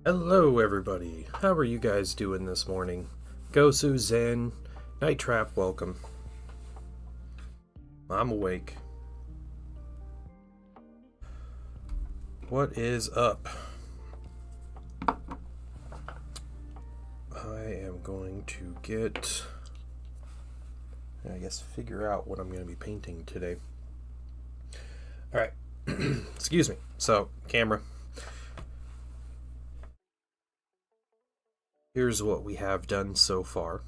Hello everybody, how are you guys doing this morning? Gosu, Zen, Night Trap, welcome. I'm awake. What is up? I am going to figure out what I'm going to be painting today. Alright, excuse me. So, camera. Here's what we have done so far.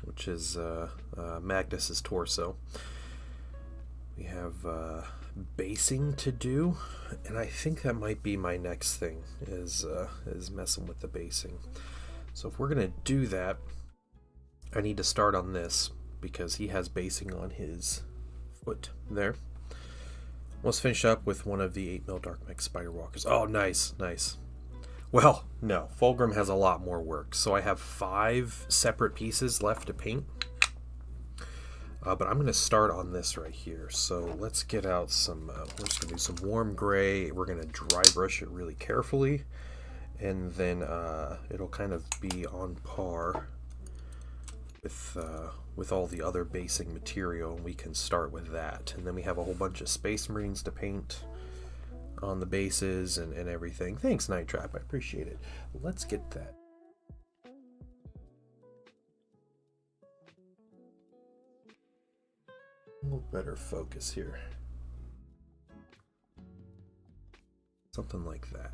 Which is Magnus's torso. We have basing to do, and I think that might be my next thing, is messing with the basing. So if we're gonna do that, I need to start on this because he has basing on his foot there. Let's finish up with one of the 8mm Dark Mix Spider Walkers. Oh, nice, nice. Well, no, Fulgrim has a lot more work, so I have 5 separate pieces left to paint. But I'm going to start on this right here. So let's get out some, we're just going to do some warm gray. We're going to dry brush it really carefully. And then it'll kind of be on par with all the other basing material. And we can start with that. And then we have a whole bunch of Space Marines to paint on the bases and everything. Thanks, Night Trap. I appreciate it. Let's get that. A little better focus here. Something like that.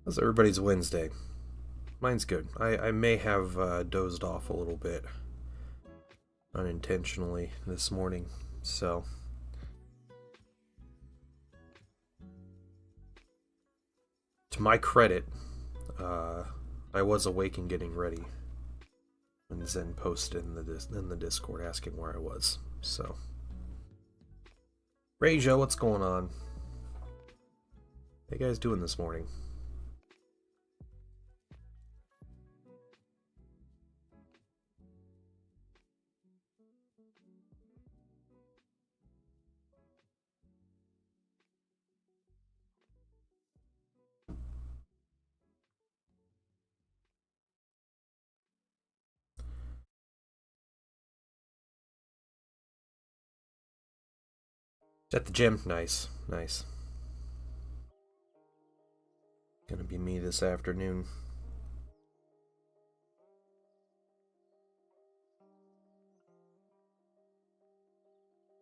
How's everybody's Wednesday? Mine's good. I may have dozed off a little bit unintentionally this morning, so to my credit, I was awake and getting ready when Zen posted in the Discord asking where I was. So, Rayjo, what's going on? How you guys doing this morning? At the gym. Nice, nice. Gonna be me this afternoon.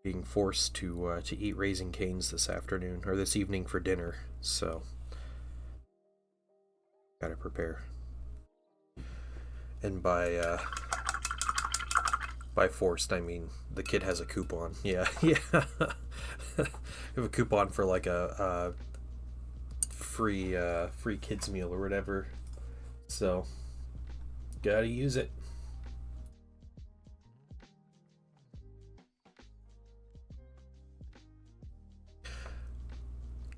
Being forced to eat Raising Cane's this afternoon, or this evening for dinner, so gotta prepare. And by forced, I mean the kid has a coupon. Yeah, yeah. You have a coupon for like a free kids meal or whatever, so gotta use it.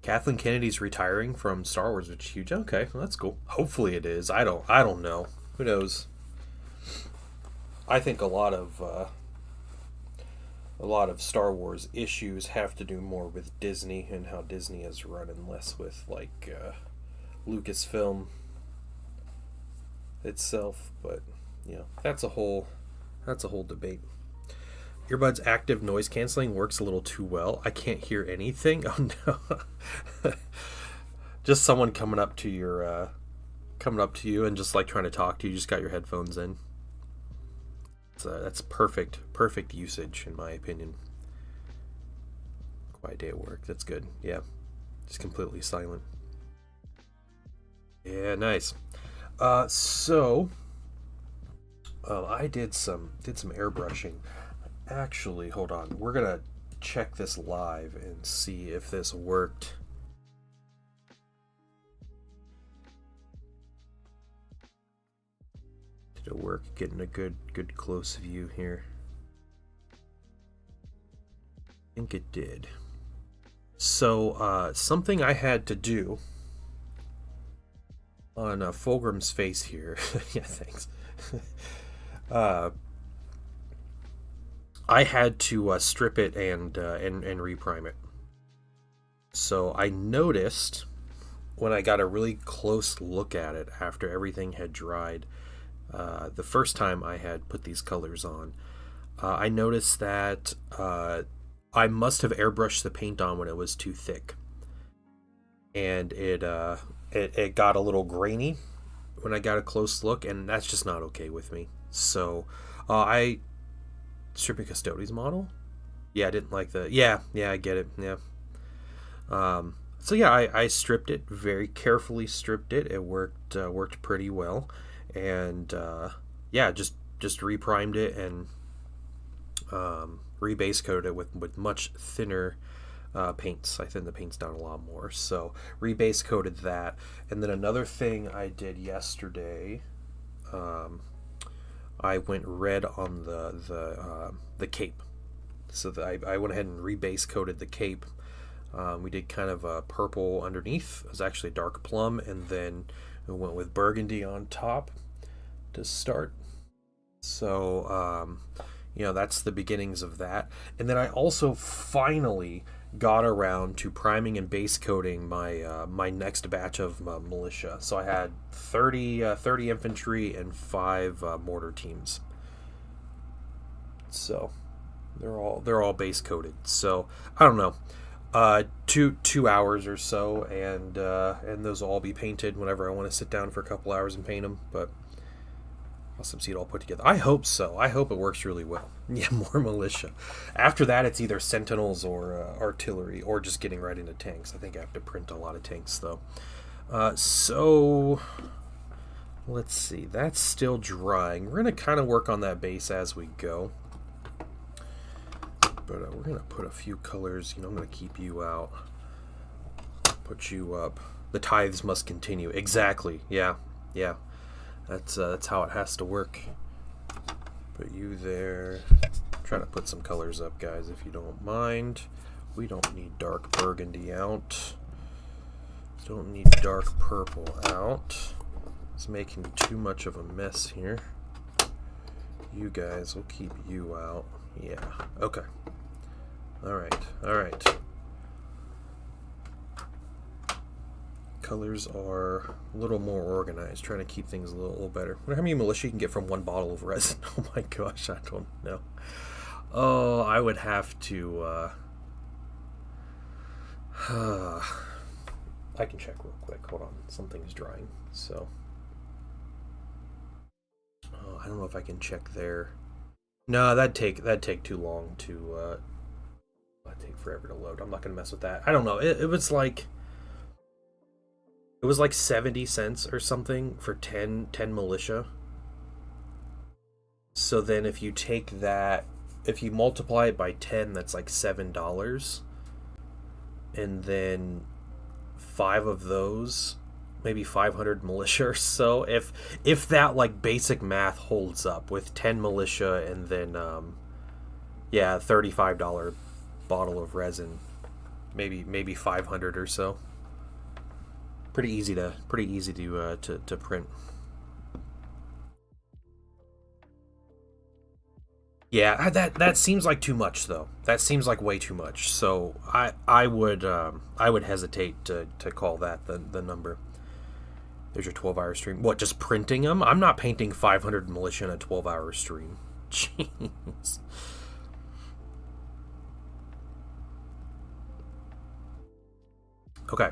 Kathleen Kennedy's retiring from Star Wars, which is huge. Okay, well, that's cool. Hopefully it is. I don't know. Who knows? I think a lot of Star Wars issues have to do more with Disney and how Disney is run, and less with like Lucasfilm itself. But you know, that's a whole debate. Earbuds active noise canceling works a little too well. I can't hear anything. Oh no! Just someone coming up to you and just like trying to talk to you. You just got your headphones in. That's perfect usage in my opinion. Quiet day at work. That's good. Yeah, just completely silent. Yeah, nice. So I did some airbrushing. Actually, hold on. We're gonna check this live and see if this worked. Did it work? Getting a good close view here. I think it did. So something I had to do on Fulgrim's face here. Yeah, thanks. uh, I had to strip it and reprime it. So I noticed when I got a really close look at it after everything had dried, the first time I had put these colors on, I noticed that I must have airbrushed the paint on when it was too thick, and it got a little grainy when I got a close look, and that's just not okay with me. So I stripping Custodes model. Yeah, I didn't like the. Yeah, I get it. Yeah. So yeah, I stripped it very carefully. Stripped it. It worked pretty well, and yeah, just reprimed it and rebase coated it with much thinner paints. I thinned the paints down a lot more. So rebase coated that, and then another thing I did yesterday, I went red on the cape. So I went ahead and rebase coated the cape. We did kind of a purple underneath. It was actually dark plum, and then we went with burgundy on top to start. So that's the beginnings of that. And then I also finally got around to priming and base coating my next batch of militia. So I had 30 infantry and 5 mortar teams. So they're all base coated. So I don't know, 2 hours or so, and those will all be painted whenever I want to sit down for a couple hours and paint them. But I'll see it all put together. I hope so. I hope it works really well. Yeah, more militia. After that, it's either sentinels or artillery, or just getting right into tanks. I think I have to print a lot of tanks, though. So let's see. That's still drying. We're going to kind of work on that base as we go. But we're going to put a few colors. I'm going to keep you out. Put you up. The tithes must continue. Exactly. Yeah. That's how it has to work. Put you there. Try to put some colors up, guys, if you don't mind. We don't need dark burgundy out. Don't need dark purple out. It's making too much of a mess here. You guys, we'll keep you out. Yeah. Okay. All right. Colors are a little more organized, trying to keep things a little better. I wonder how many militia you can get from one bottle of resin. Oh my gosh, I don't know. Oh, I would have to I can check real quick. Hold on. Something's drying. So I don't know if I can check there. No, that'd take too long to that'd take forever to load. I'm not gonna mess with that. I don't know. It was like 70 cents or something for 10 militia. So then if you take that, if you multiply it by 10, that's like $7. And then 5 of those, maybe 500 militia or so. If that like basic math holds up with 10 militia and then $35 bottle of resin, maybe 500 or so. Pretty easy to print. Yeah, that seems like too much though. That seems like way too much. So I would hesitate to call that the number. There's your 12-hour stream. What, just printing them? I'm not painting 500 militia in a 12-hour stream. Jeez. Okay.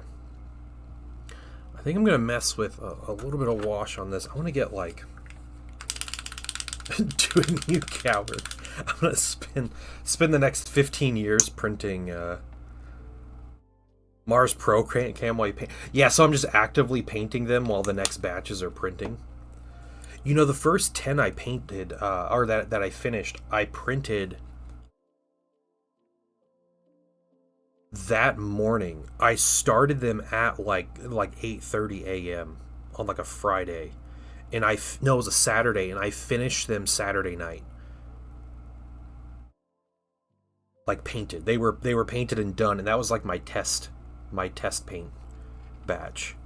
I think I'm going to mess with a little bit of wash on this. I want to get, like, do a new coward. I'm going to spend the next 15 years printing Mars Pro cam while you paint. Yeah, so I'm just actively painting them while the next batches are printing. The first 10 I painted, or that I finished, I printed that morning. I started them at like 8:30 a.m. on like a Friday, and it was a Saturday, and I finished them Saturday night. Like painted. They were painted and done, and that was like my test paint batch.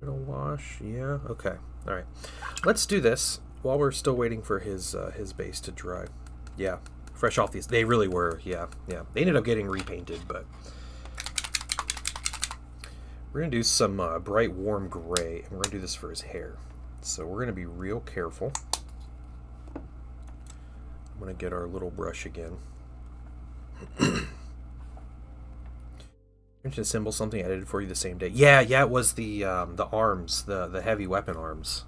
It'll wash. Yeah. Okay. All right. Let's do this while we're still waiting for his base to dry. Yeah. Fresh off these. They really were. Yeah. Yeah. They ended up getting repainted, but we're gonna do some bright warm gray, and we're gonna do this for his hair. So we're gonna be real careful. I'm gonna get our little brush again. I should assemble something I did for you the same day. Yeah, yeah, it was the arms, the heavy weapon arms.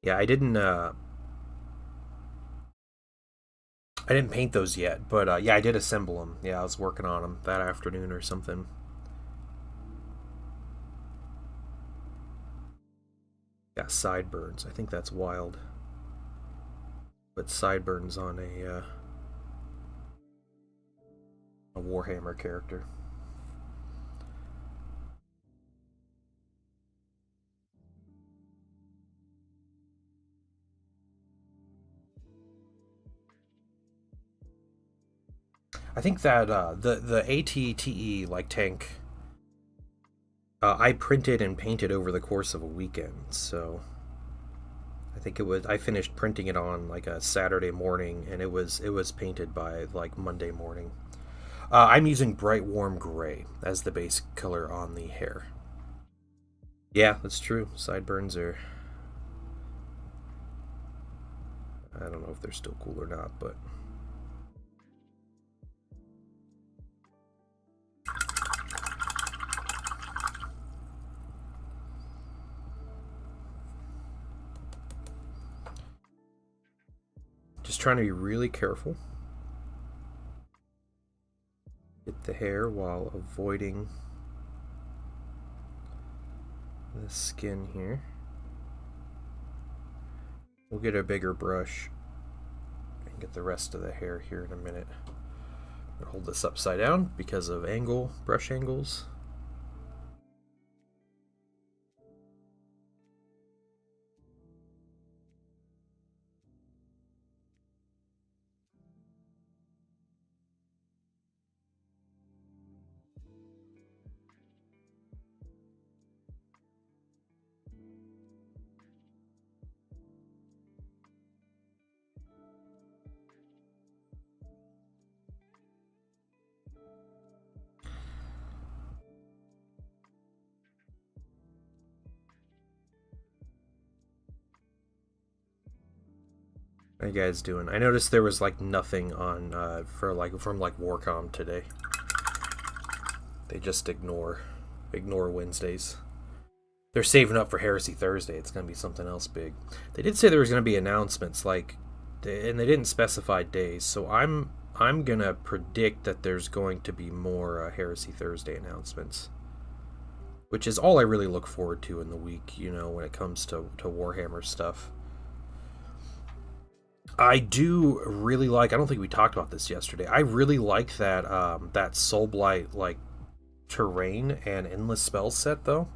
Yeah, I didn't paint those yet, but yeah, I did assemble them. Yeah, I was working on them that afternoon or something. Yeah, sideburns. I think that's wild. But sideburns on a Warhammer character. I think that the ATTE like tank, I printed and painted over the course of a weekend. So I think I finished printing it on like a Saturday morning, and it was painted by like Monday morning. I'm using bright warm gray as the base color on the hair. Yeah, that's true. Sideburns are. I don't know if they're still cool or not, but. Just trying to be really careful. Get the hair while avoiding the skin here. We'll get a bigger brush and get the rest of the hair here in a minute. I'll hold this upside down because of brush angles. How you guys doing? I noticed there was like nothing on from Warcom today. They just ignore Wednesdays. They're saving up for Heresy Thursday. It's gonna be something else big. They did say there was gonna be announcements and they didn't specify days. So I'm gonna predict that there's going to be more Heresy Thursday announcements, which is all I really look forward to in the week. When it comes to Warhammer stuff. I do really like. I don't think we talked about this yesterday. I really like that that Soulblight like terrain and endless spell set though.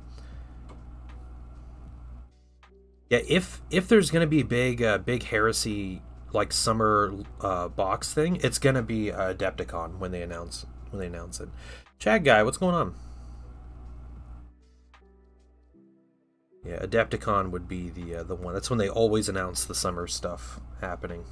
Yeah, if there's gonna be a big heresy like summer box thing, it's gonna be Adepticon when they announce it. Chad guy, what's going on? Yeah, Adepticon would be the one. That's when they always announce the summer stuff happening.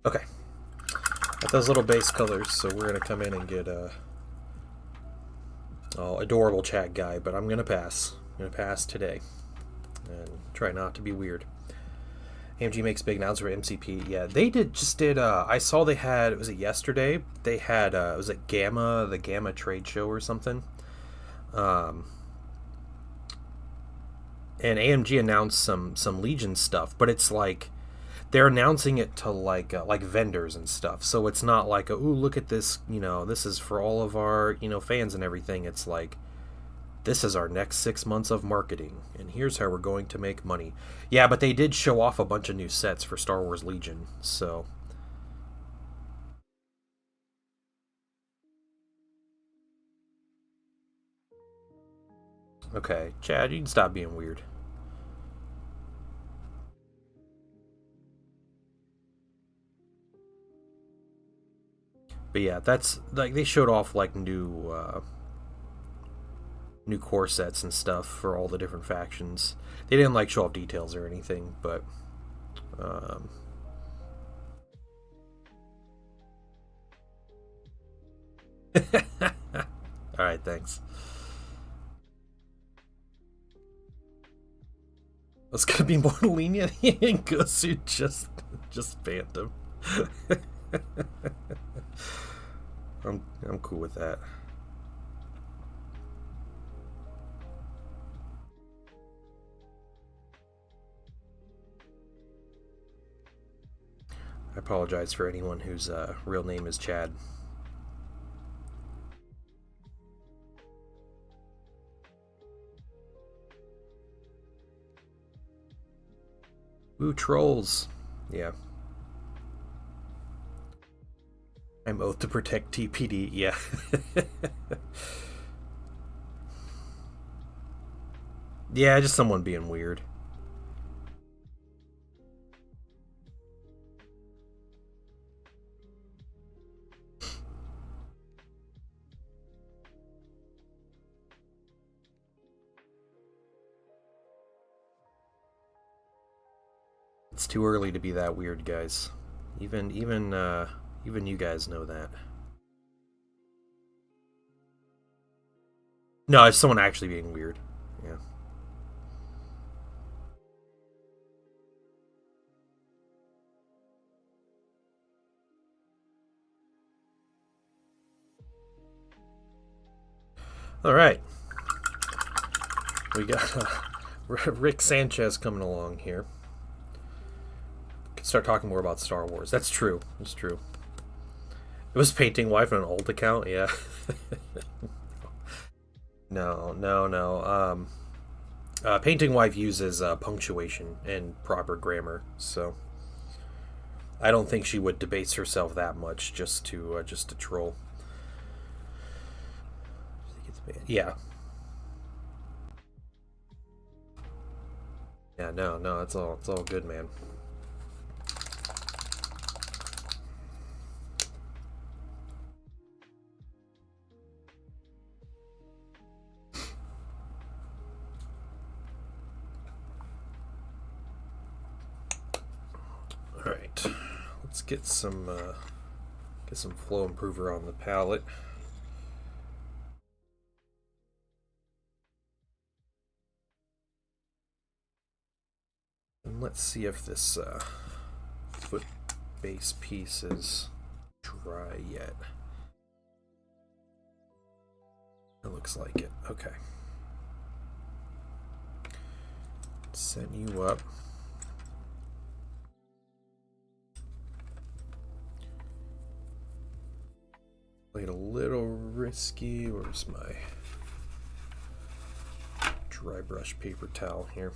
Okay, got those little base colors, so we're gonna come in and get adorable chat guy, but I'm gonna pass. I'm gonna pass today and try not to be weird. AMG makes big announcement for MCP. Yeah, they just did. I saw they had. Was it yesterday? They had. Was it the Gamma trade show or something? And AMG announced some Legion stuff, but it's like they're announcing it to like vendors and stuff. So it's not like, ooh, look at this, this is for all of our, fans and everything. It's like, this is our next 6 months of marketing, and here's how we're going to make money. Yeah, but they did show off a bunch of new sets for Star Wars Legion, so. Okay, Chad, you can stop being weird. But yeah, that's like they showed off like new core sets and stuff for all the different factions. They didn't like show off details or anything, but um, all right, thanks. It's gonna be more lenient. And Gosu just banned him. I'm cool with that. I apologize for anyone whose real name is Chad. Ooh, trolls. Yeah. I'm oath to protect TPD. Yeah. Yeah, just someone being weird. It's too early to be that weird, guys. Even you guys know that. No, it's someone actually being weird. Yeah. All right. We got Rick Sanchez coming along here. Can start talking more about Star Wars. That's true. It's true. It was Painting Wife on an old account. Yeah. No. Painting Wife uses punctuation and proper grammar, so I don't think she would debase herself that much just to troll. Yeah. Yeah. No. It's all good, man. All right. Let's get some flow improver on the palette. And let's see if this foot base piece is dry yet. It looks like it. Okay. Set you up. Played a little risky. Where's my dry brush paper towel here?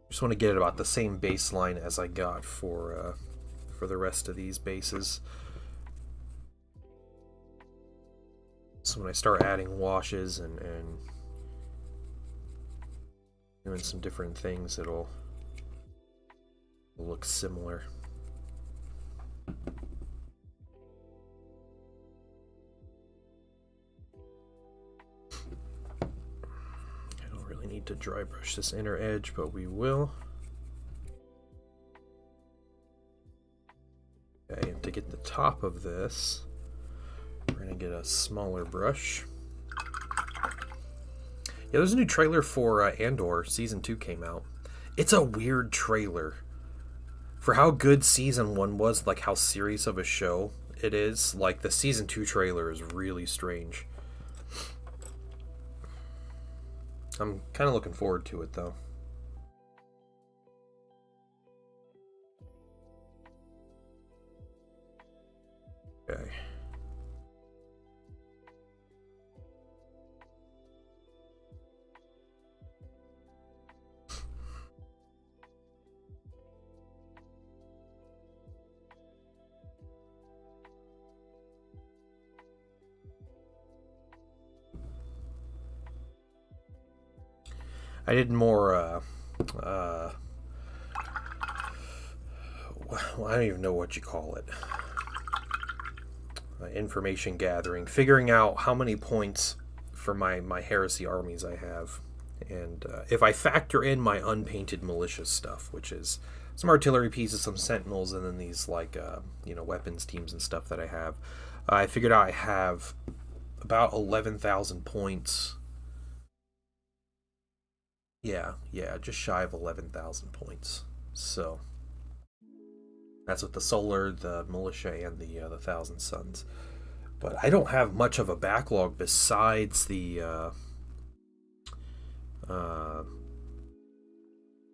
Just want to get it about the same baseline as I got for the rest of these bases. So when I start adding washes and doing some different things, it'll look similar. Need to dry brush this inner edge, but we will. Okay, and to get the top of this, we're gonna get a smaller brush. Yeah, there's a new trailer for Andor. Season 2 came out. It's a weird trailer. For how good Season 1 was, like how serious of a show, it is. Like, the Season 2 trailer is really strange. I'm kind of looking forward to it, though. Okay. I did more, well, I don't even know what you call it. Information gathering, figuring out how many points for my heresy armies I have. And if I factor in my unpainted militia stuff, which is some artillery pieces, some sentinels, and then these, like, weapons teams and stuff that I have, I figured out I have about 11,000 points. Yeah, just shy of 11,000 points. So that's with the solar, the militia, and the Thousand Suns. But I don't have much of a backlog besides the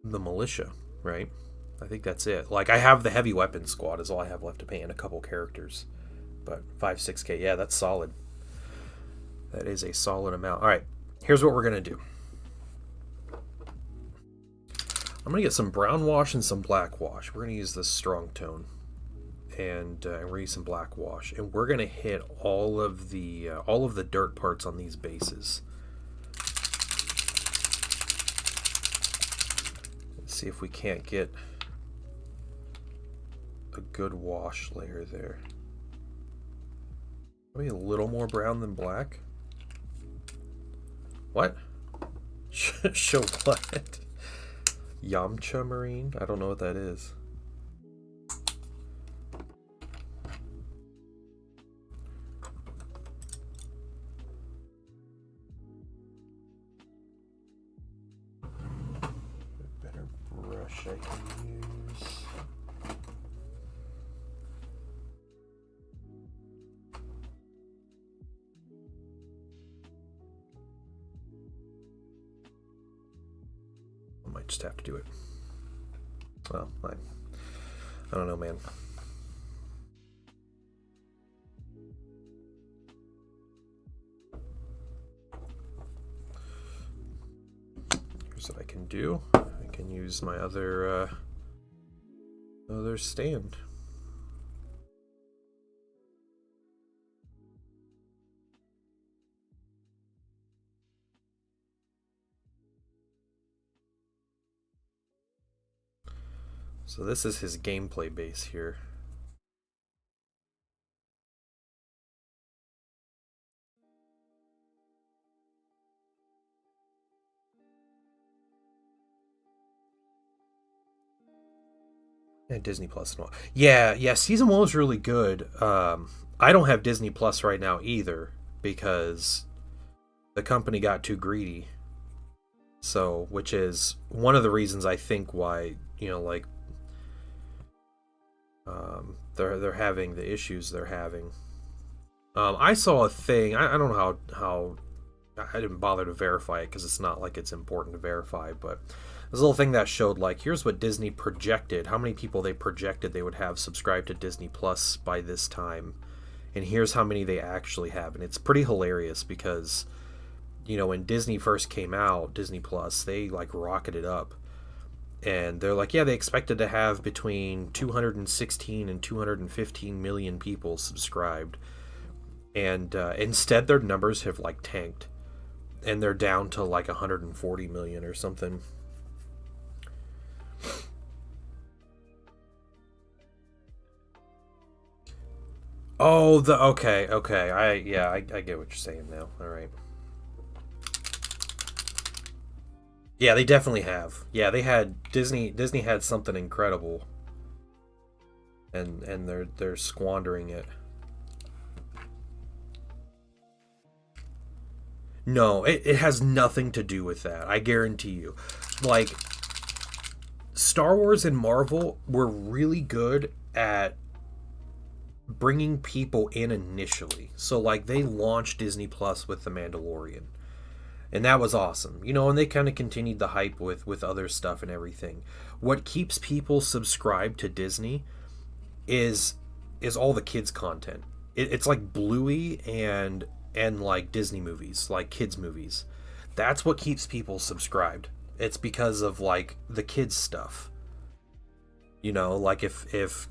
militia, right? I think that's it. Like, I have the heavy weapons squad is all I have left to paint, and a couple characters. But 5-6K, yeah, that's solid. That is a solid amount. All right, here's what we're gonna do. I'm going to get some brown wash and some black wash. We're going to use this strong tone. And we're going to use some black wash. And we're going to hit all of the dirt parts on these bases. Let's see if we can't get a good wash layer there. Maybe a little more brown than black. What? Show what? Yamcha Marine? I don't know what that is. A better brush I can use. Might just have to do it. Well, I don't know, man. Here's what I can do. I can use my other stand. So this is his gameplay base here. And Disney Plus and all. Yeah, season 1 was really good. I don't have Disney Plus right now either because the company got too greedy. So, which is one of the reasons I think why, like, they're having the issues they're having. I saw a thing. I don't know how I didn't bother to verify it because it's not like it's important to verify, but there's a little thing that showed, like, here's what Disney projected, how many people they projected they would have subscribed to Disney Plus by this time, and here's how many they actually have. And it's pretty hilarious because, when Disney first came out, Disney Plus, they, like, rocketed up. And they're like, yeah, they expected to have between 216 and 215 million people subscribed. And instead, their numbers have, like, tanked. And they're down to, like, 140 million or something. Oh, okay. I get what you're saying now. All right. Yeah, they definitely have. Yeah, they had Disney had something incredible. And they're squandering it. No, it has nothing to do with that. I guarantee you. Like, Star Wars and Marvel were really good at bringing people in initially. So like they launched Disney Plus with The Mandalorian, and that was awesome, you know. And they kind of continued the hype with other stuff and everything. What keeps people subscribed to Disney is all the kids content. It's like Bluey and like Disney movies, like kids movies. That's what keeps people subscribed. It's because of like the kids stuff. You know, like if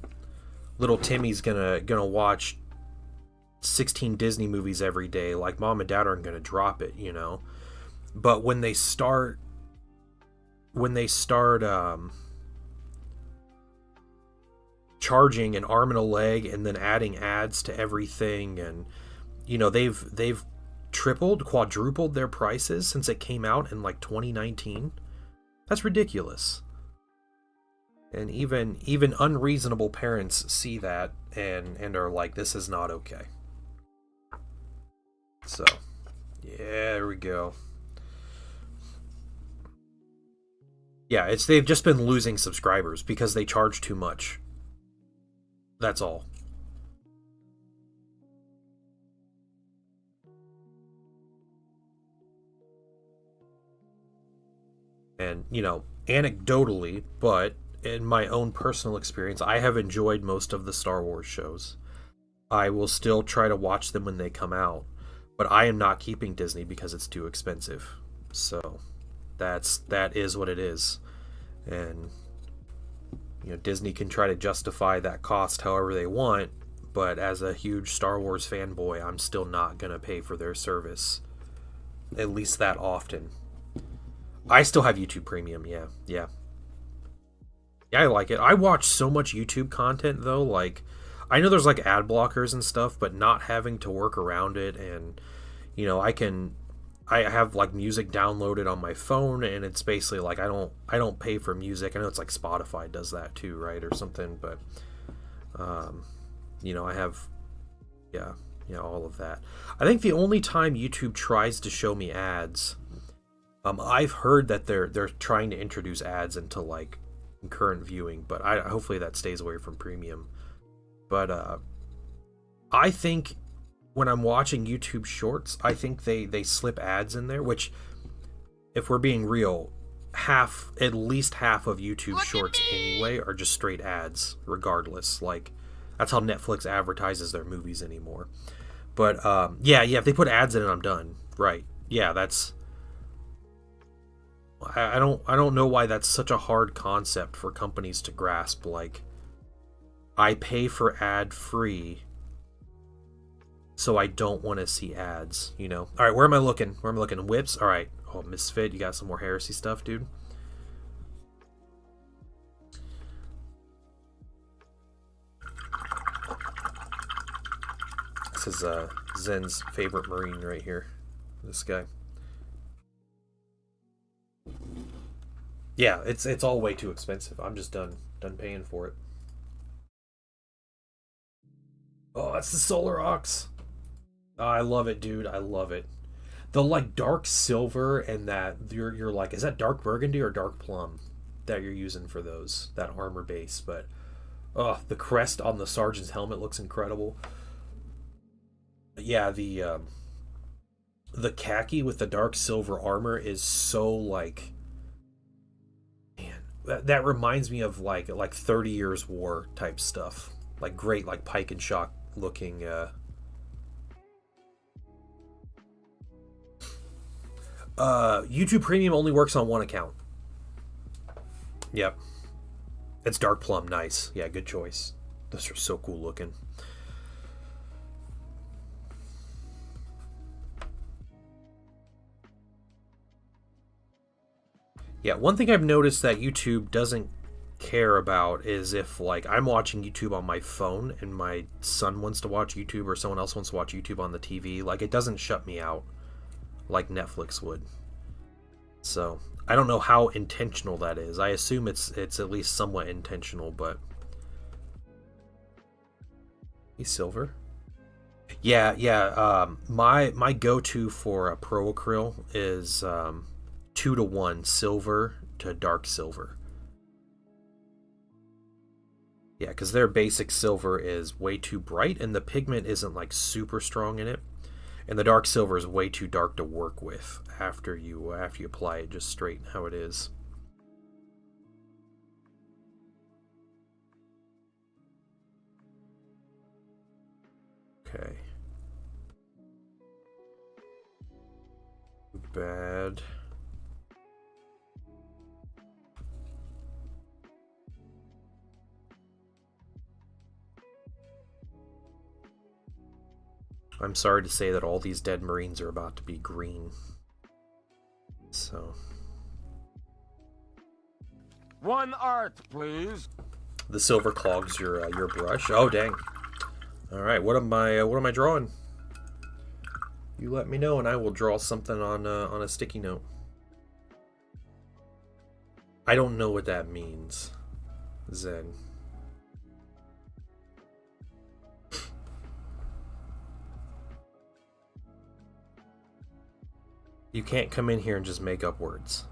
little Timmy's gonna watch 16 Disney movies every day, like mom and dad aren't gonna drop it, you know. But when they start charging an arm and a leg and then adding ads to everything, and you know, they've tripled, quadrupled their prices since it came out in like 2019. That's ridiculous. And even unreasonable parents see that and are like, this is not okay. So yeah, there we go. Yeah, they've just been losing subscribers because they charge too much. That's all. And, you know, anecdotally, but in my own personal experience, I have enjoyed most of the Star Wars shows. I will still try to watch them when they come out, but I am not keeping Disney because it's too expensive. So that is what it is. And you know, Disney can try to justify that cost however they want, but as a huge Star Wars fanboy, I'm still not going to pay for their service, at least that often. I still have YouTube Premium, yeah. Yeah, I like it. I watch so much YouTube content, though. Like, I know there's, like, ad blockers and stuff, but not having to work around it, and, you know, I have, like, music downloaded on my phone, and it's basically, like, I don't pay for music. I know it's, like, Spotify does that, too, right, or something, but, you know, I have, yeah, all of that. I think the only time YouTube tries to show me ads, I've heard that they're trying to introduce ads into like concurrent viewing, but hopefully that stays away from premium. But I think when I'm watching YouTube Shorts, I think they slip ads in there, which, if we're being real, at least half of YouTube Shorts anyway are just straight ads, regardless. Like, that's how Netflix advertises their movies anymore. But yeah, if they put ads in it, I'm done. Right? Yeah, that's. I don't know why that's such a hard concept for companies to grasp. Like, I pay for ad free, so I don't want to see ads, you know. All right, where am I looking? Whips. All right. Oh, Misfit, you got some more heresy stuff, dude. This is Zen's favorite Marine right here. This guy. Yeah, it's all way too expensive. I'm just done paying for it. Oh, that's the Solar Ox. Oh, I love it, dude. I love it. The like dark silver and that you're like, is that dark burgundy or dark plum that you're using for those, that armor base? But oh, the crest on the sergeant's helmet looks incredible. But yeah, the khaki with the dark silver armor is so like, that reminds me of like 30 Years War type stuff. Like great, like pike and shock looking. YouTube Premium only works on one account. Yep. It's Dark Plum. Nice. Yeah, good choice. Those are so cool looking. Yeah, one thing I've noticed that YouTube doesn't care about is if, like, I'm watching YouTube on my phone and my son wants to watch YouTube or someone else wants to watch YouTube on the TV, like, it doesn't shut me out like Netflix would. So, I don't know how intentional that is. I assume it's at least somewhat intentional, but... He's silver? Yeah, my go-to for a Pro Acryl is 2-to-1 silver to dark silver. Yeah, because their basic silver is way too bright, and the pigment isn't like super strong in it. And the dark silver is way too dark to work with after you apply it just straight how it is. Okay. Bad. I'm sorry to say that all these dead Marines are about to be green. So. One art, please. The silver clogs your brush. Oh dang! All right, what am I drawing? You let me know, and I will draw something on a sticky note. I don't know what that means, Zen. You can't come in here and just make up words.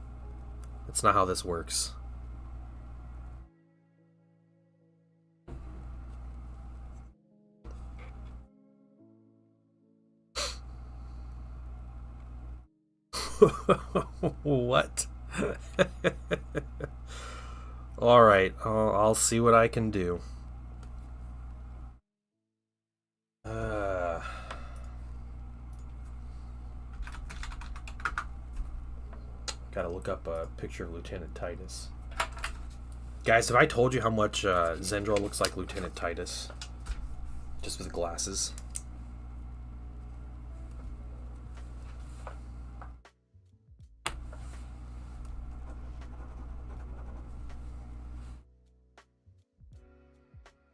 That's not how this works. What? All right, I'll see what I can do. Gotta look up a picture of Lieutenant Titus. Guys, have I told you how much Zendral looks like Lieutenant Titus? Just with glasses.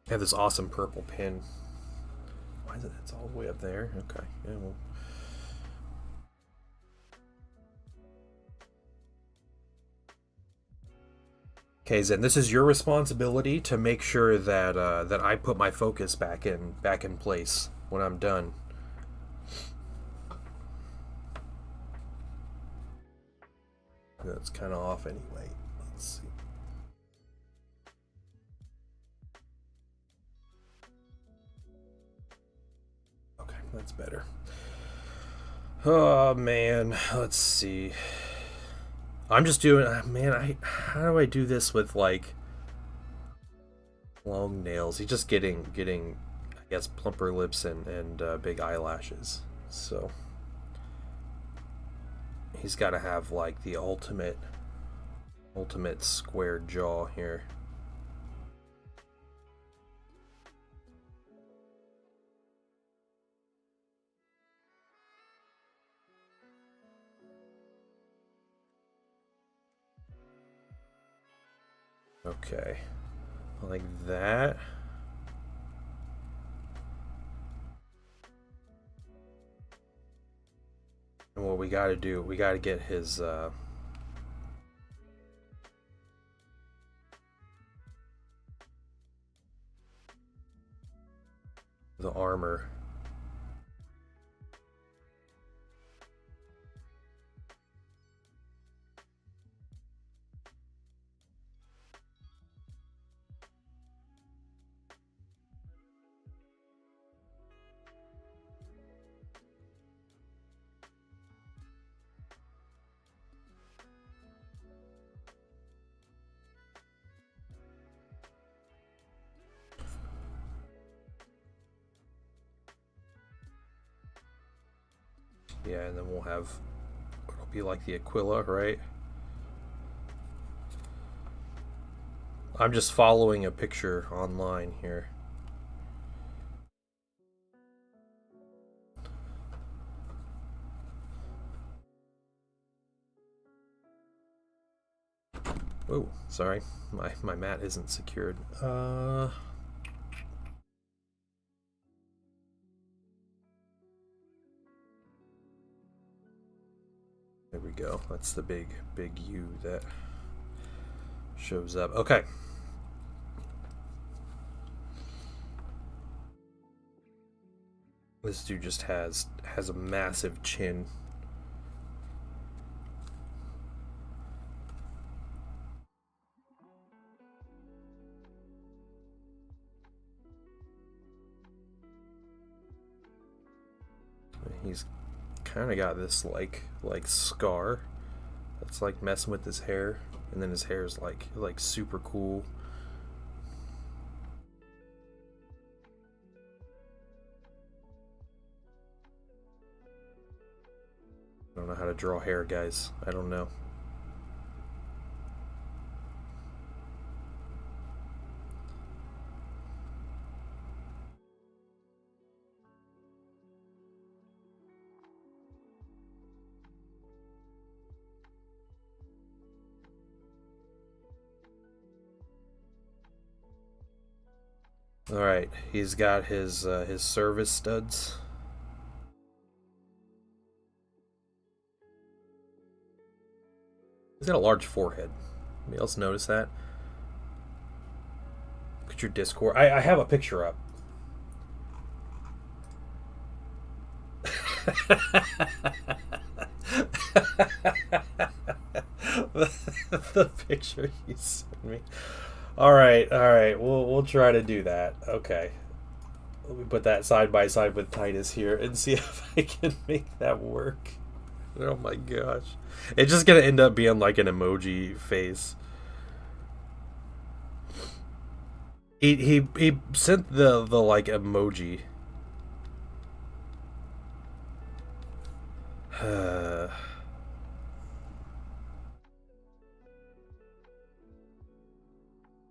I have this awesome purple pin. Why is it? It's all the way up there. Okay. Yeah. Well. Okay, Zen. This is your responsibility to make sure that that I put my focus back in place when I'm done. That's kind of off anyway. Let's see. Okay, that's better. Oh man, let's see. I'm just doing, man. How do I do this with like long nails? He's just getting, I guess, plumper lips and big eyelashes. So he's got to have like the ultimate square jaw here. Okay, like that. And what we got to do, we got to get his the armor. Yeah, and then we'll have, it'll be like the Aquila, right? I'm just following a picture online here. Oh, sorry. My mat isn't secured. There we go. That's the big U that shows up. Okay. This dude just has a massive chin. kind of got this like scar that's like messing with his hair, and then his hair is like super cool. I don't know how to draw hair, guys. I don't know. All right, he's got his service studs. He's got a large forehead. Anybody else notice that? Look at your Discord. I have a picture up. the picture you sent me. All right. We'll try to do that. Okay. Let me put that side by side with Titus here and see if I can make that work. Oh my gosh. It's just gonna end up being like an emoji face. He sent the like emoji.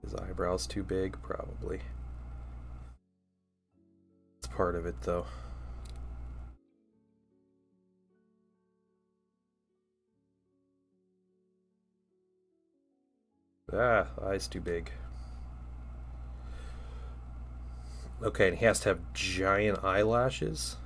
His eyebrows too big, probably. It's part of it though. Ah, eyes too big. Okay, and he has to have giant eyelashes.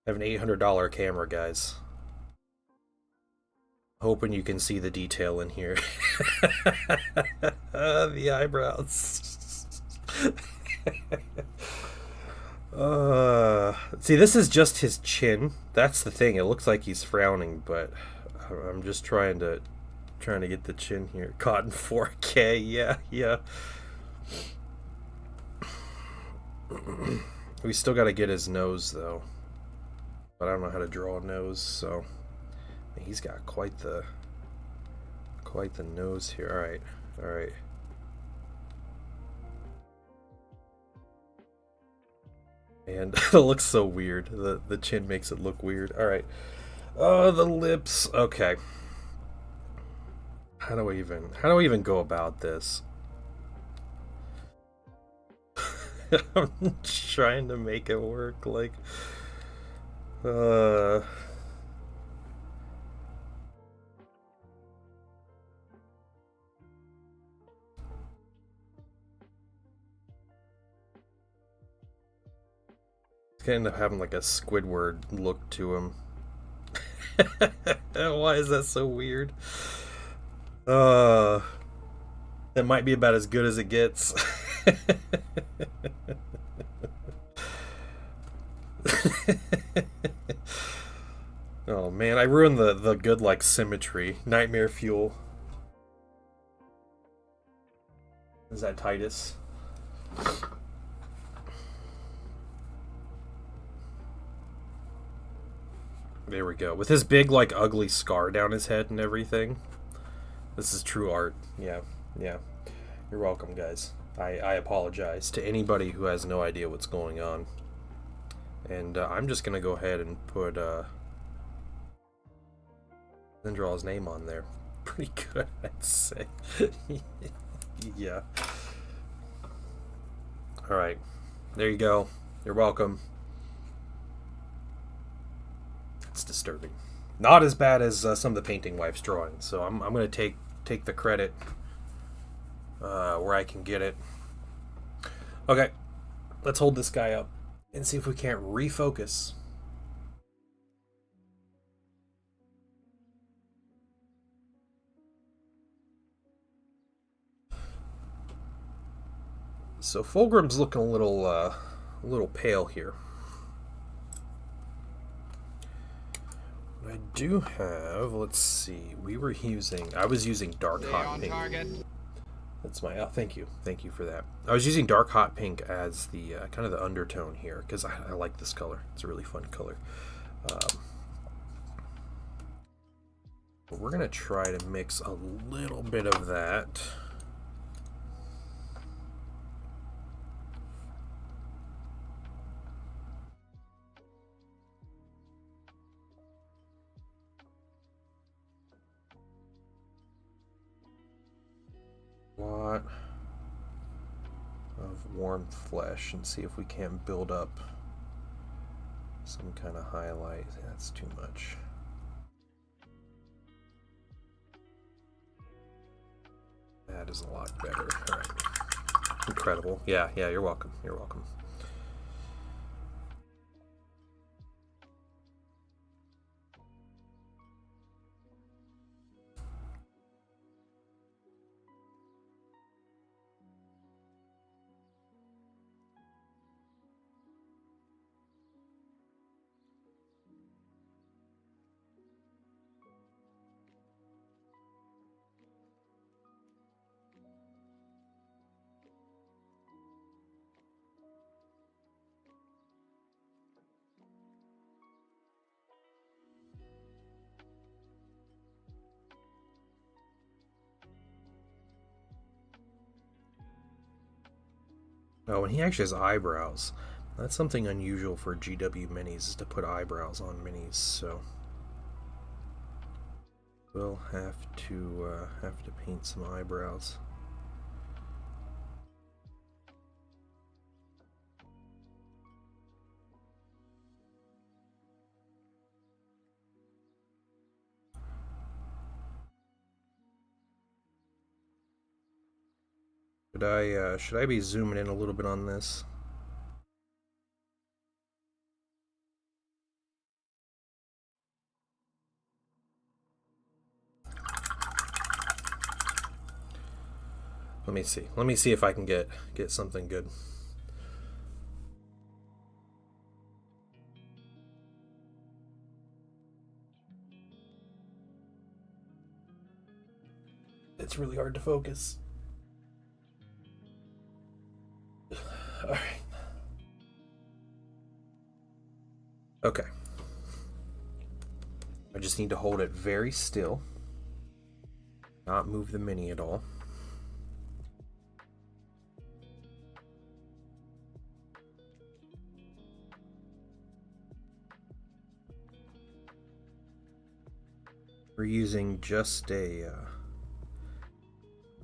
I have an $800 camera, guys. Hoping you can see the detail in here. The eyebrows. See, this is just his chin. That's the thing. It looks like he's frowning, but I'm just trying to get the chin here caught in 4K. Yeah. We still got to get his nose though, but I don't know how to draw a nose, so he's got quite the nose here. All right. And it looks so weird. The chin makes it look weird. All right. Oh, the lips. Okay. How do I even go about this? I'm trying to make it work. Like, end up having like a Squidward look to him. Why is that so weird? That might be about as good as it gets. Oh man, I ruined the good like symmetry. Nightmare fuel. Is that Titus? There we go. With his big, like, ugly scar down his head and everything. This is true art. Yeah. You're welcome, guys. I apologize to anybody who has no idea what's going on. And I'm just going to go ahead and put, then draw his name on there. Pretty good, I'd say. Yeah. Alright. There you go. You're welcome. It's disturbing. Not as bad as some of the painting wife's drawings, so I'm going to take the credit where I can get it. Okay, let's hold this guy up and see if we can't refocus. So Fulgrim's looking a little pale here. What I do have, let's see, I was using dark hot pink. Target. That's my, thank you for that. I was using dark hot pink as the kind of the undertone here because I like this color. It's a really fun color. We're gonna try to mix a little bit of that. Lot of warm flesh and see if we can build up some kind of highlight. That's too much. That is a lot better. All right. Incredible. Yeah, you're welcome. You're welcome. Oh, and he actually has eyebrows. That's something unusual for GW minis, is to put eyebrows on minis, so we'll have to paint some eyebrows. Should I be zooming in a little bit on this? Let me see. Let me see if I can get something good. It's really hard to focus. All right. Okay. I just need to hold it very still. Not move the mini at all. We're using just a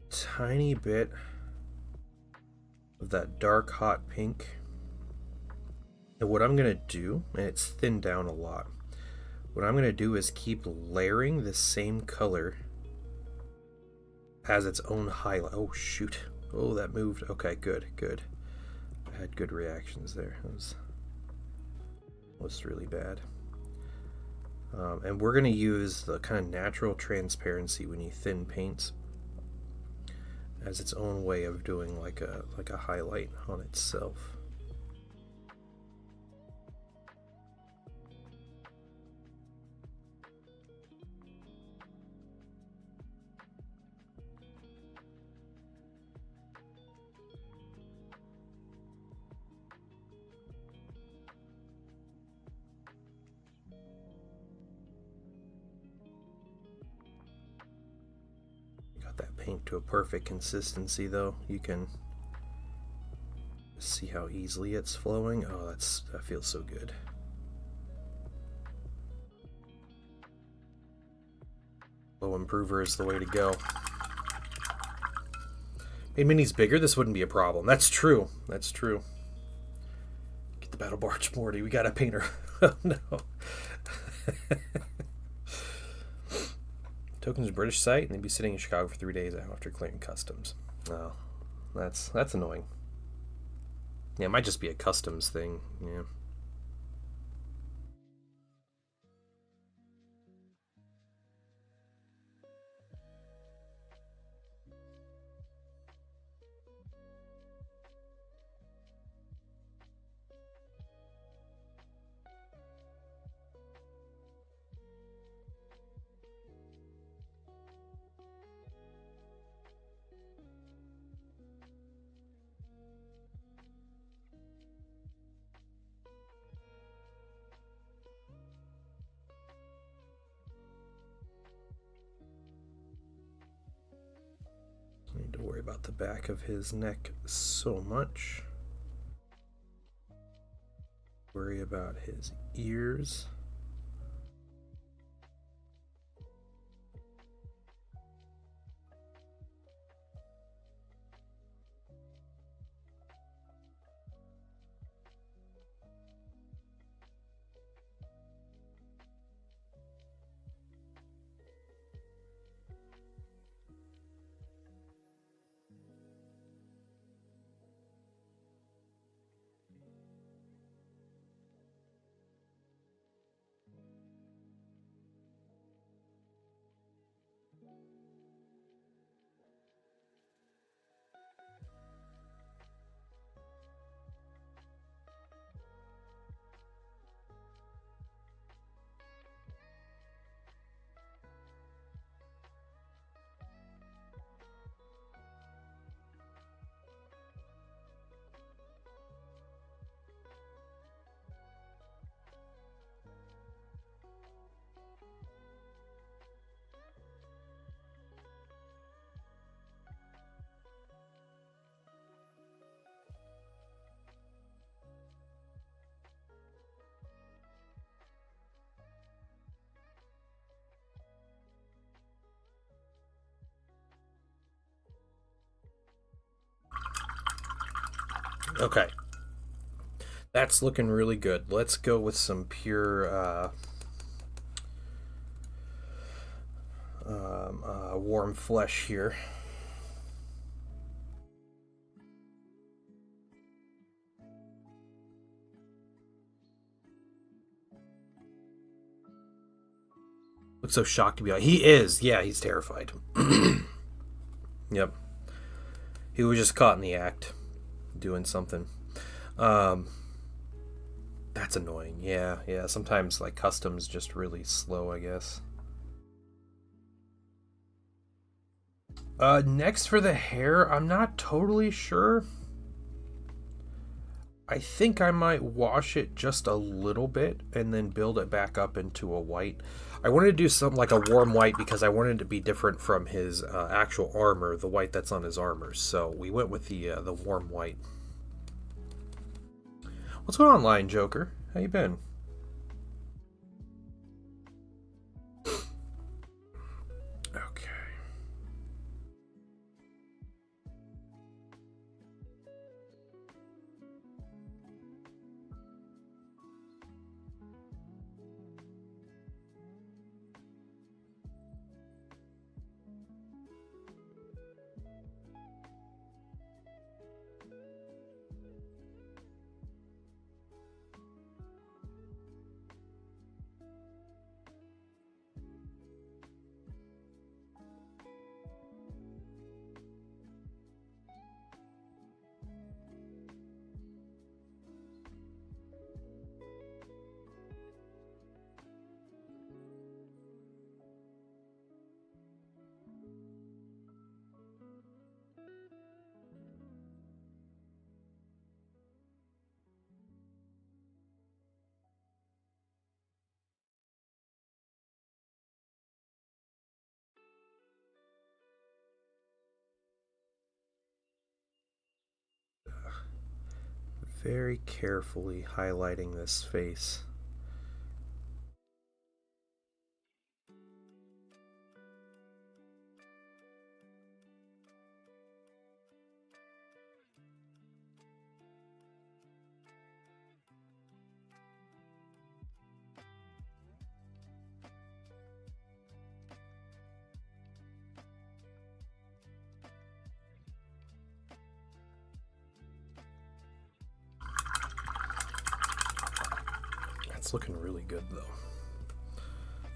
tiny bit of that dark hot pink. And what I'm gonna do, and it's thinned down a lot, what I'm gonna do is keep layering the same color as its own highlight. Oh shoot. Oh, that moved. Okay, good. I had good reactions there. It was really bad. And we're going to use the kind of natural transparency when you thin paints as its own way of doing like a highlight on itself. That paint to a perfect consistency though. You can see how easily it's flowing. Oh, that feels so good. Flow improver is the way to go. Made minis bigger, this wouldn't be a problem. That's true. Get the battle barge, Morty. We got a painter. Oh no. Token's a British site, and they'd be sitting in Chicago for 3 days after clearing customs. Oh, that's annoying. Yeah, it might just be a customs thing. Yeah. worry about the back of his neck so much. Worry about his ears. Okay. That's looking really good. Let's go with some pure warm flesh here. Looks so shocked to be like, he is. Yeah, he's terrified. Yep. He was just caught in the act doing something. That's annoying. Yeah. Sometimes like custom's just really slow, I guess. Next for the hair, I'm not totally sure. I think I might wash it just a little bit and then build it back up into a white. I wanted to do something like a warm white because I wanted it to be different from his actual armor, the white that's on his armor. So we went with the warm white. What's going on, Lion Joker? How you been? Okay. Very carefully highlighting this face. It's looking really good, though.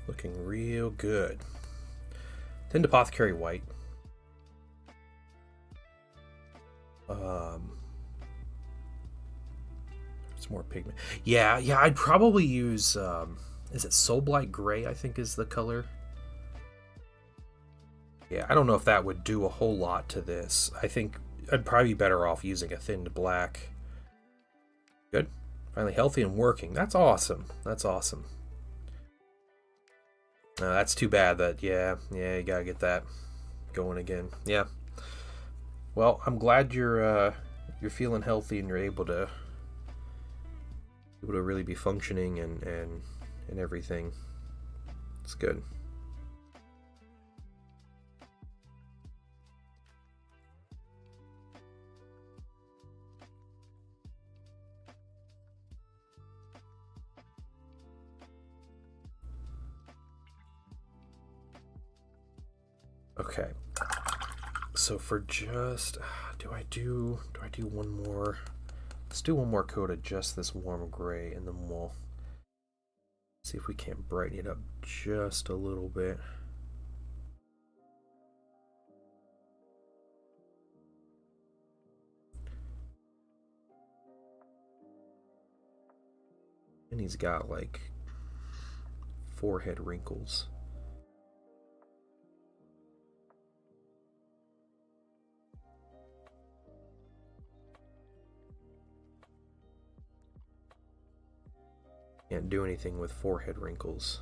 Looking real good. Tinned Apothecary White. It's more pigment. Yeah, I'd probably use, is it Soulblight Gray, I think is the color? Yeah, I don't know if that would do a whole lot to this. I think I'd probably be better off using a thinned black. Good. Finally healthy and working. That's awesome. That's awesome. That's too bad that, yeah, you gotta get that going again. Yeah. Well, I'm glad you're feeling healthy and you're able to really be functioning and everything. It's good. Okay. So for just do I do one more? Let's do one more coat of just this warm gray, and then we'll see if we can't brighten it up just a little bit. And he's got like forehead wrinkles. Can't do anything with forehead wrinkles.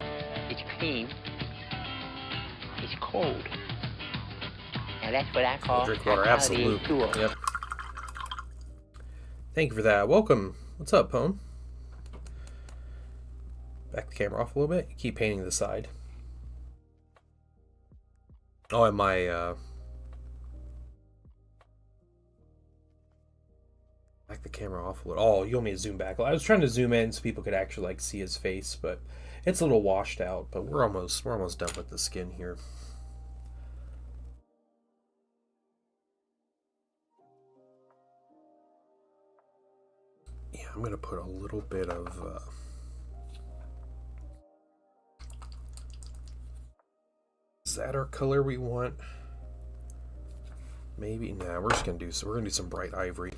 It's clean. It's cold. Now that's what I call Drink water, absolute. Cool. Yep. Thank you for that. Welcome. What's up, Pone? Back the camera off a little bit. Keep painting the side. Oh, and my back the camera off a little. Oh, you want me to zoom back? I was trying to zoom in so people could actually like see his face, but it's a little washed out. But we're almost done with the skin here. Yeah, I'm gonna put a little bit of. Is that our color we want? Maybe. Nah, we're just gonna do so. We're gonna do some bright ivory.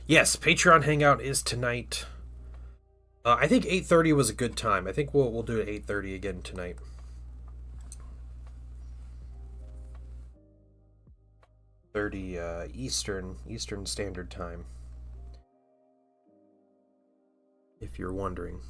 Yes, Patreon Hangout is tonight. I think 8:30 was a good time. I think we'll do it 8:30 again tonight. Eastern Standard Time. If you're wondering.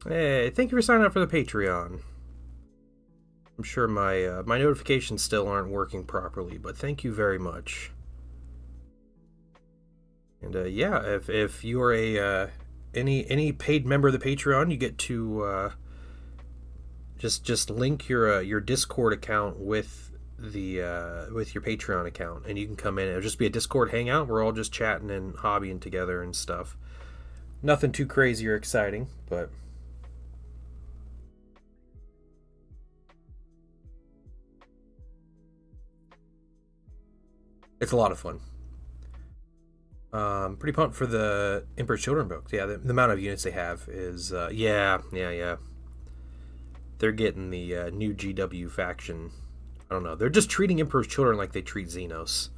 Hey, thank you for signing up for the Patreon. I'm sure my my notifications still aren't working properly, but thank you very much. And yeah, if you are a any paid member of the Patreon, you get to just link your Discord account with with your Patreon account, and you can come in. It'll just be a Discord hangout. We're all just chatting and hobbying together and stuff. Nothing too crazy or exciting, but it's a lot of fun. Pretty pumped for the Emperor's Children book. Yeah, the amount of units they have is yeah. They're getting the new GW faction. I don't know. They're just treating Emperor's Children like they treat Xenos.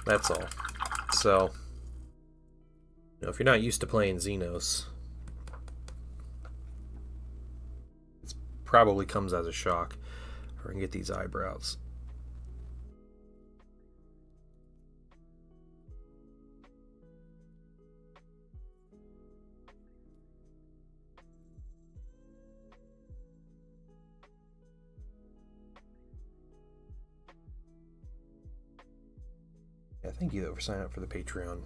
That's all. So, you know, if you're not used to playing Xenos, it probably comes as a shock. We're gonna get these eyebrows. Yeah, thank you though for signing up for the Patreon.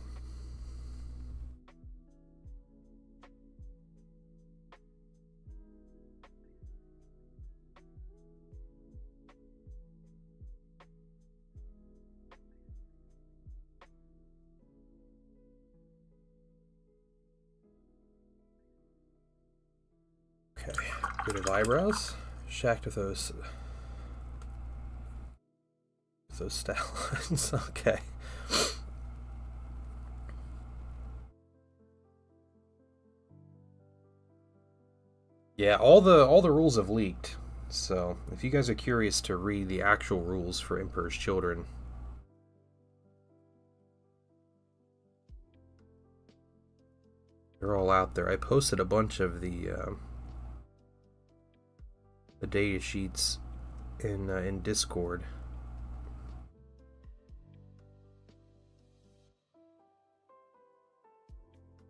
Okay, bit of eyebrows. Shacked with those style lines. Okay. Yeah, all the rules have leaked. So if you guys are curious to read the actual rules for Emperor's Children, they're all out there. I posted a bunch of the data sheets in Discord.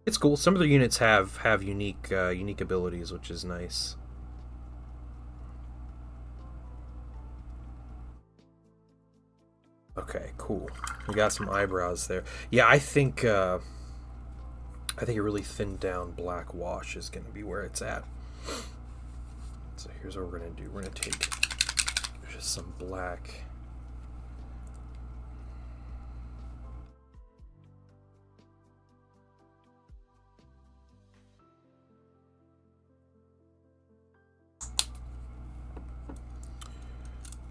It's cool. Some of the units have unique abilities, which is nice. Okay, cool. We got some eyebrows there. Yeah, I think a really thinned down black wash is going to be where it's at. So here's what we're going to do. We're going to take just some black.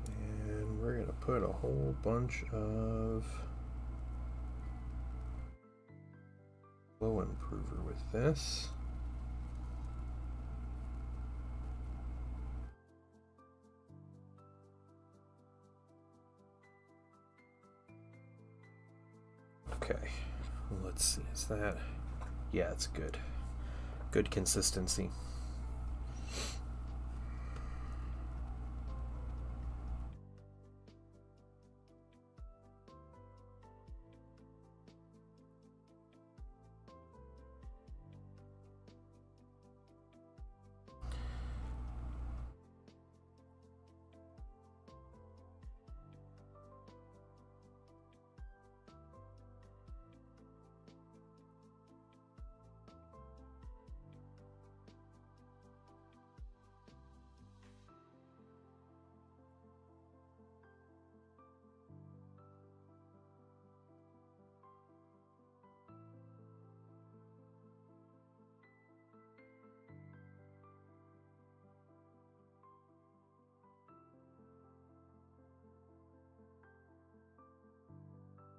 And we're going to put a whole bunch of glow improver with this. Okay, let's see, is that, yeah, it's good. Good consistency.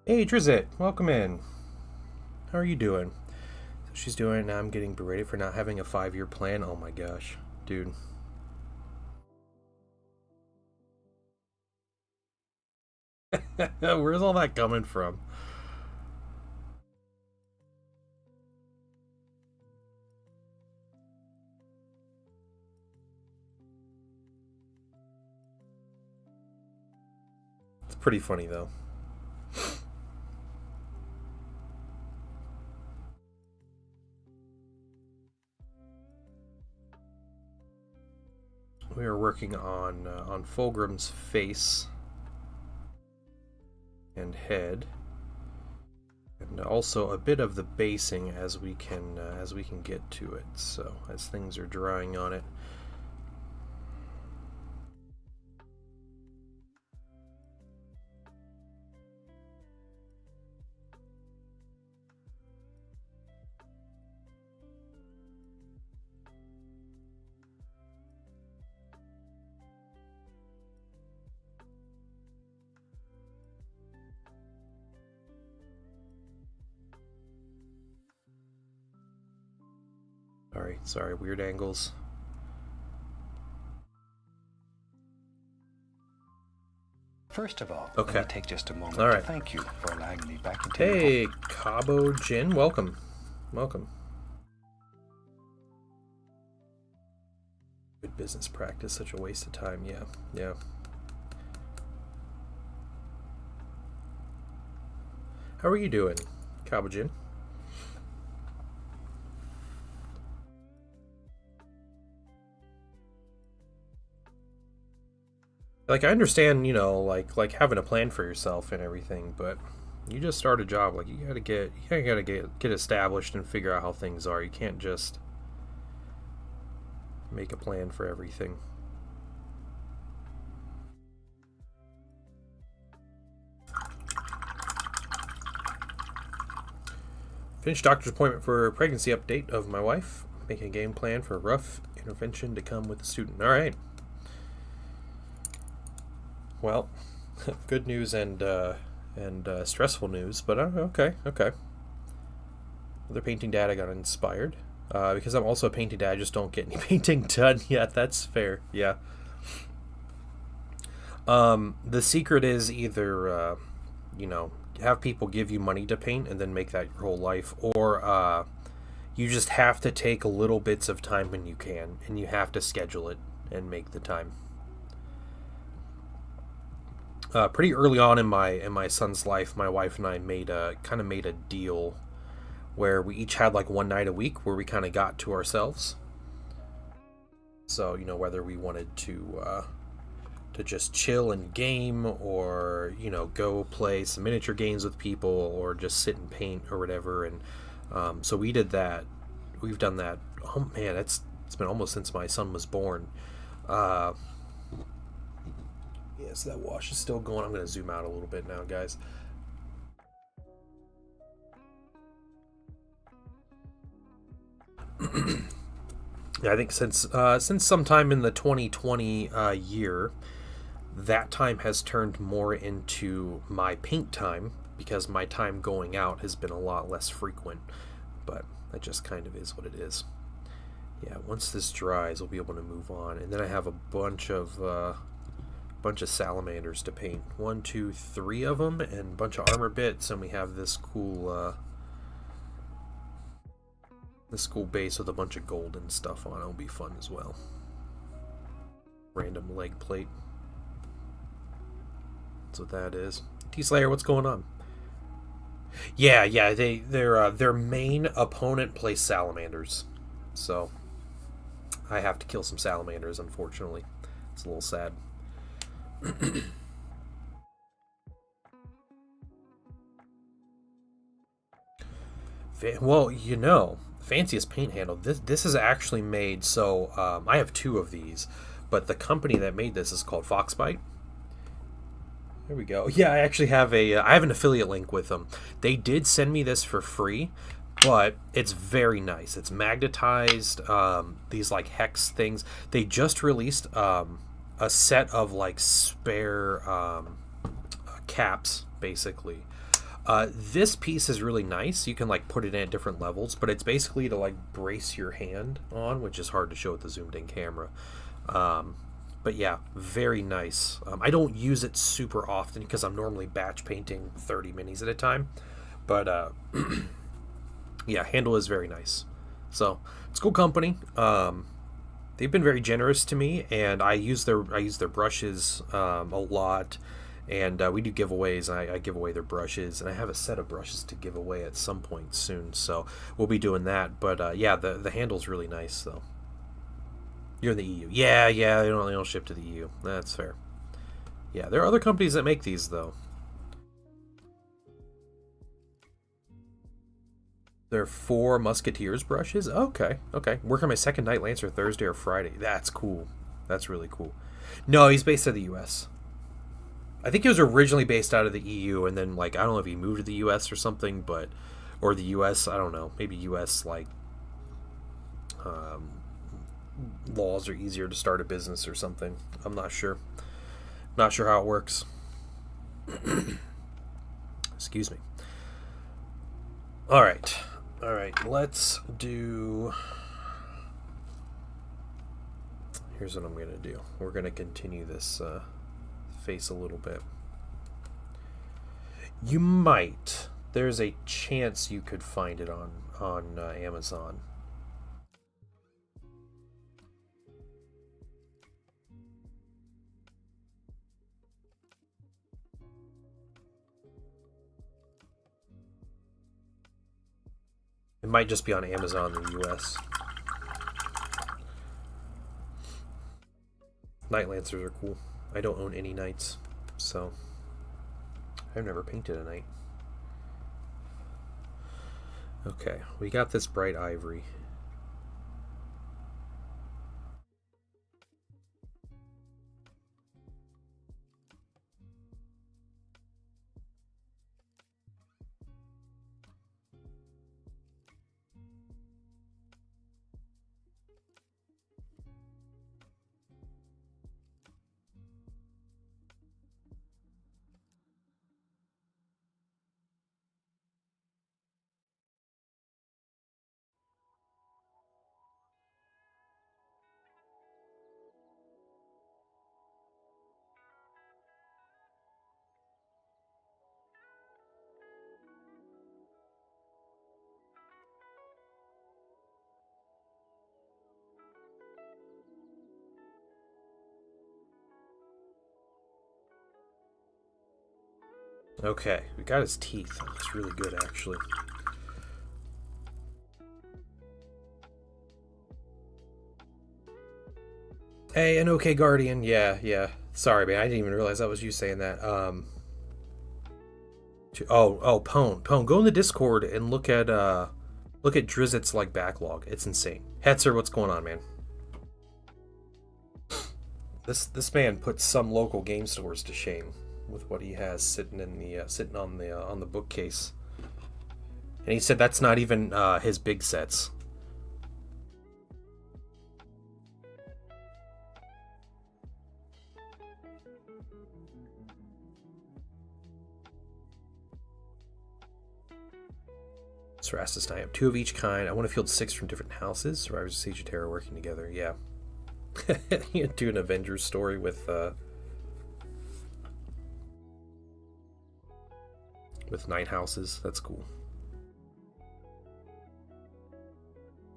Hey Drizzt, welcome in. How are you doing? So she's doing, I'm getting berated for not having a 5-year plan. Oh my gosh, dude. Where's all that coming from? It's pretty funny though. We are working on Fulgrim's face and head, and also a bit of the basing as we can get to it. So as things are drying on it. Sorry, weird angles. First of all, okay. Let me take just a moment to thank you for allowing me back into Hey, Cabo Jin, welcome. Welcome. Good business practice, such a waste of time. Yeah. How are you doing, Cabo Jin? Like, I understand, you know, like having a plan for yourself and everything, but You just start a job, like, you gotta get established and figure out how things are. You can't just make a plan for everything. Finished doctor's appointment for a pregnancy update of my wife. Making a game plan for a rough intervention to come with the student. All right. Well, good news and stressful news, but okay. Another painting dad, I got inspired. Because I'm also a painting dad, I just don't get any painting done yet. That's fair, yeah. The secret is either, have people give you money to paint and then make that your whole life, or you just have to take little bits of time when you can, and you have to schedule it and make the time. Pretty early on in my son's life, my wife and I made a deal where we each had like one night a week where we kind of got to ourselves. So, whether we wanted to just chill and game, or go play some miniature games with people, or just sit and paint or whatever. And so we did that. We've done that. Oh man, it's been almost since my son was born. Yes, that wash is still going. I'm going to zoom out a little bit now, guys. Yeah, I think since sometime in the 2020 year, that time has turned more into my paint time, because my time going out has been a lot less frequent. But that just kind of is what it is. Yeah, once this dries, we'll be able to move on. And then I have a bunch of salamanders to paint. 1, 2, 3 of them, and a bunch of armor bits, and we have this cool base with a bunch of gold and stuff on it. It'll be fun as well. Random leg plate. That's what that is. T-Slayer, what's going on? Yeah, their main opponent plays salamanders, so I have to kill some salamanders, unfortunately. It's a little sad. Well, fanciest paint handle. This is actually made, so I have 2 of these, but the company that made this is called Foxbite. There we go. Yeah, I actually have I have an affiliate link with them. They did send me this for free, but it's very nice. It's magnetized, these like hex things. They just released a set of like spare caps, basically. This piece is really nice. You can like put it in at different levels, but it's basically to like brace your hand on, which is hard to show with the zoomed in camera. But yeah, very nice. I don't use it super often because I'm normally batch painting 30 minis at a time. But yeah, handle is very nice. So it's a cool company. They've been very generous to me, and I use their brushes a lot. And we do giveaways, and I give away their brushes, and I have a set of brushes to give away at some point soon. So we'll be doing that. But yeah, the handle's really nice, though. You're in the EU. Yeah, they don't ship to the EU. That's fair. Yeah, there are other companies that make these, though. There are 4 Musketeers brushes? Okay. Work on my second Night Lancer Thursday or Friday. That's cool. That's really cool. No, he's based out of the US. I think he was originally based out of the EU, and then, like, I don't know if he moved to the US or something, or the US, I don't know. Maybe US, like, laws are easier to start a business or something. I'm not sure. Not sure how it works. Excuse me. All right. Let's do. Here's what I'm gonna do. We're gonna continue this face a little bit. You might. There's a chance you could find it on Amazon. It might just be on Amazon in the US. Night Lancers are cool. I don't own any knights, so I've never painted a knight. Okay, we got this bright ivory. Okay, we got his teeth. That looks really good, actually. Hey, an okay guardian. Yeah. Sorry, man. I didn't even realize that was you saying that. Pone. Go in the Discord and look at Drizzt's like backlog. It's insane. Hetzer, what's going on, man? This man puts some local game stores to shame with what he has sitting on the bookcase. And he said that's not even his big sets. Rastus and I have 2 of each kind. I want to field 6 from different houses. Survivors of Siege of Terror working together. Yeah. You do an Avengers story with 9 houses. That's cool.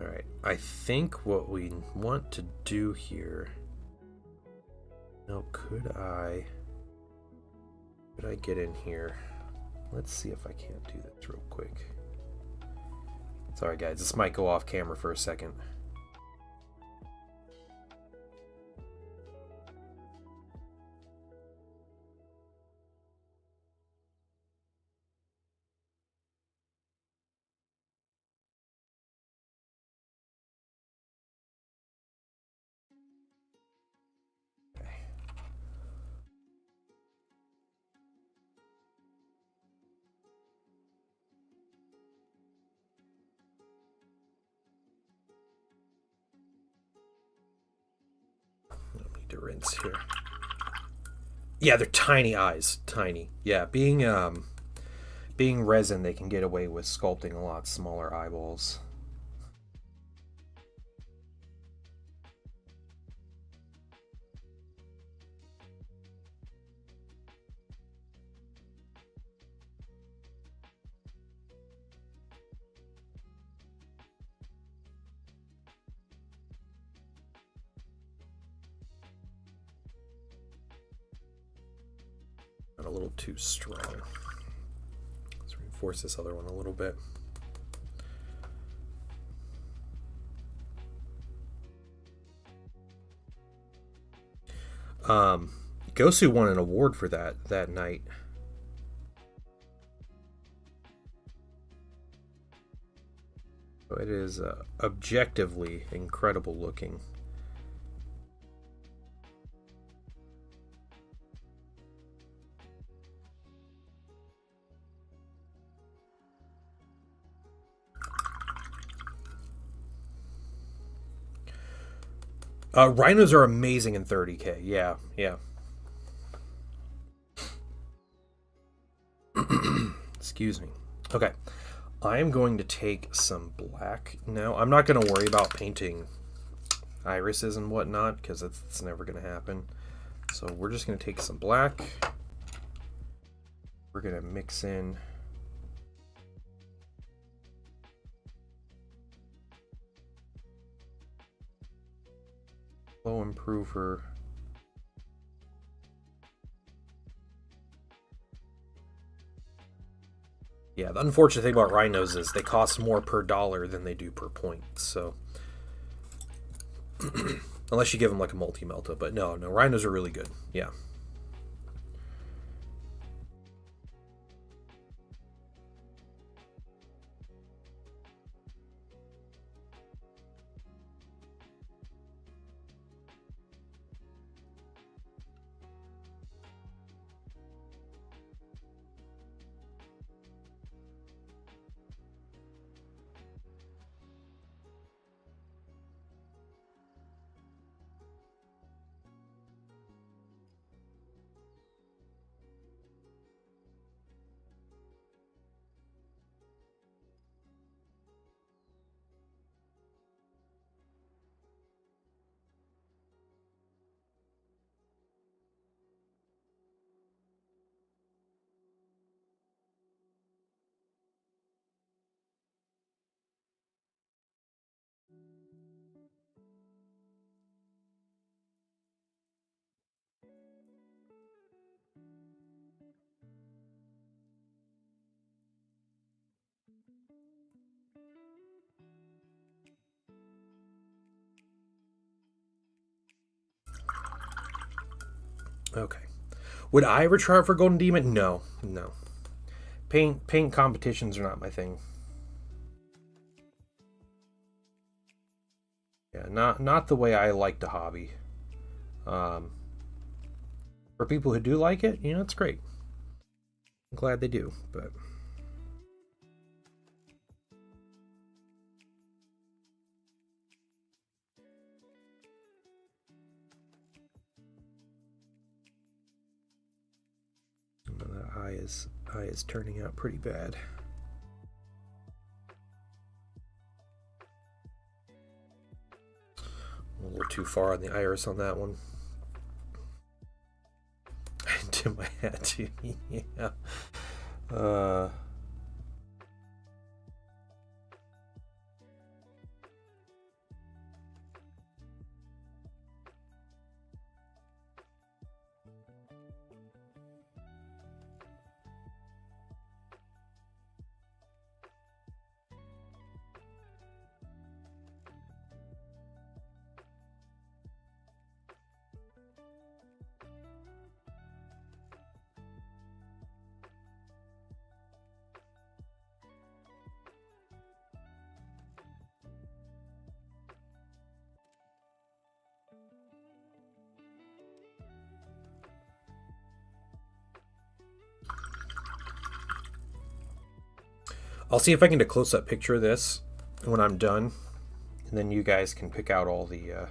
Alright. I think what we want to do here... Now, could I get in here? Let's see if I can't do this real quick. Sorry guys, this might go off camera for a second. Okay. To rinse here. Yeah, they're tiny eyes. Tiny. Yeah, being resin, they can get away with sculpting a lot smaller eyeballs. A little too strong. Let's reinforce this other one a little bit. Gosu won an award for that night. So it is objectively incredible looking. Rhinos are amazing in 30K. Yeah. Excuse me. Okay. I am going to take some black now. I'm not going to worry about painting irises and whatnot because it's never going to happen. So we're just going to take some black. We're going to mix in flow improver. Yeah, the unfortunate thing about rhinos is they cost more per dollar than they do per point, so unless you give them like a multi-melta, but no, rhinos are really good. Yeah. Okay. Would I ever try for Golden Demon? No, no. Paint competitions are not my thing. Yeah, not the way I like to hobby. For people who do like it, it's great. I'm glad they do, but the eye is turning out pretty bad. A little too far on the iris on that one. I tip my hat too. Yeah. I'll see if I can get a close-up picture of this when I'm done, and then you guys can pick out all the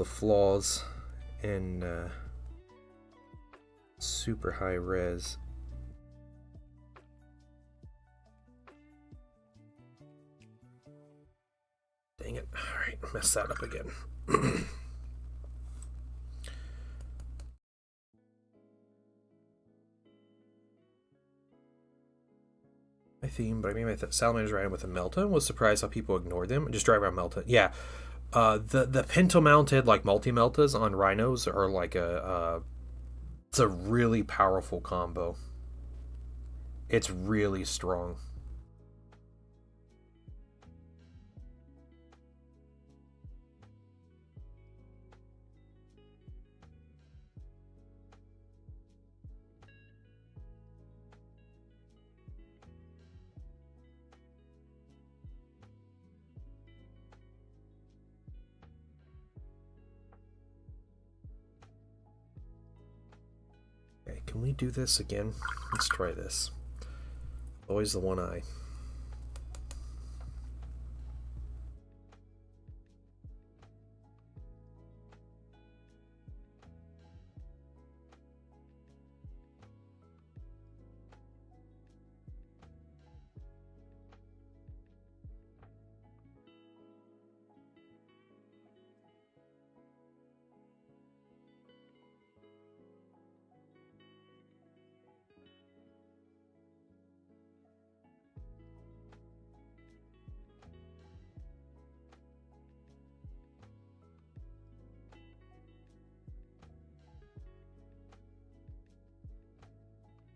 flaws in super high res. Dang it. All right, messed that up again. My theme, but I mean my salamanders ran with a Melta. Was surprised how people ignored them. Just drive around Melta. Yeah. The pinto mounted like multi Meltas on rhinos are like it's a really powerful combo. It's really strong. Okay, can we do this again? Let's try this. Always the one eye.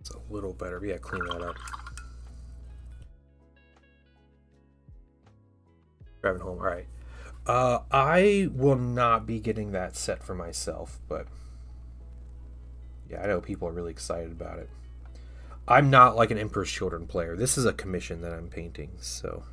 It's a little better. Yeah, clean that up. Driving home. All right. I will not be getting that set for myself, but yeah, I know people are really excited about it. I'm not like an Emperor's Children player. This is a commission that I'm painting, so.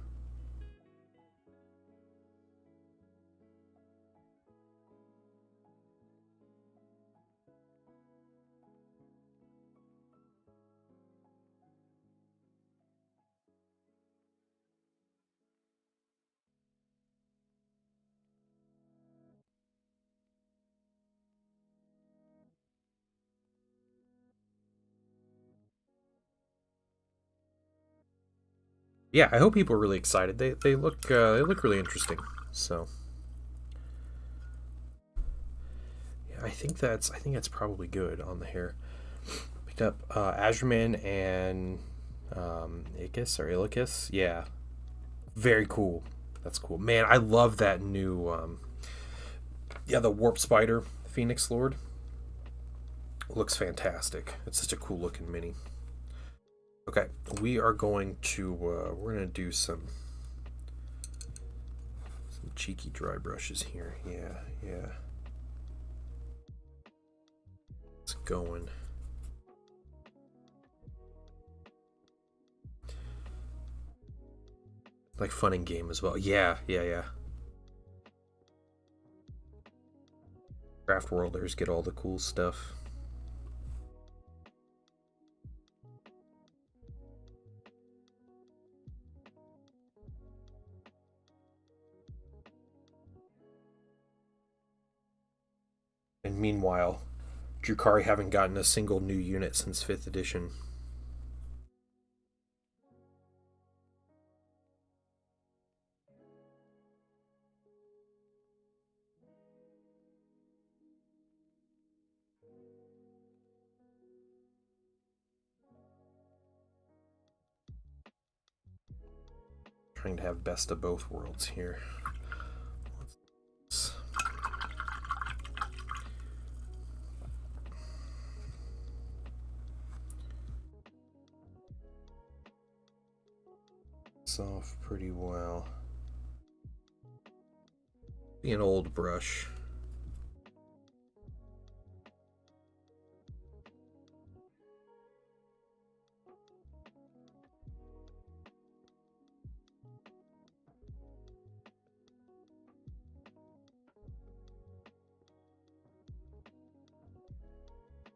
Yeah, I hope people are really excited. They look really interesting. So yeah, I think that's probably good on the hair. Picked up Azurman and Icus or Ilicus. Yeah, very cool. That's cool, man. I love that new the Warp Spider Phoenix Lord. Looks fantastic. It's such a cool looking mini. Okay, we're going to do some cheeky dry brushes here. Yeah. It's going. Like fun and game as well. Yeah. Craft worlders get all the cool stuff. And meanwhile, Drukari haven't gotten a single new unit since 5th edition. Trying to have best of both worlds here. Off pretty well. Be an old brush.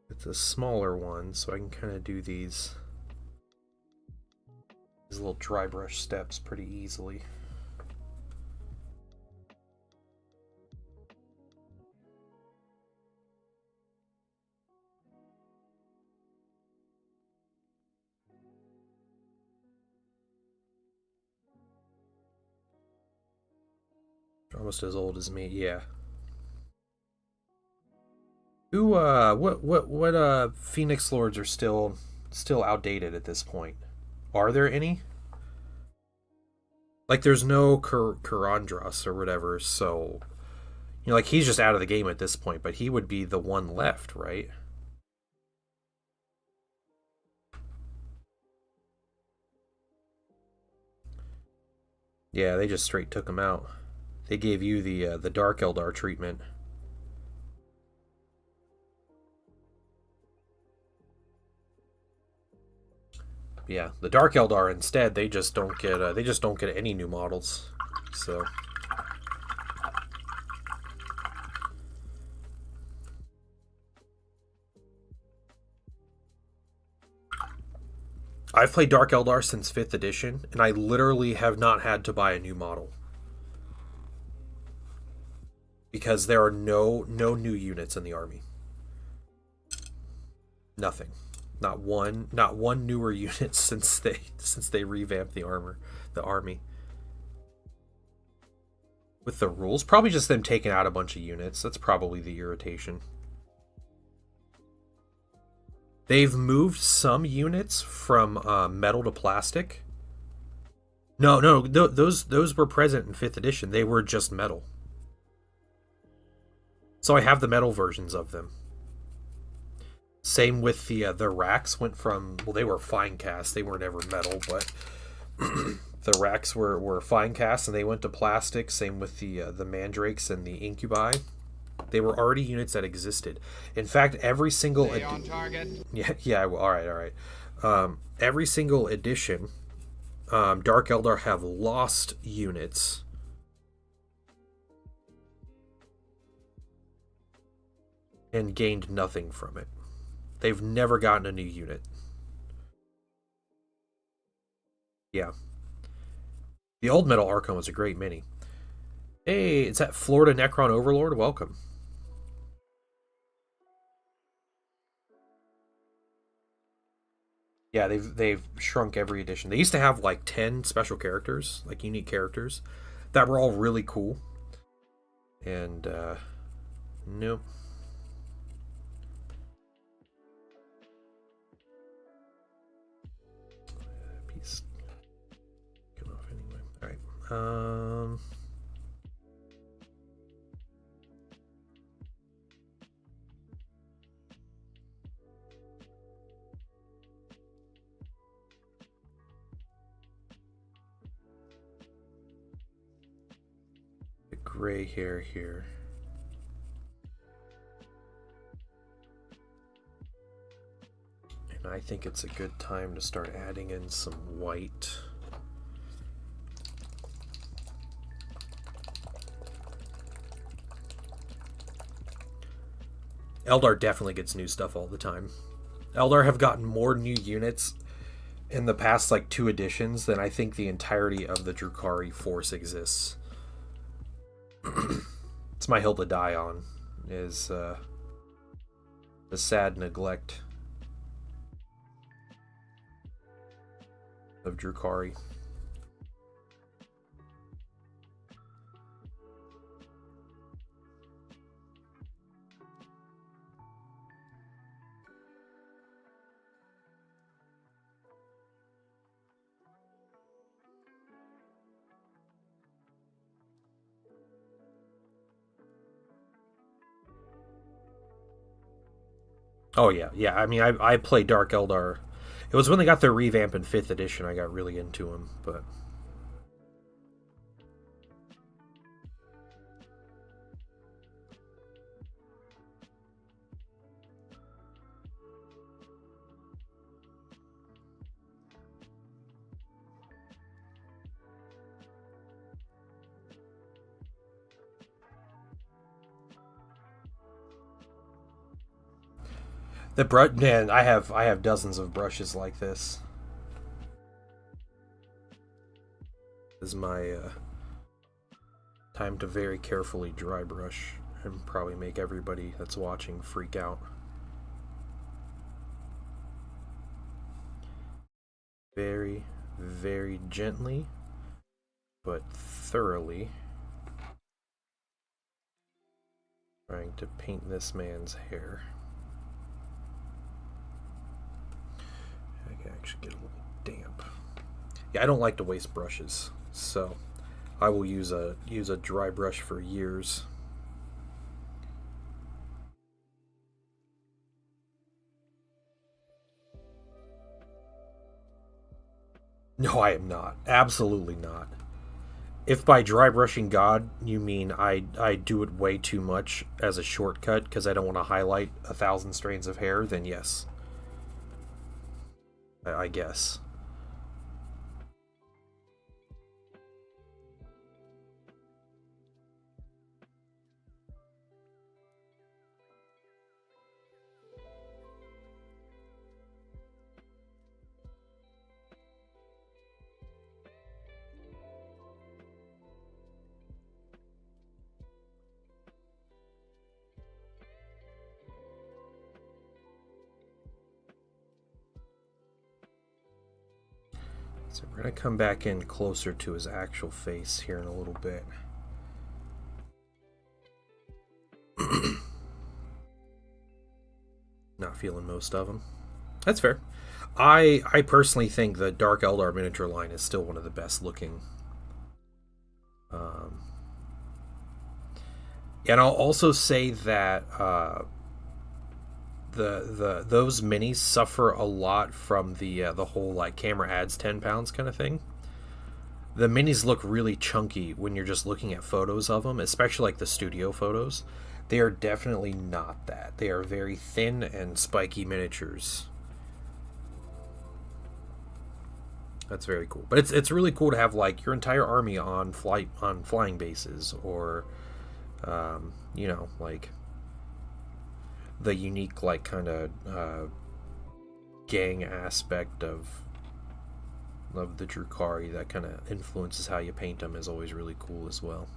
It's a smaller one, so I can kind of do these little dry brush steps pretty easily. Almost as old as me, yeah. Who what Phoenix Lords are still outdated at this point? Are there any? Like, there's no Karandros or whatever, so... You know, like, he's just out of the game at this point, but he would be the one left, right? Yeah, they just straight took him out. They gave you the Dark Eldar treatment. Yeah, the Dark Eldar instead, they just don't get any new models. So I've played Dark Eldar since 5th edition, and I literally have not had to buy a new model. Because there are no new units in the army. Nothing. Not one newer unit since they revamped the army. With the rules, probably just them taking out a bunch of units. That's probably the irritation. They've moved some units from metal to plastic. No, those were present in 5th edition. They were just metal. So I have the metal versions of them. Same with the racks went from, well, they were fine cast. They weren't ever metal, but the racks were fine cast and they went to plastic. Same with the mandrakes and the incubi. They were already units that existed. In fact, every single yeah. All right. Every single edition, Dark Eldar have lost units. And gained nothing from it. They've never gotten a new unit. Yeah. The old Metal Archon was a great mini. Hey, it's that Florida Necron Overlord. Welcome. Yeah, they've shrunk every edition. They used to have like 10 special characters, like unique characters, that were all really cool. And nope. Piece come off anyway. All right. gray hair here. And I think it's a good time to start adding in some white. Eldar definitely gets new stuff all the time. Eldar have gotten more new units in the past like 2 editions than I think the entirety of the Drukhari force exists. It's my hill to die on, is the sad neglect of Drukhari. Oh yeah, yeah. I mean, I play Dark Eldar. It was when they got their revamp in 5th edition I got really into them, but the brush, man, I have dozens of brushes like this. This is my time to very carefully dry brush and probably make everybody that's watching freak out. Very, very gently, but thoroughly trying to paint this man's hair. I can actually get a little damp. Yeah, I don't like to waste brushes, so I will use a dry brush for years. No, I am not. Absolutely not. If by dry brushing God you mean I do it way too much as a shortcut because I don't want to highlight 1,000 strands of hair, then yes. I guess. So we're going to come back in closer to his actual face here in a little bit. Not feeling most of them. That's fair. I personally think the Dark Eldar miniature line is still one of the best looking. And I'll also say that those minis suffer a lot from the whole like camera adds 10 pounds kind of thing. The minis look really chunky when you're just looking at photos of them, especially like the studio photos. They are definitely not that. They are very thin and spiky miniatures. That's very cool. But it's really cool to have like your entire army on flying bases, or you know, like the unique like kind of gang aspect of the Drukhari that kind of influences how you paint them is always really cool as well.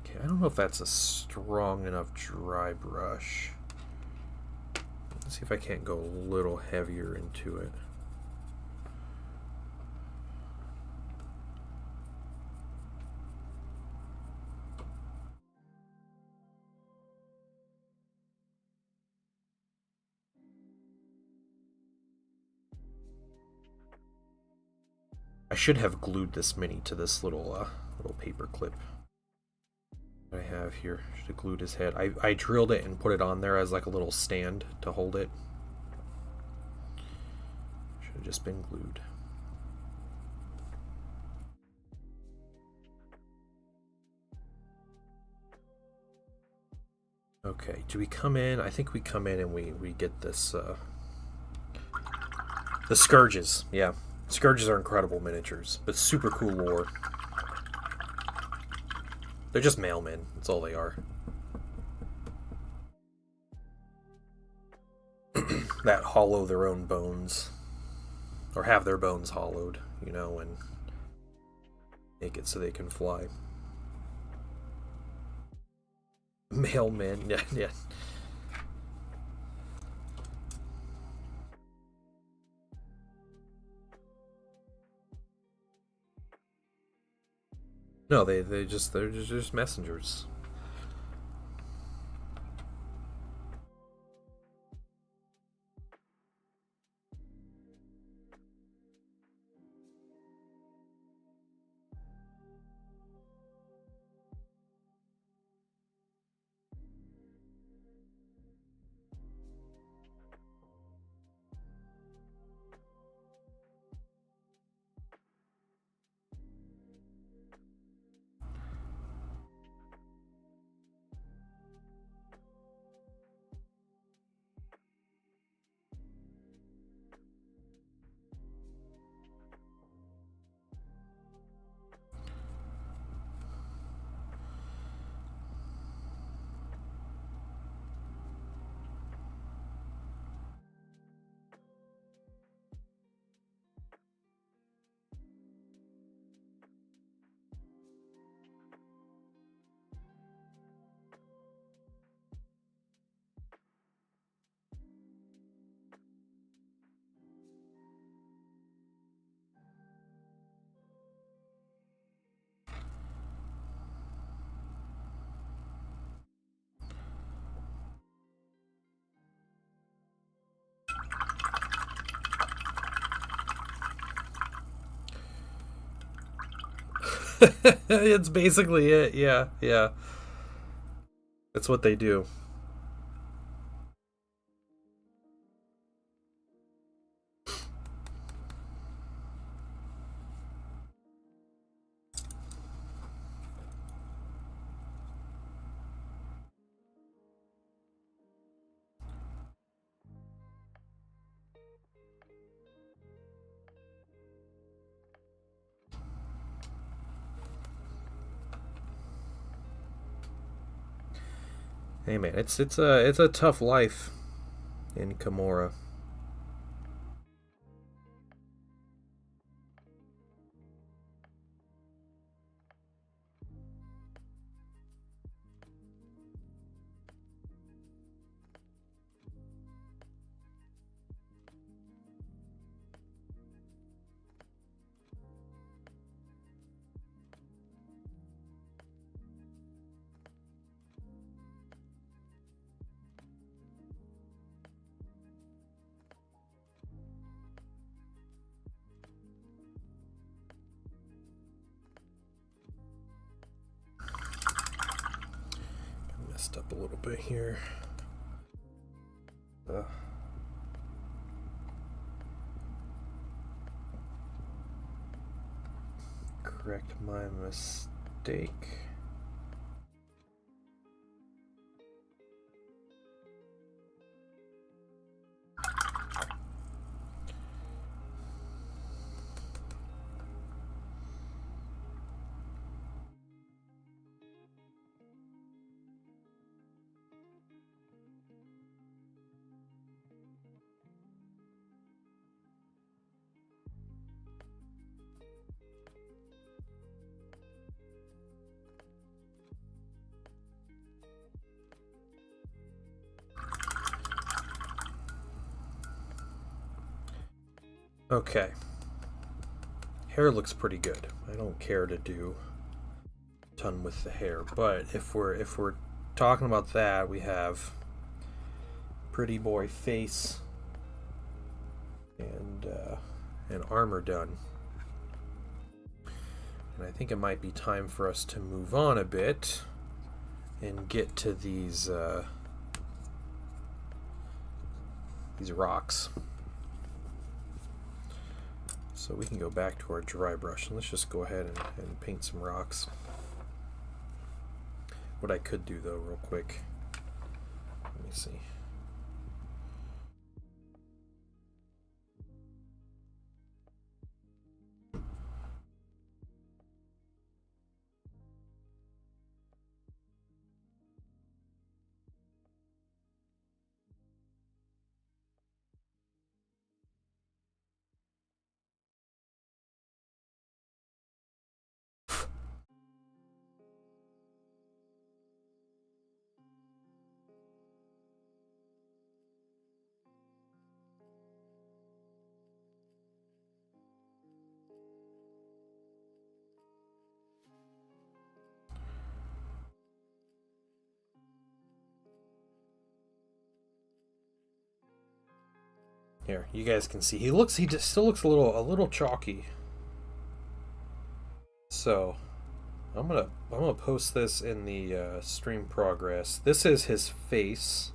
Okay, I don't know if that's a strong enough dry brush. Let's see if I can't go a little heavier into it. I should have glued this mini to this little paper clip that I have here. Should have glued his head. I drilled it and put it on there as like a little stand to hold it. Should have just been glued. Okay, do we come in? I think we come in and we get this, the Scourges. Yeah, Scourges are incredible miniatures, but super cool lore. They're just mailmen, that's all they are. That hollow their own bones. Or have their bones hollowed, you know, and make it so they can fly. Mailmen, yeah, yeah. No, they're just messengers. It's basically it, yeah, yeah. That's what they do. Hey man, it's a tough life in Kimura. Messed up a little bit here. Correct my mistake. Okay. Hair looks pretty good. I don't care to do a ton with the hair, but if we're talking about that, we have pretty boy face and armor done. And I think it might be time for us to move on a bit and get to these rocks. So we can go back to our dry brush and let's just go ahead and paint some rocks. What I could do though real quick Let's see. Here, you guys can see he just still looks a little chalky. So I'm gonna post this in the stream progress. This is his face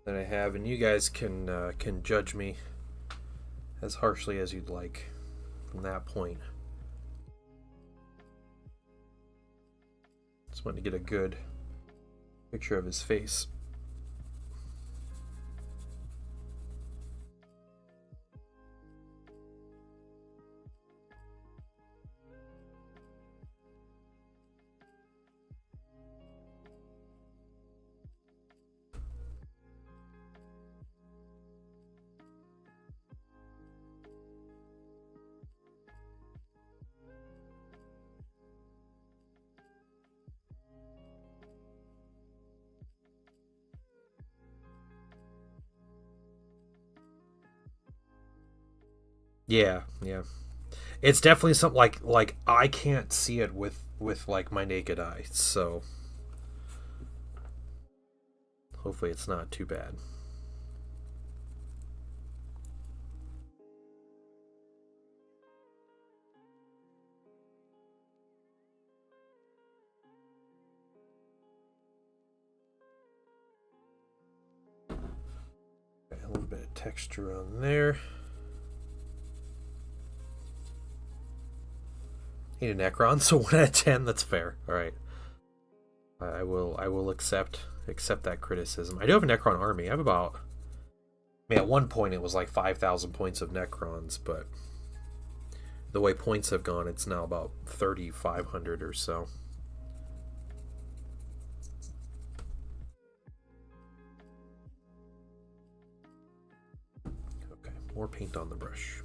that I have, and you guys can judge me as harshly as you'd like from that point. Just wanted to get a good picture of his face. Yeah, yeah. It's definitely something like I can't see it with like my naked eye, so hopefully it's not too bad. A little bit of texture on there. Need a Necron, so 1 out of 10. That's fair. All right, I will accept that criticism. I do have a Necron army. I have about. I mean, at one point it was like 5,000 points of Necrons, but the way points have gone, it's now about 3,500 or so. Okay, more paint on the brush.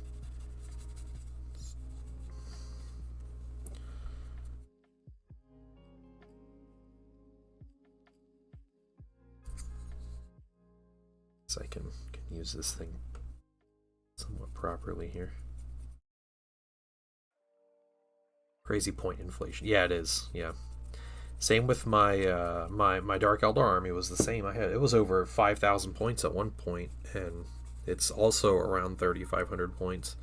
So I can use this thing somewhat properly here. Crazy point inflation. Yeah, it is. Yeah. Same with my my Dark Eldar army was the same. It was over 5,000 points at one point, and it's also around 3,500 points.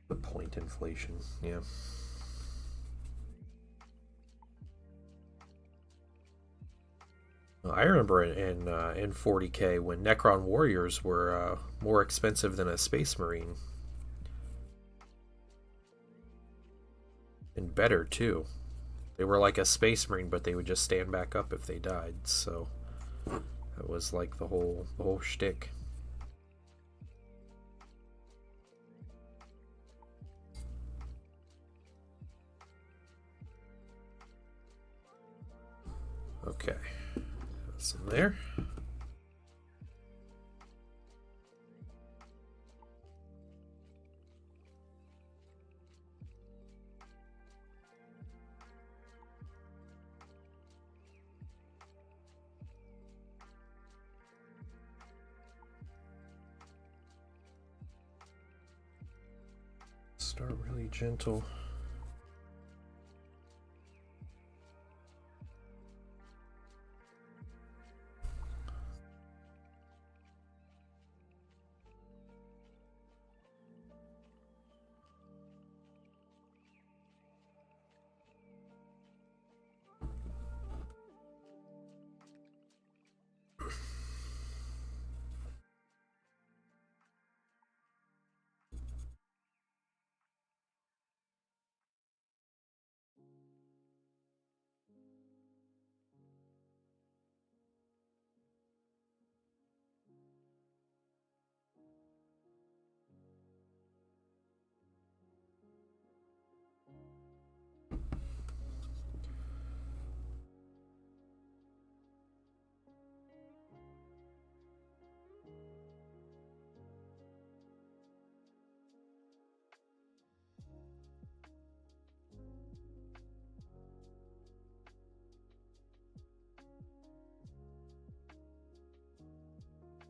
The point inflation, yeah. I remember in 40K when Necron Warriors were more expensive than a Space Marine. And better, too. They were like a Space Marine, but they would just stand back up if they died, so that was like the whole shtick. Okay, got some there. Start really gentle.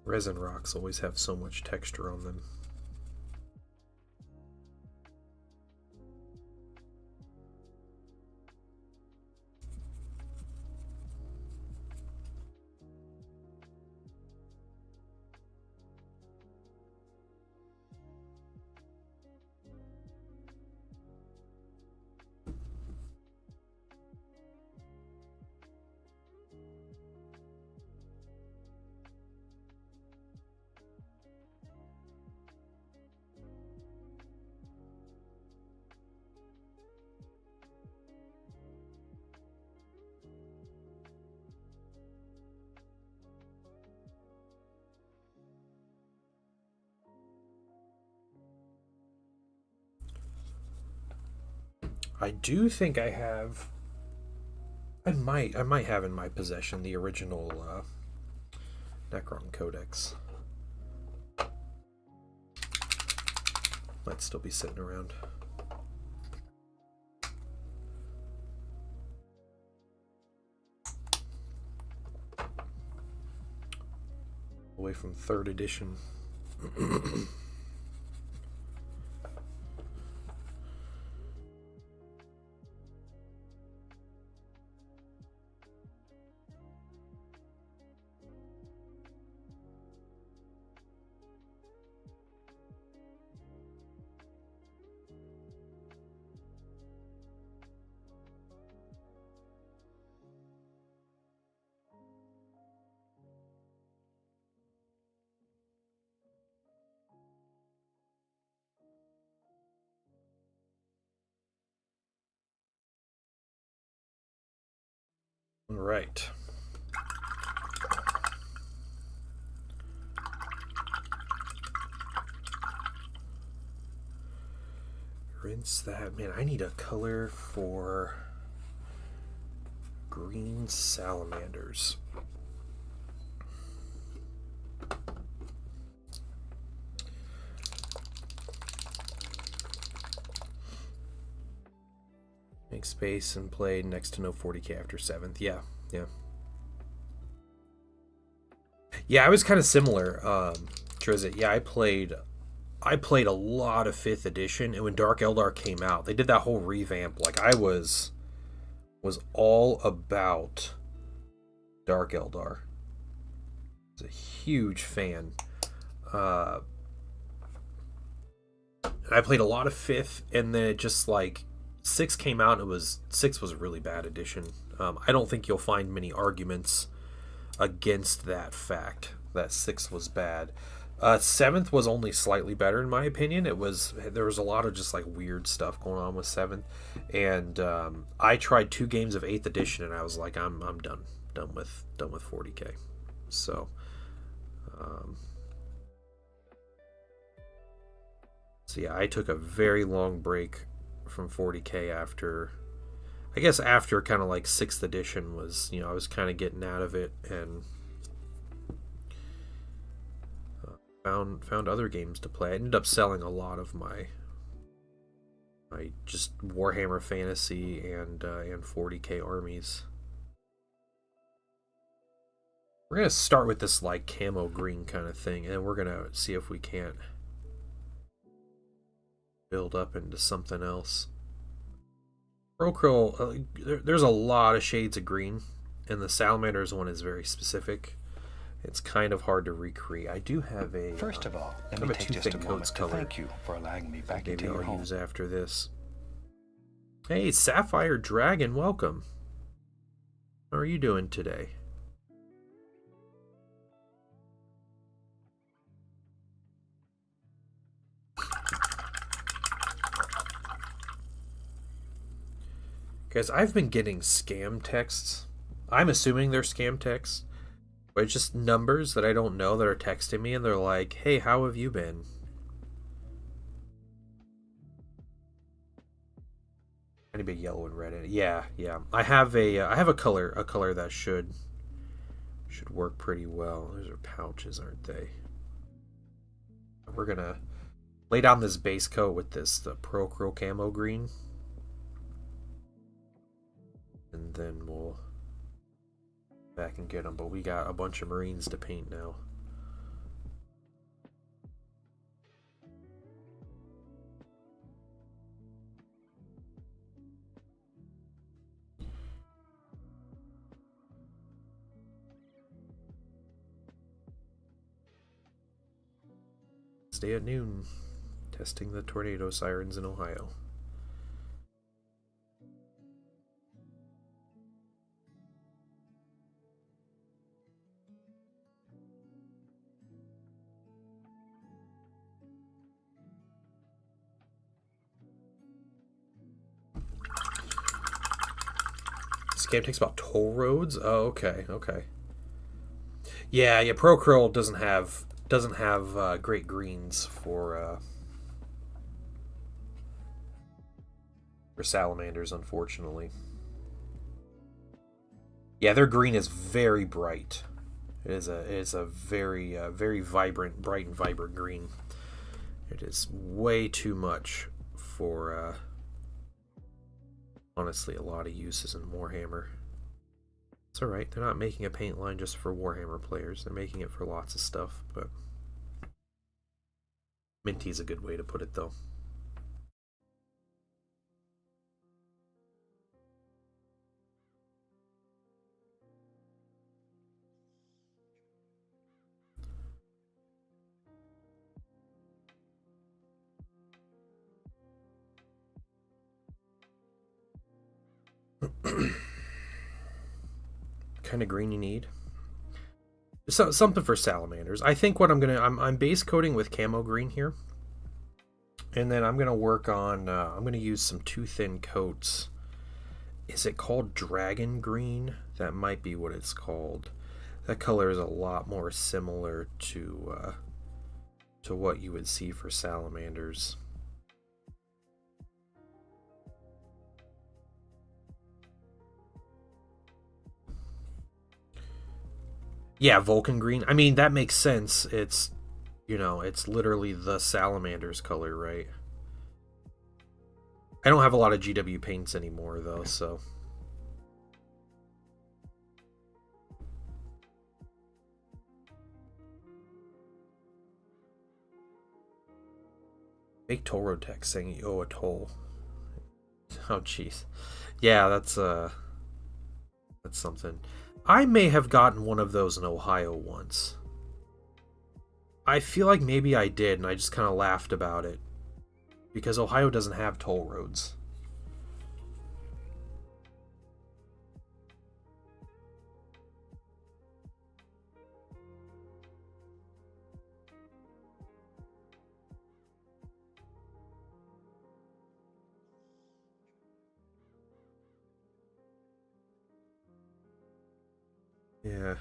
Resin rocks always have so much texture on them. I do think I have. I might have in my possession the original Necron Codex. Might still be sitting around. Away from 3rd edition. All right. Rinse that. Man, I need a color for green salamanders. Make space and play next to no 40k after 7th. Yeah. Yeah, I was kind of similar. Trizit. Yeah, I played a lot of 5th edition, and when Dark Eldar came out, they did that whole revamp. Like, I was all about Dark Eldar. I was a huge fan. And I played a lot of 5th, and then it just like 6 came out, and 6 was a really bad edition. I don't think you'll find many arguments against that fact that 6 was bad. 7th was only slightly better in my opinion. There was a lot of just like weird stuff going on with 7th, and I tried 2 games of 8th edition, and I was like, I'm done with 40k. So yeah, I took a very long break from 40k after kind of like 6th edition was, I was kind of getting out of it, and found other games to play. I ended up selling a lot of my just Warhammer Fantasy and 40k armies. We're gonna start with this like camo green kind of thing, and we're gonna see if we can't build up into something else. Procryl, there's a lot of shades of green, and the Salamanders one is very specific. It's kind of hard to recreate. I do have a. First of all, let me take just a moment to thank you for allowing me back into your home. Use after this. Hey, Sapphire Dragon, welcome. How are you doing today? Guys, I've been getting scam texts. I'm assuming they're scam texts, but it's just numbers that I don't know that are texting me, and they're like, "Hey, how have you been?" Any big yellow and red in it? Yeah. I have a color that should work pretty well. Those are pouches, aren't they? We're gonna lay down this base coat with the Procryl camo green. And then we'll back and get them. But we got a bunch of Marines to paint now. Wednesday at noon. Testing the tornado sirens in Ohio. This game takes about toll roads? Oh, okay, okay. Yeah, Pro Curl doesn't have great greens for salamanders, unfortunately. Yeah, their green is very bright. It is a very very vibrant, bright and vibrant green. It is way too much for honestly a lot of uses in Warhammer. It's alright, they're not making a paint line just for Warhammer players, they're making it for lots of stuff, but minty is a good way to put it though. Kind of green you need. Something for salamanders. I think what I'm base coating with camo green here, and then I'm gonna work on. I'm gonna use some too thin coats. Is it called dragon green? That might be what it's called. That color is a lot more similar to what you would see for salamanders. Yeah, Vulcan green. I mean, that makes sense. It's, you know, it's literally the salamander's color, right? I don't have a lot of GW paints anymore, though, so... Make toll road text saying you owe a toll. Oh, jeez. Yeah, that's something. I may have gotten one of those in Ohio once. I feel like maybe I did, and I just kind of laughed about it. Because Ohio doesn't have toll roads. Yeah.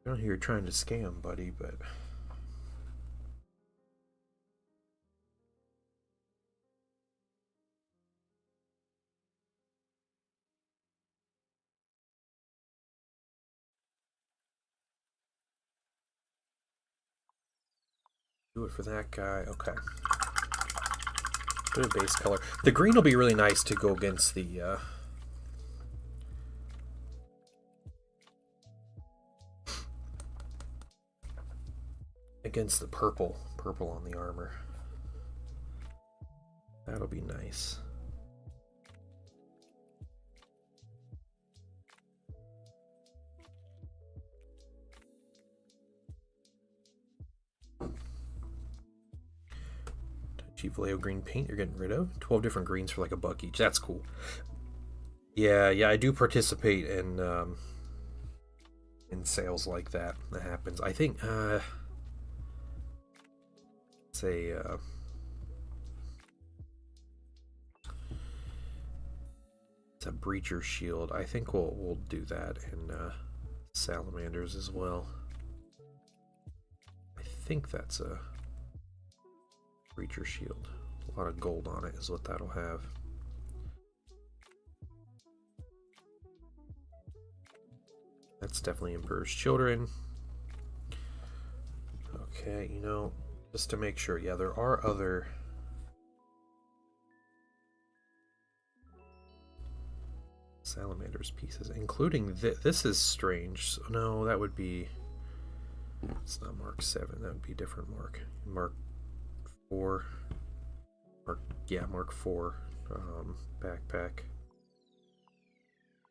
I don't hear you're trying to scam, buddy, but... Do it for that guy. Okay. Bit of base color. The green will be really nice to go against the... against the purple on the armor. That'll be nice. Cheap Vallejo green paint you're getting rid of. 12 different greens for like $1 each. That's cool. Yeah, I do participate in sales like that. That happens. I think it's a breacher shield. I think we'll do that in salamanders as well. I think that's a breacher shield. A lot of gold on it is what that'll have. That's definitely Emperor's Children. Okay, you know, just to make sure, yeah, there are other salamanders pieces, including this is strange. So, no, that would be... It's not Mark 7. That would be a different Mark. Mark 4. Mark 4 backpack.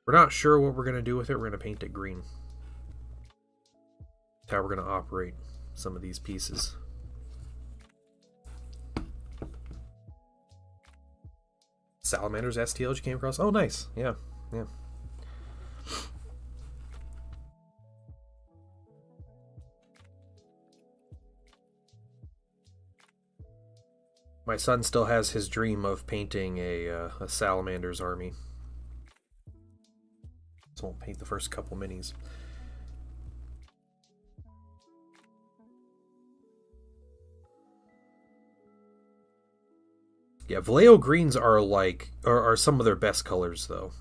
We're not sure what we're going to do with it. We're going to paint it green. That's how we're going to operate some of these pieces. Salamanders STLs you came across? Oh, nice. Yeah, yeah. My son still has his dream of painting a Salamander's army. So won't paint the first couple minis. Yeah, Vallejo greens are are some of their best colors though.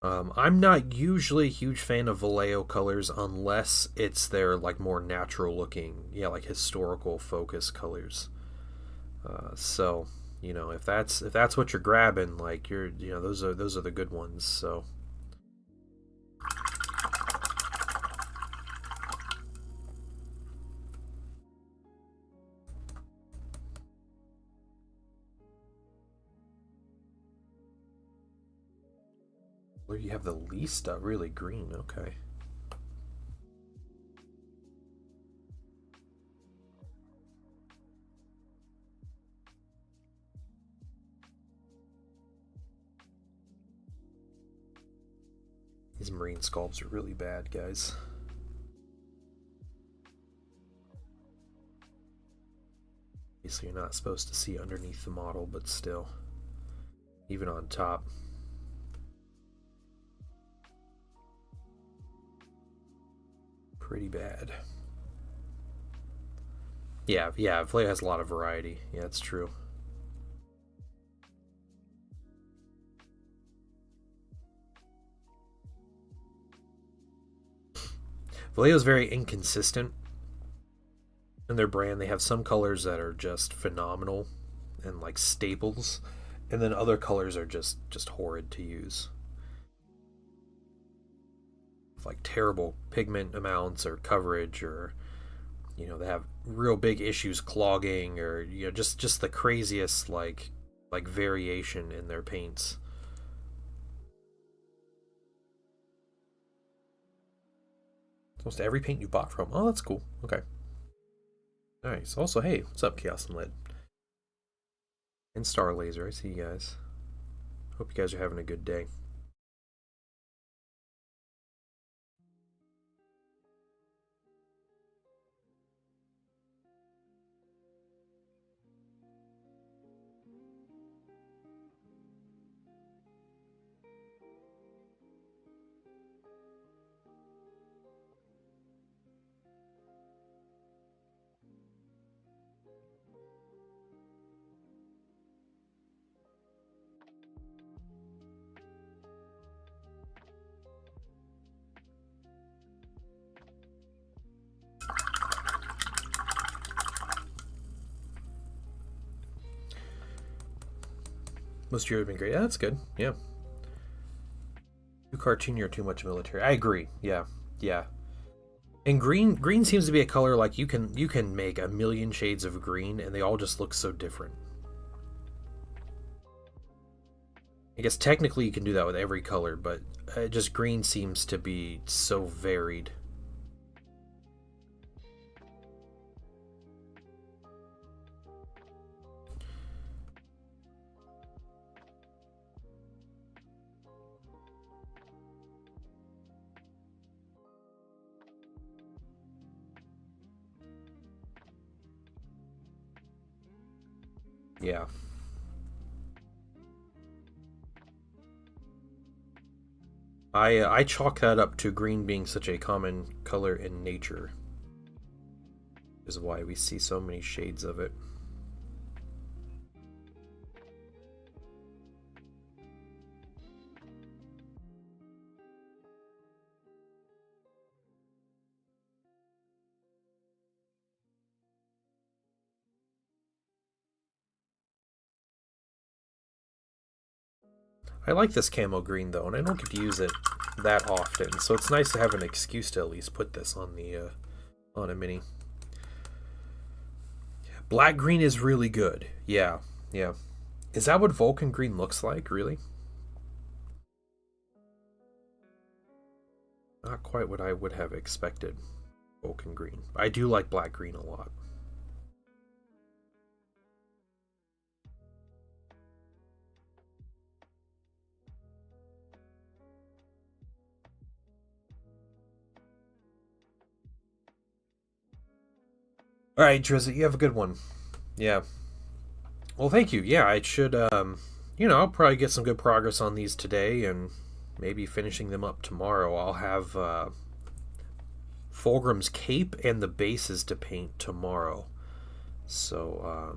I'm not usually a huge fan of Vallejo colors unless it's their like more natural looking, yeah, like historical focus colors. So you know, if that's what you're grabbing, like those are the good ones. So. Where you have the least really green, okay. These marine sculpts are really bad, guys. Obviously you're not supposed to see underneath the model, but still, even on top. Pretty bad. Yeah, Vallejo has a lot of variety. Yeah, it's true. Vallejo's very inconsistent in their brand. They have some colors that are just phenomenal and like staples, and then other colors are just horrid to use. Like terrible pigment amounts or coverage, or they have real big issues clogging, or just the craziest like variation in their paints. Almost every paint you bought from. Oh, that's cool. Okay. Nice. Also, hey, what's up, Chaos and Lead? And Star Laser, I see you guys. Hope you guys are having a good day. Most of you have been great. Yeah, that's good. Yeah. Too cartoony or too much military. I agree. Yeah. Yeah. And green seems to be a color like you can make a million shades of green and they all just look so different. I guess technically you can do that with every color, but just green seems to be so varied. Yeah. I chalk that up to green being such a common color in nature. Is why we see so many shades of it. I like this camo green though, and I don't get to use it that often, so it's nice to have an excuse to at least put this on the on a mini. Black green is really good. Yeah, yeah. Is that what Vulcan green looks like, really? Not quite what I would have expected. Vulcan green. I do like black green a lot. All right, Drizzy, you have a good one. Yeah. Well, thank you. Yeah, I should, I'll probably get some good progress on these today and maybe finishing them up tomorrow. I'll have Fulgrim's cape and the bases to paint tomorrow. So,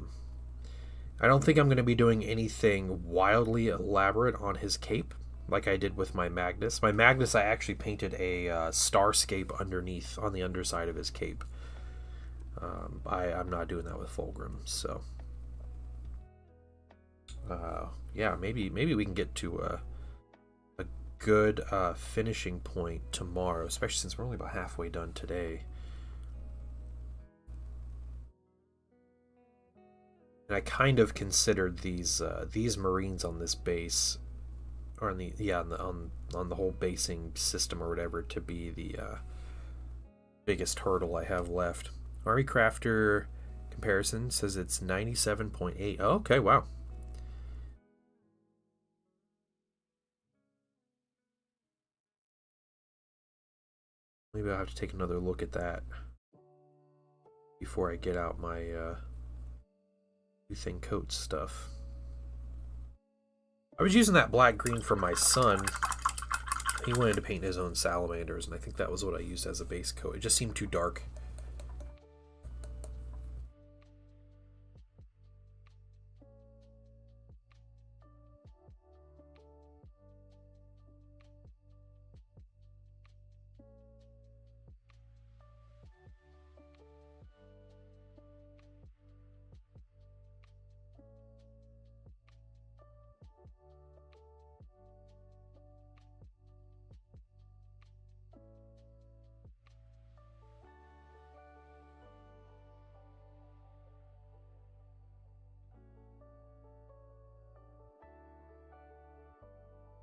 I don't think I'm going to be doing anything wildly elaborate on his cape like I did with my Magnus. My Magnus, I actually painted a starscape underneath on the underside of his cape. I'm not doing that with Fulgrim, so yeah, maybe we can get to a good finishing point tomorrow, especially since we're only about halfway done today. And I kind of considered these Marines on this base, or on the on the whole basing system or whatever, to be the biggest hurdle I have left. Army Crafter comparison says it's 97.8. Oh, okay, wow. Maybe I'll have to take another look at that before I get out my Thing coat stuff. I was using that black green for my son. He wanted to paint his own salamanders, and I think that was what I used as a base coat. It just seemed too dark.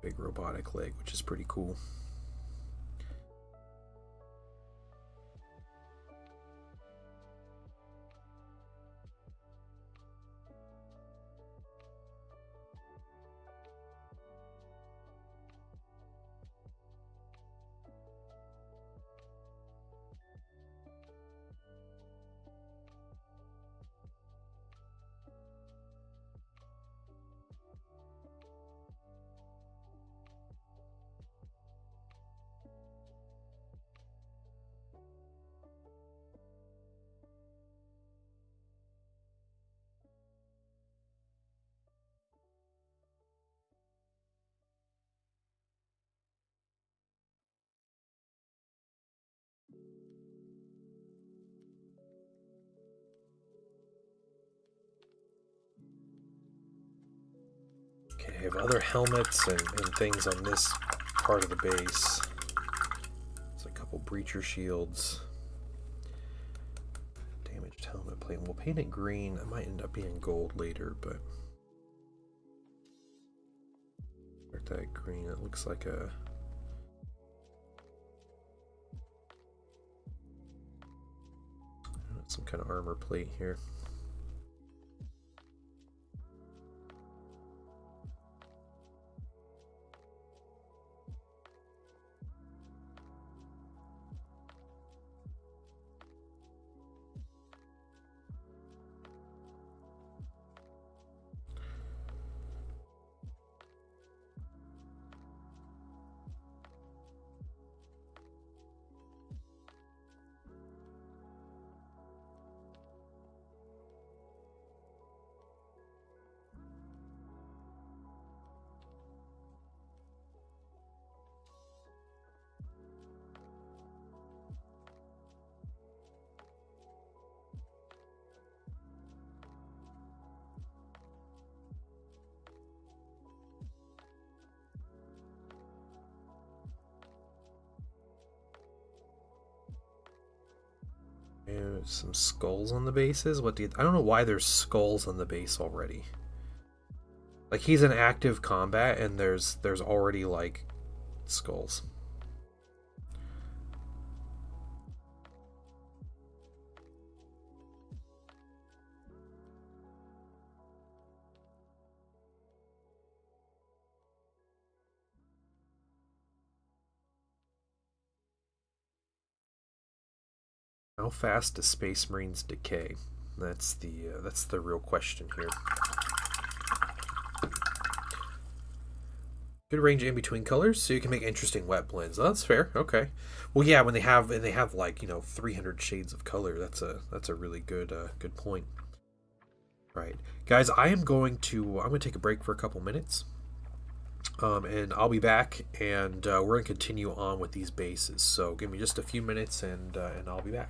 Big robotic leg, which is pretty cool. Okay, I have other helmets and things on this part of the base. There's a couple breacher shields. Damaged helmet plate. We'll paint it green. It might end up being gold later, but start that green. It looks like a some kind of armor plate here. Some skulls on the bases. What do you? I don't know why there's skulls on the base already. Like, he's in active combat and there's already like skulls. How fast do Space Marines decay? That's the real question here. Good range in between colors, so you can make interesting wet blends. Oh, that's fair. Okay. Well, yeah, when they have like 300 shades of color, that's a really good good point. Right, guys, I'm going to take a break for a couple minutes, and I'll be back, and we're gonna continue on with these bases. So give me just a few minutes, and I'll be back.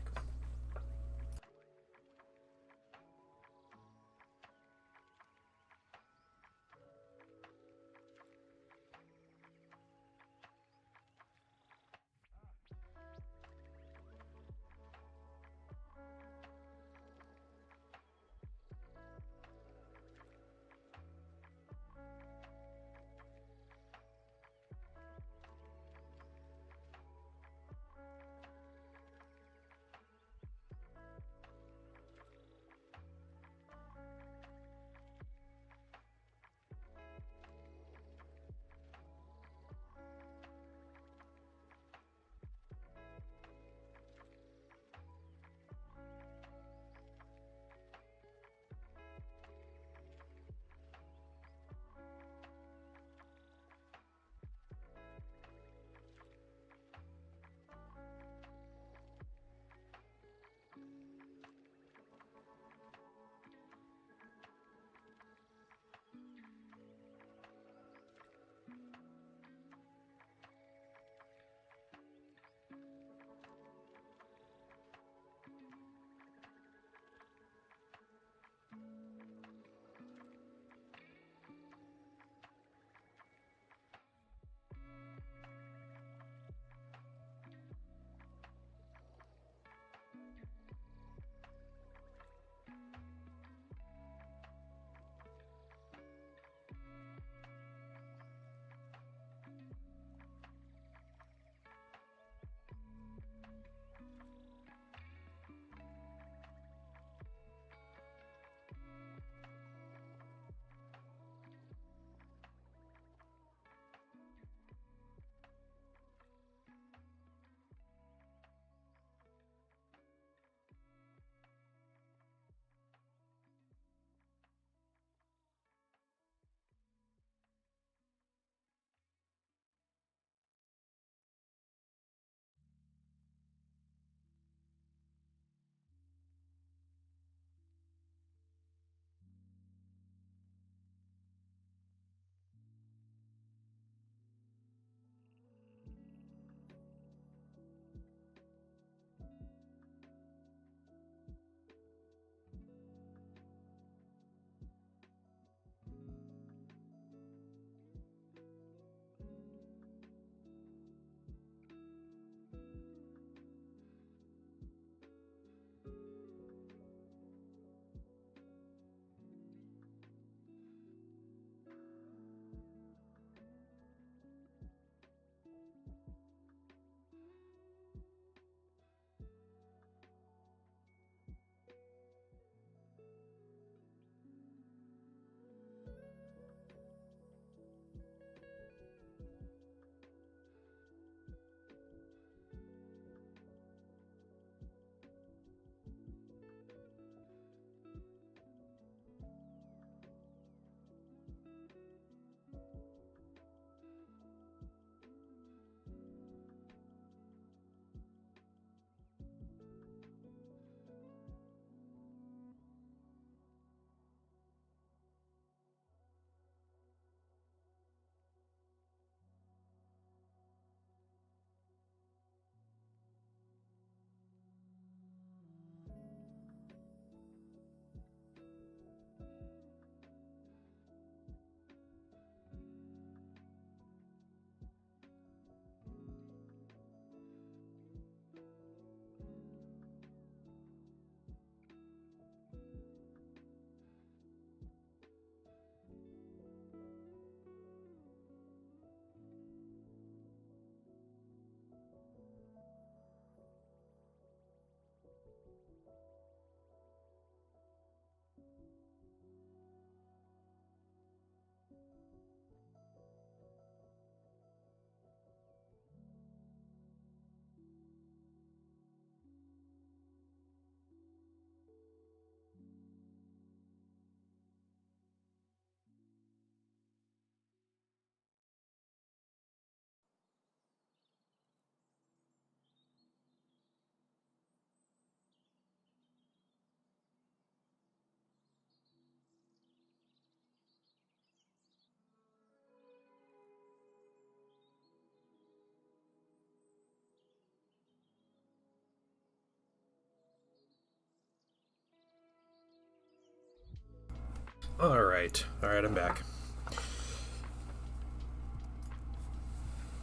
Alright, I'm back.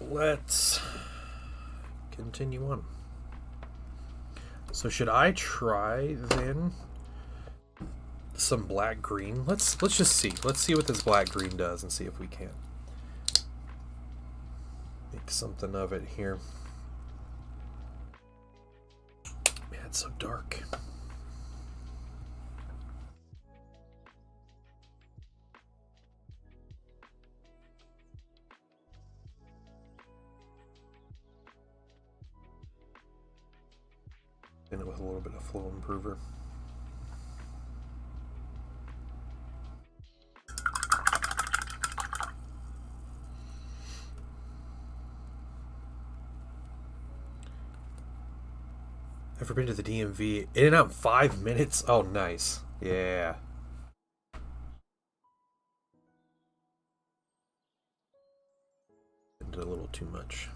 Let's continue on. So should I try then some black green? Let's just see. Let's see what this black green does and see if we can make something of it here. Man, it's so dark. And it with a little bit of flow improver. Ever been to the DMV? In and out in 5 minutes? Oh, nice. Yeah. Did a little too much.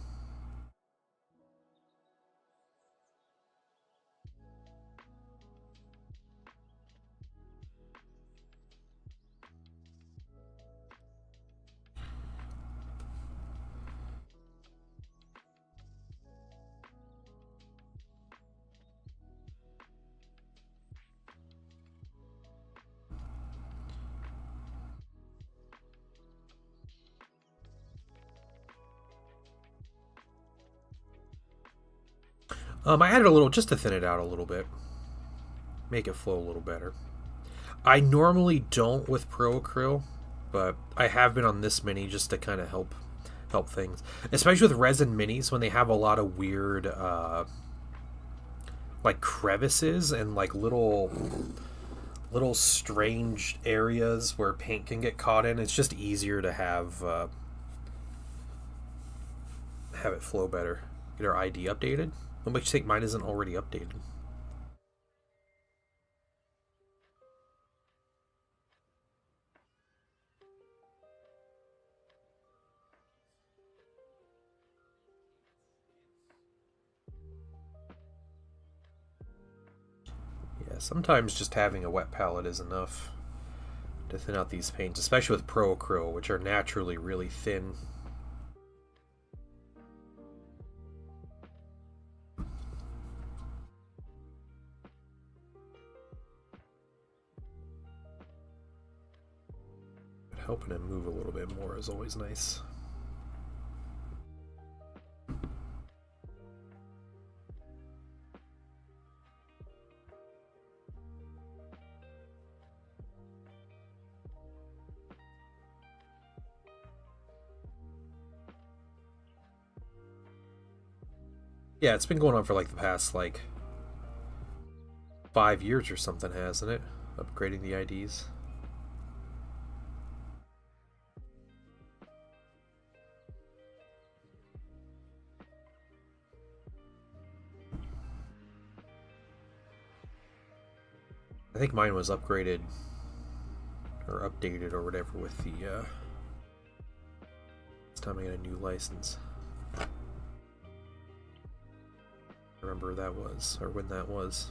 I added a little just to thin it out a little bit. Make it flow a little better. I normally don't with Pro Acryl, but I have been on this mini just to kind of help things. Especially with resin minis when they have a lot of weird like crevices and like little strange areas where paint can get caught in. It's just easier to have it flow better. Get our ID updated. What makes you think mine isn't already updated? Yeah, sometimes just having a wet palette is enough to thin out these paints, especially with Pro Acryl, which are naturally really thin. Helping him move a little bit more is always nice. Yeah, it's been going on for like the past like 5 years or something, hasn't it? Upgrading the IDs. I think mine was upgraded or updated or whatever with the this time I got a new license. I remember that was, or when that was.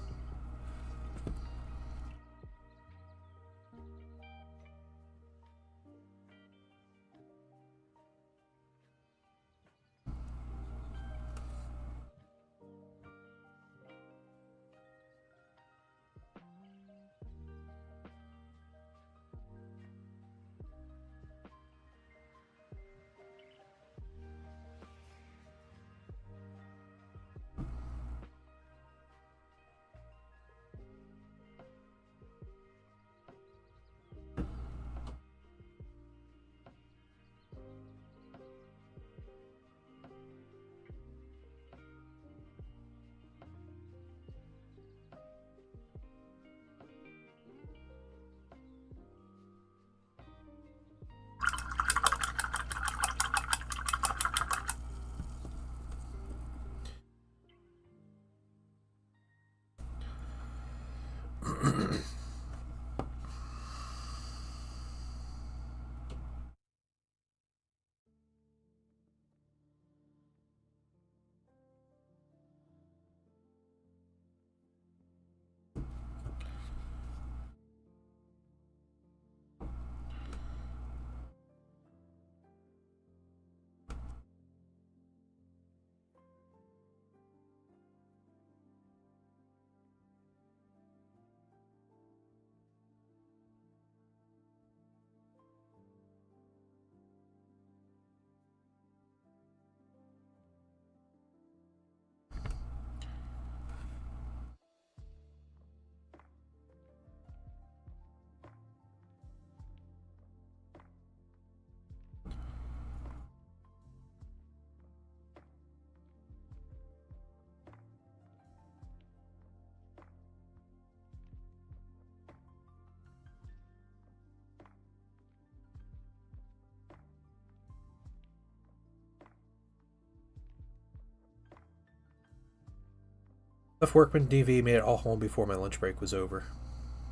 Enough workman DV made it all home before my lunch break was over.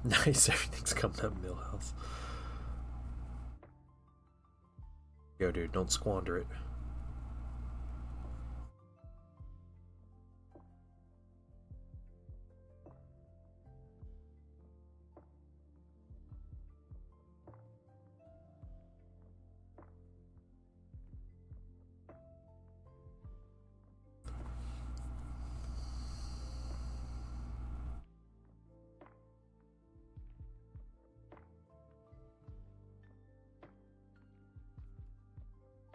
Nice, everything's coming up Millhouse. Yo, dude, don't squander it.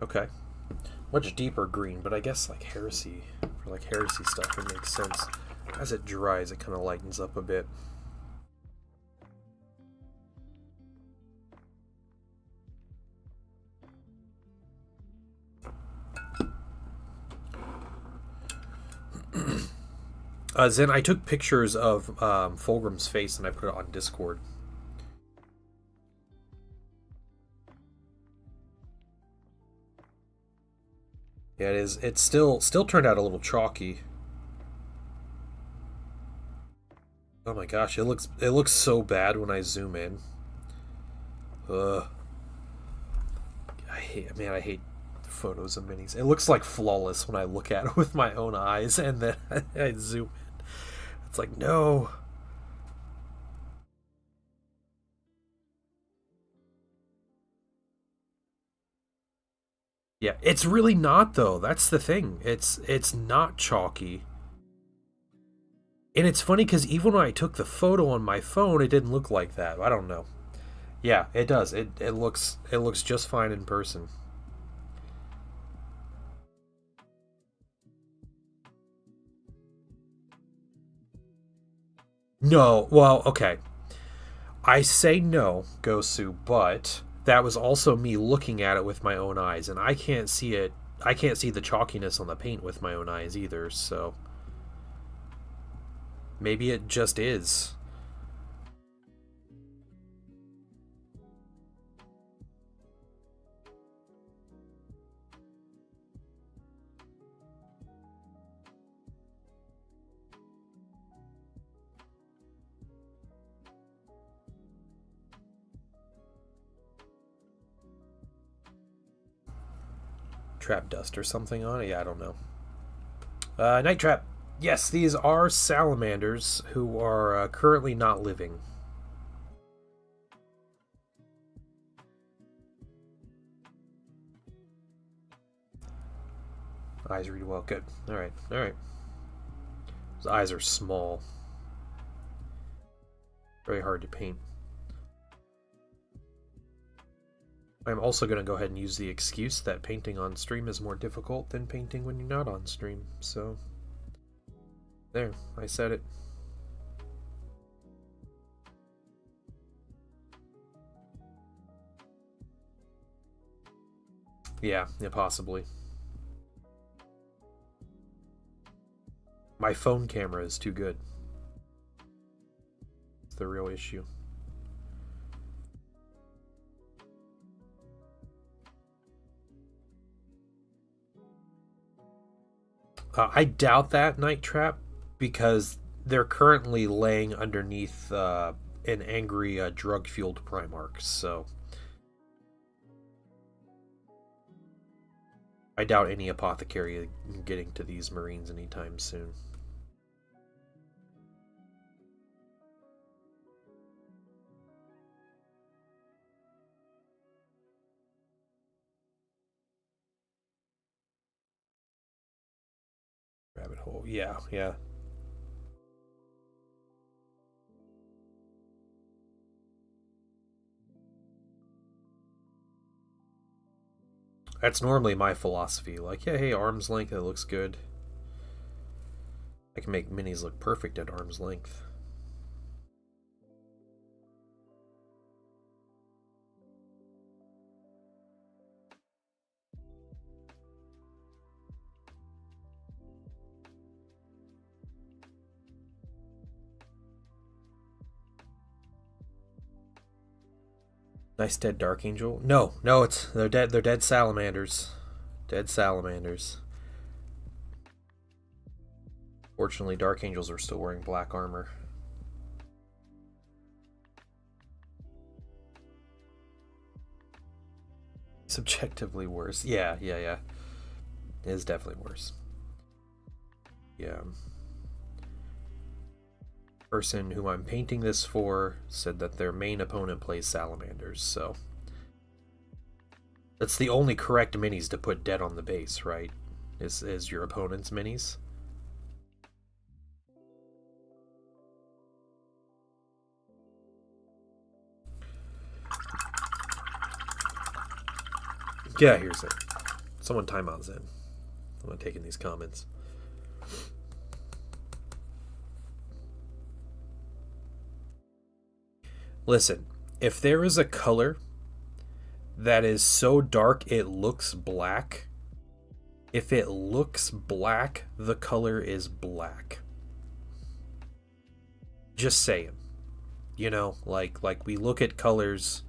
Okay. Much deeper green, but I guess like heresy, for like heresy stuff, it makes sense. As it dries, it kind of lightens up a bit. Zen, I took pictures of Fulgrim's face and I put it on Discord. Yeah, it is. It's still turned out a little chalky. Oh my gosh, it looks so bad when I zoom in. Ugh. I hate photos of minis. It looks like flawless when I look at it with my own eyes, and then I zoom in. It's like, no. Yeah, it's really not though. That's the thing. It's not chalky. And it's funny because even when I took the photo on my phone, it didn't look like that. I don't know. Yeah, it does. It looks just fine in person. No, well, okay. I say no, Gosu, but that was also me looking at it with my own eyes, and I can't see it. I can't see the chalkiness on the paint with my own eyes either, so maybe it just is. Trap dust or something on it? Yeah, I don't know. Night Trap. Yes, these are salamanders who are currently not living. Eyes read well. Good. Alright, alright. His eyes are small. Very hard to paint. I'm also going to go ahead and use the excuse that painting on stream is more difficult than painting when you're not on stream. So, there, I said it. Yeah, possibly. My phone camera is too good. It's the real issue. I doubt that, Night Trap, because they're currently laying underneath an angry drug-fueled Primarch, so I doubt any apothecary getting to these Marines anytime soon. Rabbit hole. Yeah, yeah. That's normally my philosophy. Like, yeah, hey, arm's length, that looks good. I can make minis look perfect at arm's length. Nice dead Dark Angel. No, they're dead. They're dead salamanders. Dead salamanders. Fortunately, Dark Angels are still wearing black armor. Subjectively worse. Yeah. It is definitely worse. Yeah. Person who I'm painting this for said that their main opponent plays salamanders, so that's the only correct minis to put dead on the base, right? Is your opponent's minis. Yeah, here's it. Someone timeouts in. I'm not taking these comments. Listen, if there is a color that is so dark it looks black, if it looks black, the color is black. Just saying. You know, like we look at colors,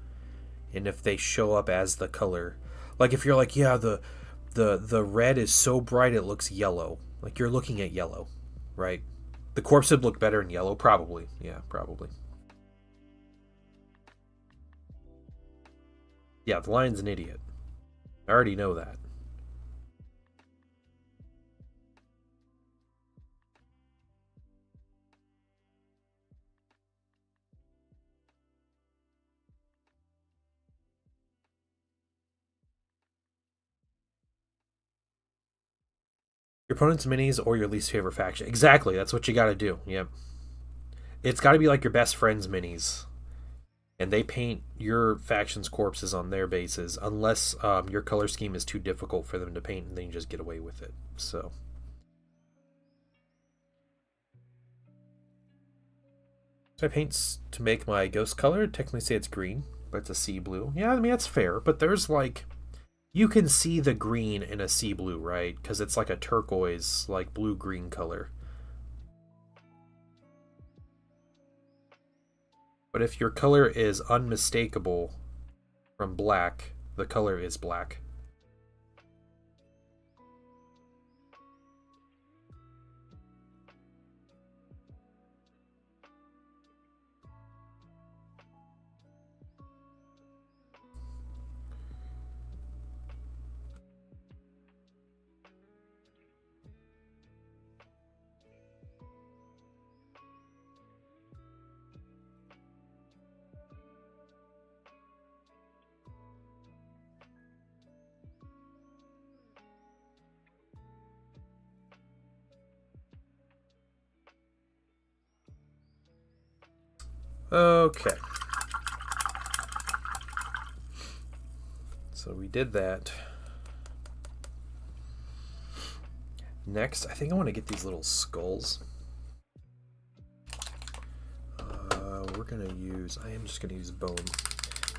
and if they show up as the color, like if you're like, yeah, the red is so bright it looks yellow. Like you're looking at yellow, right? The corpse would look better in yellow, probably. Yeah, probably. Yeah, the lion's an idiot. I already know that. Your opponent's minis or your least favorite faction. Exactly, that's what you gotta do. Yep. It's gotta be like your best friend's minis. And they paint your faction's corpses on their bases, unless your color scheme is too difficult for them to paint, and then you just get away with it. So I paint to make my ghost color. Technically say it's green, but it's a sea blue. Yeah, I mean that's fair, but there's like, you can see the green in a sea blue, right? Because it's like a turquoise, like blue-green color. But if your color is unmistakable from black, the color is black. Okay. So we did that. Next, I think I want to get these little skulls. We're going to use... I am just going to use bone.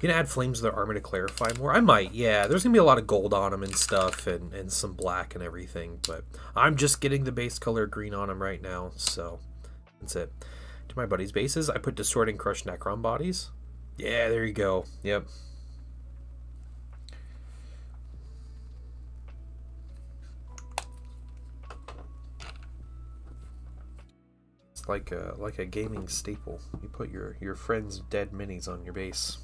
You gonna add flames to their armor to clarify more? I might, yeah. There's gonna be a lot of gold on them and stuff, and some black and everything, but I'm just getting the base color green on them right now, so that's it. To my buddy's bases, I put Distort and Crush Necron bodies. Yeah, there you go. Yep. It's like a gaming staple. You put your friend's dead minis on your base.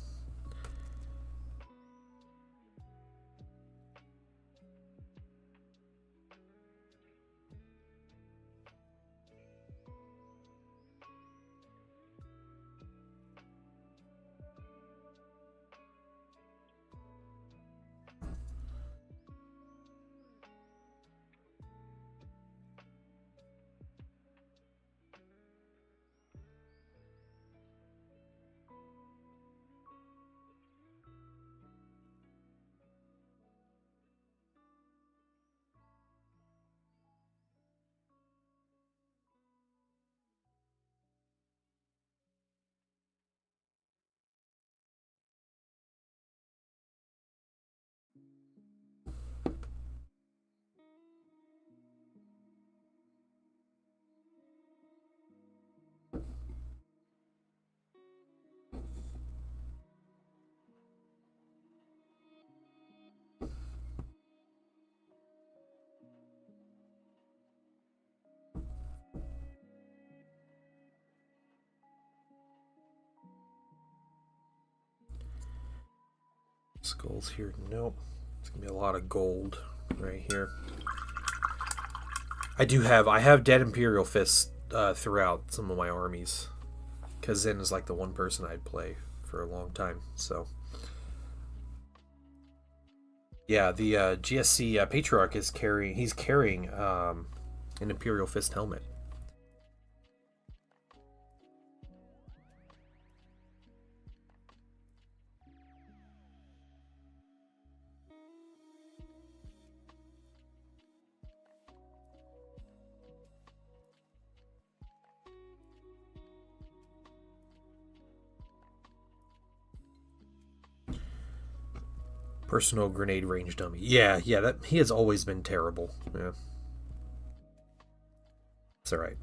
Skulls here? Nope. It's gonna be a lot of gold right here. I have dead Imperial Fists throughout some of my armies. Because Zen is like the one person I'd play for a long time, so... Yeah, the GSC Patriarch is carrying an Imperial Fist helmet. Personal grenade range dummy. Yeah, that he has always been terrible. Yeah. It's alright.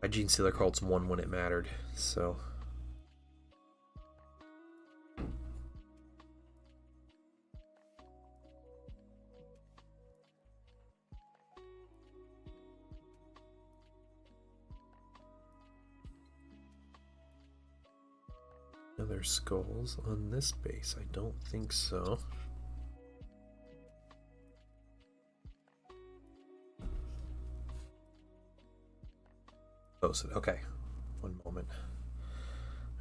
My Gene Stealer Cults won when it mattered, so... Other skulls on this base? I don't think so. Posted. Okay. One moment.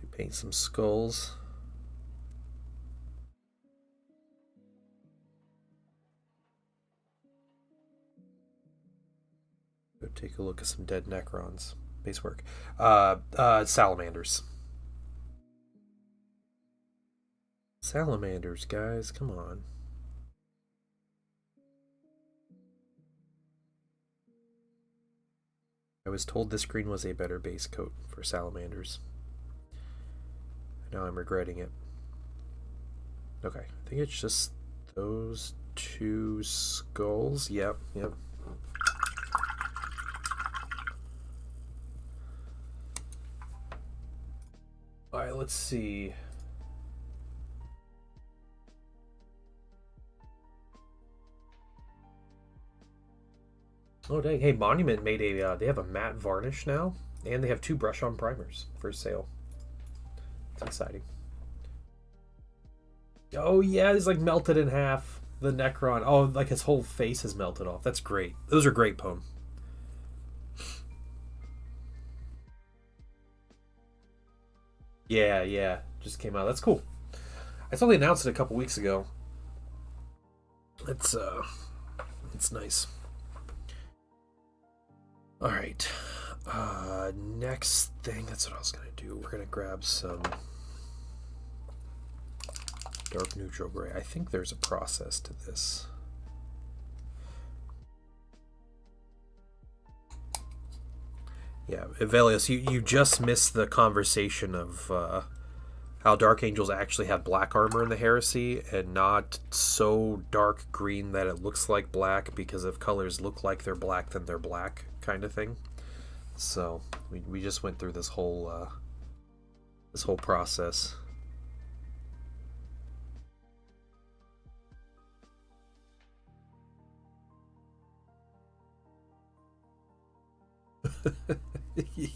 We paint some skulls. Go take a look at some dead Necrons. Base work. Salamanders. Salamanders, guys, come on. I was told this green was a better base coat for salamanders. Now I'm regretting it. Okay, I think it's just those two skulls. Yep. Alright, let's see. Oh dang! Hey, Monument made a. They have a matte varnish now, and they have 2 brush-on primers for sale. It's exciting. Oh yeah, he's like melted in half. The Necron. Oh, like his whole face is melted off. That's great. Those are great, Pwn. Yeah, just came out. That's cool. I saw they announced it a couple weeks ago. It's nice. Alright, next thing, that's what I was going to do. We're going to grab some dark neutral gray. I think there's a process to this. Yeah, Evelius, you just missed the conversation of how Dark Angels actually have black armor in the Heresy and not so dark green that it looks like black, because if colors look like they're black, then they're black, kind of thing. So we just went through this whole process.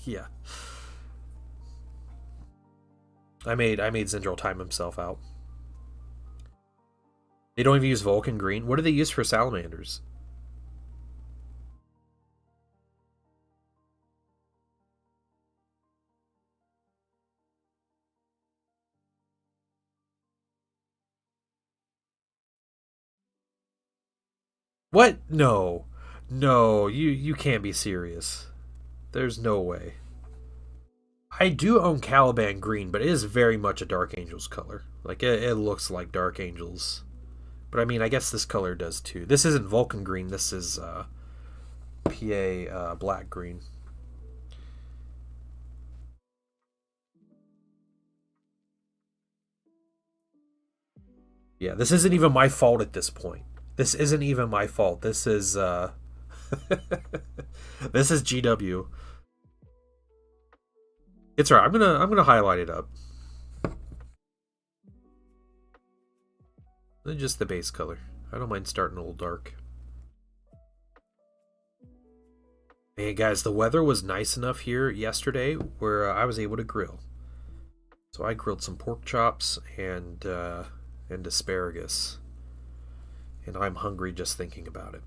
Yeah. I made Zendril time himself out. They don't even use Vulcan green. What do they use for salamanders? What? No. No, you can't be serious. There's no way. I do own Caliban green, but it is very much a Dark Angels color. Like, it looks like Dark Angels. But I mean, I guess this color does too. This isn't Vulcan green, this is PA black green. Yeah, this isn't even my fault at this point. This isn't even my fault. This is this is GW. It's alright. I'm gonna highlight it up. Just the base color. I don't mind starting a little dark. Hey guys, the weather was nice enough here yesterday where I was able to grill. So So I grilled some pork chops and asparagus, and I'm hungry just thinking about it.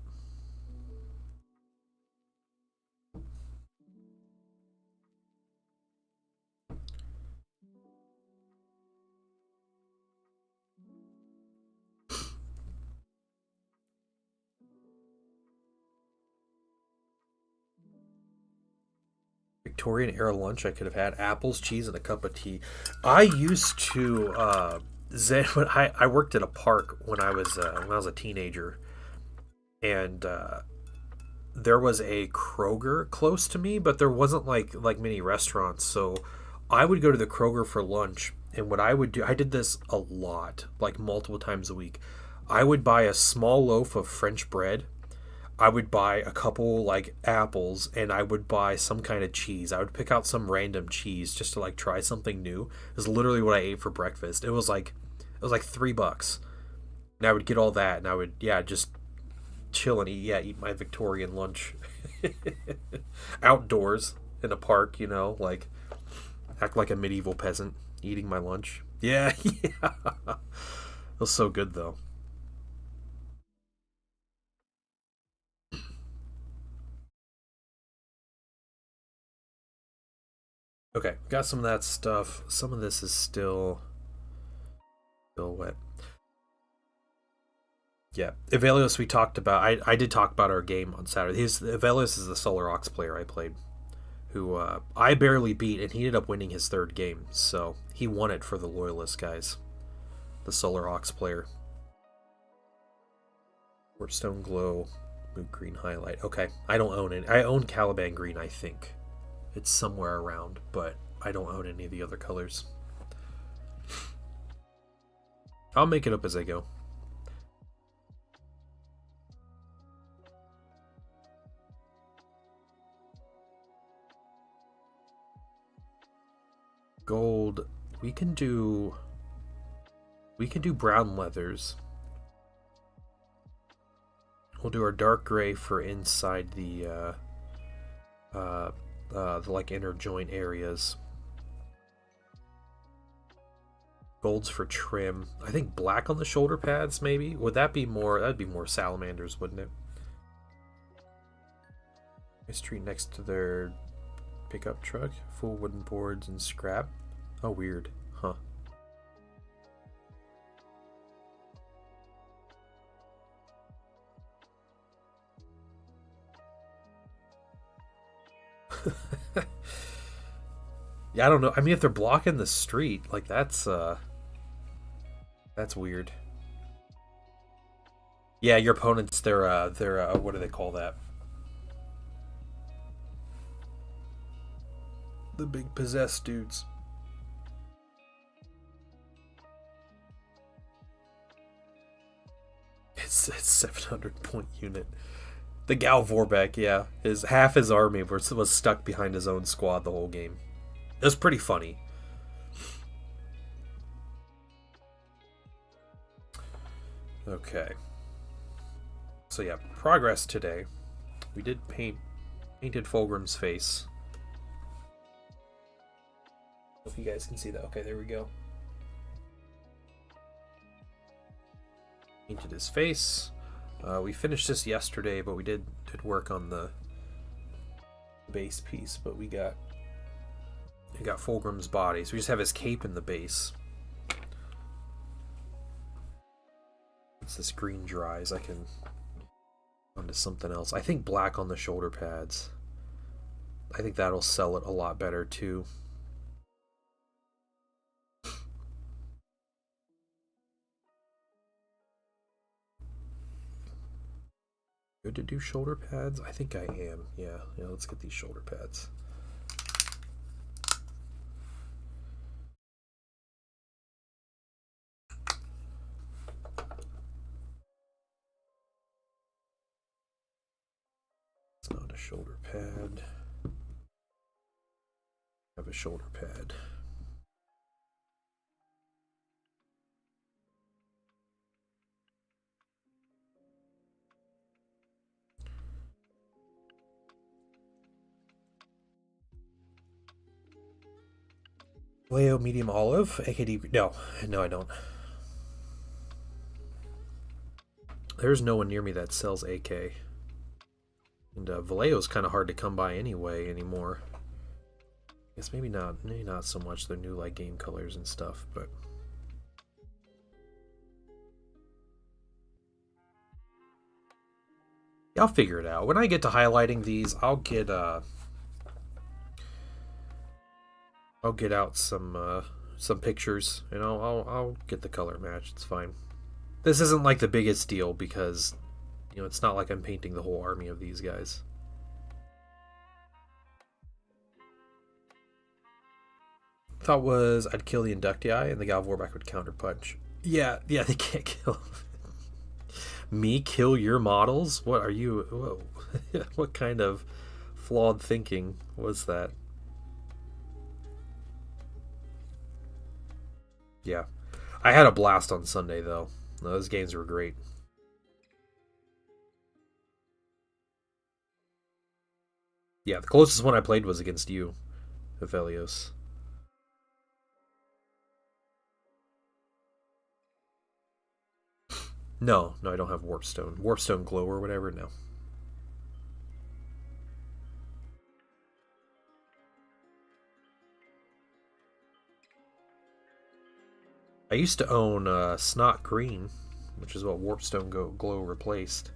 Victorian era lunch I could have had apples, cheese, and a cup of tea. I used to when I worked at a park when I was a teenager, and there was a Kroger close to me, but there wasn't like many restaurants. So I would go to the Kroger for lunch, and what I would do, I did this a lot, like multiple times a week. I would buy a small loaf of French bread. I would buy a couple like apples, and I would buy some kind of cheese. I would pick out some random cheese just to like try something new. It was literally what I ate for breakfast. It was like $3. And I would get all that, and I would just chill and eat my Victorian lunch outdoors in a park, like act like a medieval peasant eating my lunch. Yeah. It was so good though. Okay, got some of that stuff. Some of this is still wet. Yeah, Evelios we talked about. I did talk about our game on Saturday. Evelios is the Solar Ox player I played, who I barely beat, and he ended up winning his third game. So he won it for the Loyalist guys. The Solar Ox player. Warpstone Glow, Mood Green Highlight. Okay, I don't own it. I own Caliban Green, I think. It's somewhere around, but I don't own any of the other colors. I'll make it up as I go. Gold, we can do brown leathers. We'll do our dark gray for inside the like inner joint areas. Golds for trim. I think black on the shoulder pads, maybe. Would that be more? That'd be more salamanders, wouldn't it? Street next to their pickup truck, full wooden boards and scrap. Oh, weird, huh? Yeah, I don't know. I mean, if they're blocking the street, like that's weird. Yeah, your opponents, they're what do they call that? The big possessed dudes. It's a 700 point unit. The Gal Vorbeck, yeah, half his army was stuck behind his own squad the whole game. It was pretty funny. Okay. So yeah, progress today. We did painted Fulgrim's face. If you guys can see that. Okay, there we go. Painted his face. We finished this yesterday, but we did work on the base piece. But we got Fulgrim's body, so we just have his cape in the base. Once this green dries, I can onto something else. I think black on the shoulder pads. I think that'll sell it a lot better too. Good to do shoulder pads? I think I am. Yeah, let's get these shoulder pads. It's not a shoulder pad. I have a shoulder pad. Vallejo medium olive, AKD. No, no, I don't. There's no one near me that sells AK. And Vallejo's kind of hard to come by anyway anymore. I guess maybe not so much their new like game colors and stuff, but yeah, I'll figure it out. When I get to highlighting these, I'll get out some pictures, and I'll get the color match. It's fine. This isn't like the biggest deal because, you know, it's not like I'm painting the whole army of these guys. Thought was I'd kill the Inductii and the God of Warback would counterpunch. Yeah, they can't kill. Me kill your models? What are you? Whoa. What kind of flawed thinking was that? Yeah. I had a blast on Sunday, though. Those games were great. Yeah, the closest one I played was against you, Aphelios. No, I don't have Warpstone. Warpstone Glow or whatever, no. I used to own Snot Green, which is what Warpstone Glow replaced.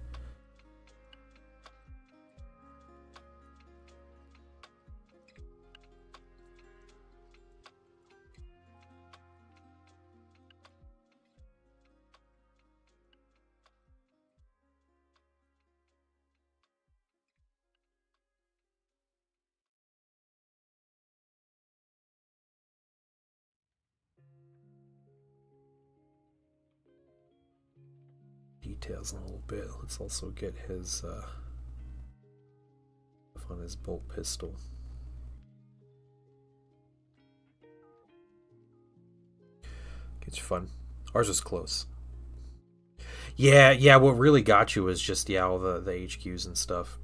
Details in a little bit. Let's also get his stuff on his bolt pistol. It's fun. Ours was close. Yeah. What really got you was just all the HQs and stuff.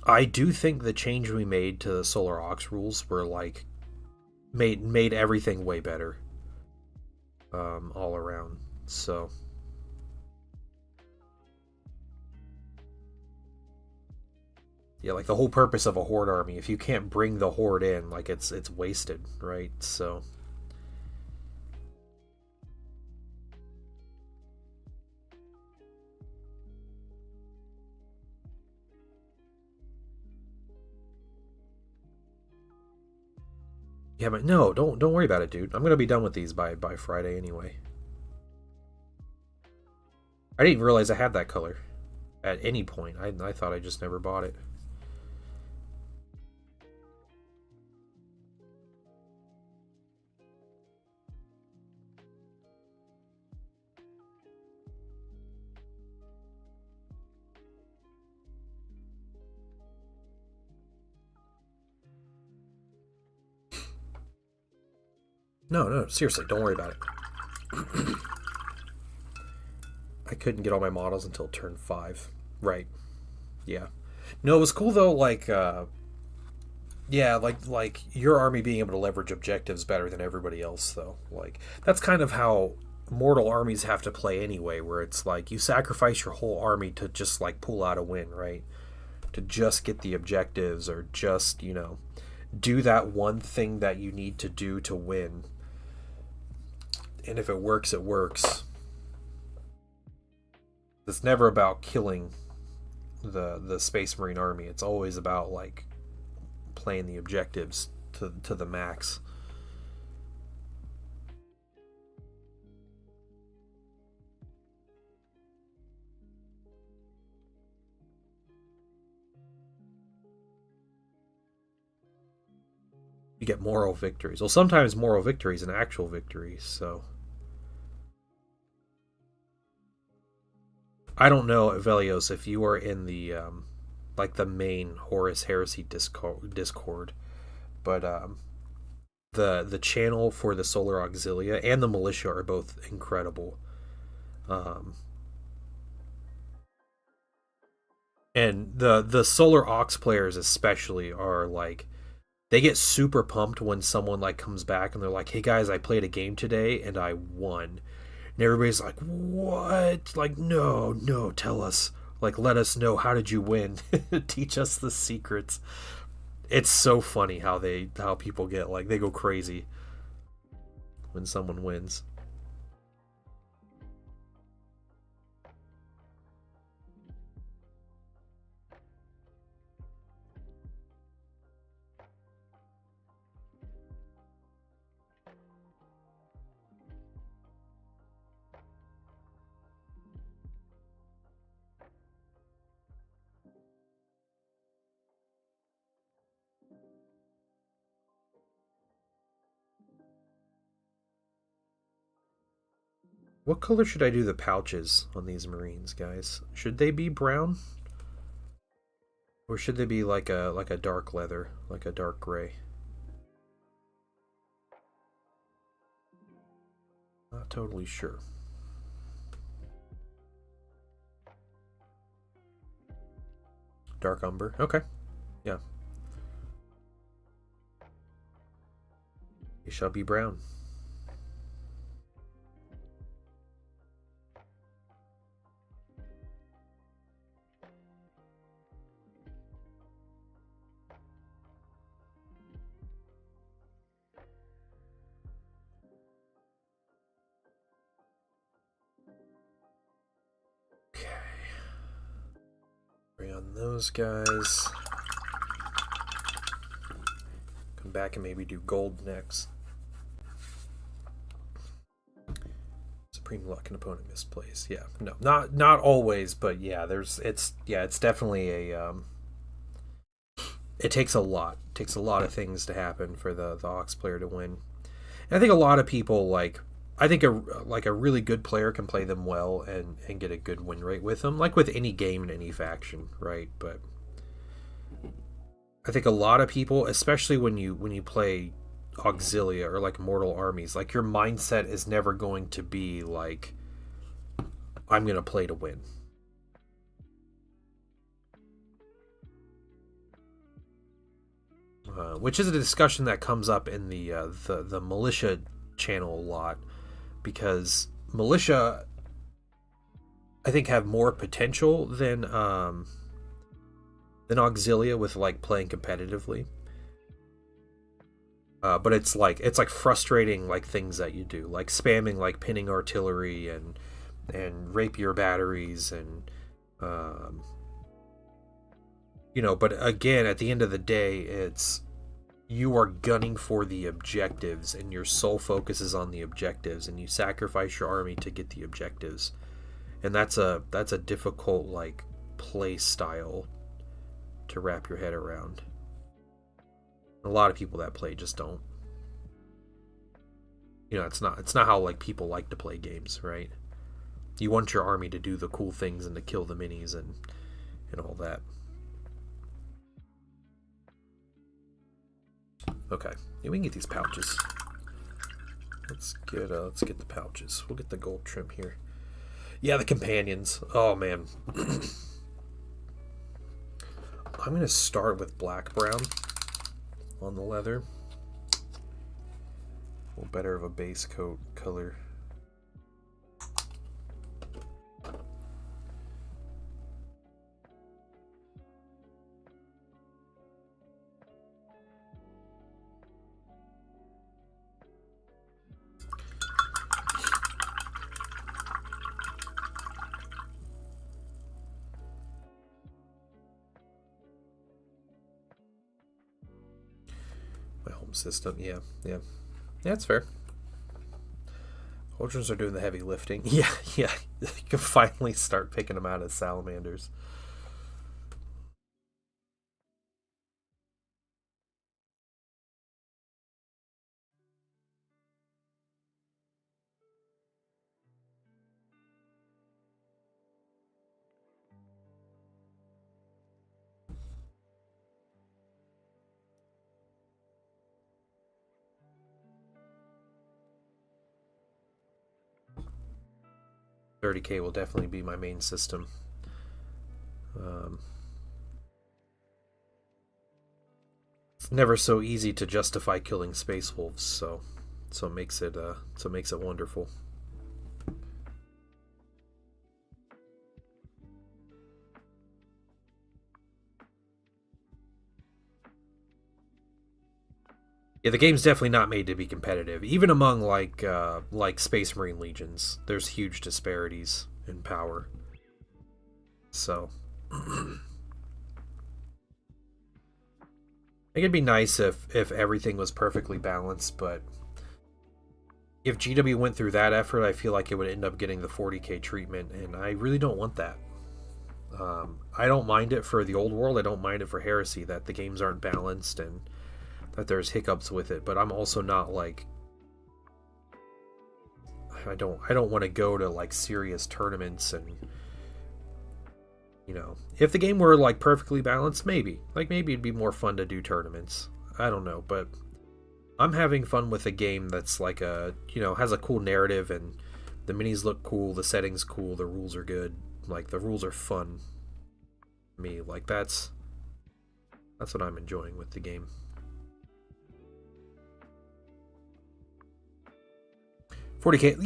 I do think the change we made to the Solar Aux rules were like made everything way better. All around. So. Yeah, like the whole purpose of a horde army, if you can't bring the horde in, like it's wasted, right? So yeah, but no, don't worry about it, dude. I'm gonna be done with these by Friday anyway. I didn't even realize I had that color at any point. I thought I just never bought it. No, seriously, don't worry about it. I couldn't get all my models until turn 5. Right. Yeah. No, it was cool though, like yeah, like your army being able to leverage objectives better than everybody else though. Like that's kind of how mortal armies have to play anyway, where it's like you sacrifice your whole army to just like pull out a win, right? To just get the objectives or just, you know, do that one thing that you need to do to win. And if it works, it works. It's never about killing the Space Marine army. It's always about like playing the objectives to the max. You get moral victories. Well, sometimes moral victories and actual victories, so I don't know, Velios, if you are in the like the main Horus Heresy Discord, but the channel for the Solar Auxilia and the Militia are both incredible. And the Solar Aux players especially are like they get super pumped when someone like comes back and they're like, "Hey guys, I played a game today and I won." And everybody's like, "What? Like, no, no, tell us. Like, let us know, how did you win? Teach us the secrets." It's so funny how people get like, they go crazy when someone wins. What color should I do the pouches on these Marines, guys? Should they be brown? Or should they be like a dark leather, like a dark gray? Not totally sure. Dark umber. Okay. Yeah. They shall be brown. On those guys. Come back and maybe do gold next. Supreme luck, an opponent misplays. Yeah, no, not always, but yeah, it's definitely a it takes a lot. It takes a lot of things to happen for the Ox player to win. And I think a lot of people I think a really good player can play them well and get a good win rate with them, like with any game in any faction, right? But I think a lot of people, especially when you play Auxilia or like Mortal Armies, like your mindset is never going to be like, I'm gonna play to win. Which is a discussion that comes up in the militia channel a lot, because militia, I think, have more potential than Auxilia with like playing competitively. But it's like frustrating like things that you do, like spamming like pinning artillery and rapier batteries and but again, at the end of the day, it's you are gunning for the objectives and your sole focus is on the objectives, and you sacrifice your army to get the objectives. And that's a difficult like play style to wrap your head around. A lot of people that play just don't. It's not how like people like to play games, right? You want your army to do the cool things and to kill the minis and all that. Okay, yeah, we can get these pouches. Let's get the pouches. We'll get the gold trim here. Yeah, the companions. Oh man. I'm gonna start with black brown on the leather. A little better of a base coat color. System, yeah, that's fair. Ultrons are doing the heavy lifting. Yeah, you can finally start picking them out as salamanders. $30K will definitely be my main system. never so easy to justify killing space wolves, so it makes it wonderful. Yeah, the game's definitely not made to be competitive. Even among like Space Marine legions, there's huge disparities in power. So I think it'd be nice if everything was perfectly balanced, but if GW went through that effort, I feel like it would end up getting the 40k treatment, and I really don't want that. I don't mind it for the old world. I don't mind it for Heresy that the games aren't balanced and that there's hiccups with it, but I'm also not like I don't want to go to like serious tournaments, and if the game were like perfectly balanced, maybe it'd be more fun to do tournaments. I don't know, but I'm having fun with a game that's like has a cool narrative, and the minis look cool, the settings cool, the rules are good, like the rules are fun. Me, like that's what I'm enjoying with the game. 40k,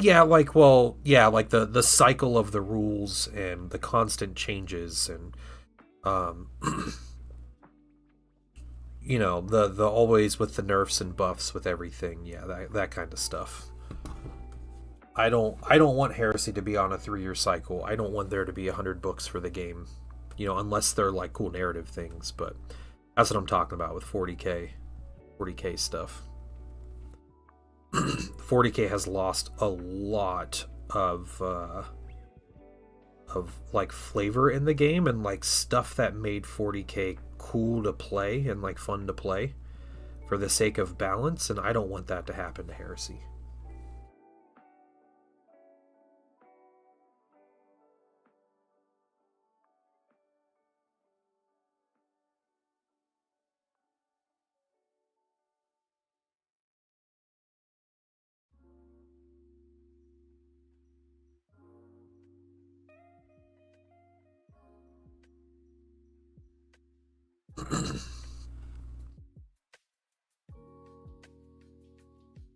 like the cycle of the rules and the constant changes, and the always with the nerfs and buffs with everything, that kind of stuff. I don't want Heresy to be on a 3-year cycle. I don't want there to be 100 books for the game, unless they're like cool narrative things, but that's what I'm talking about with 40k stuff. 40k has lost a lot of like flavor in the game, and like stuff that made 40k cool to play and like fun to play for the sake of balance, and I don't want that to happen to Heresy.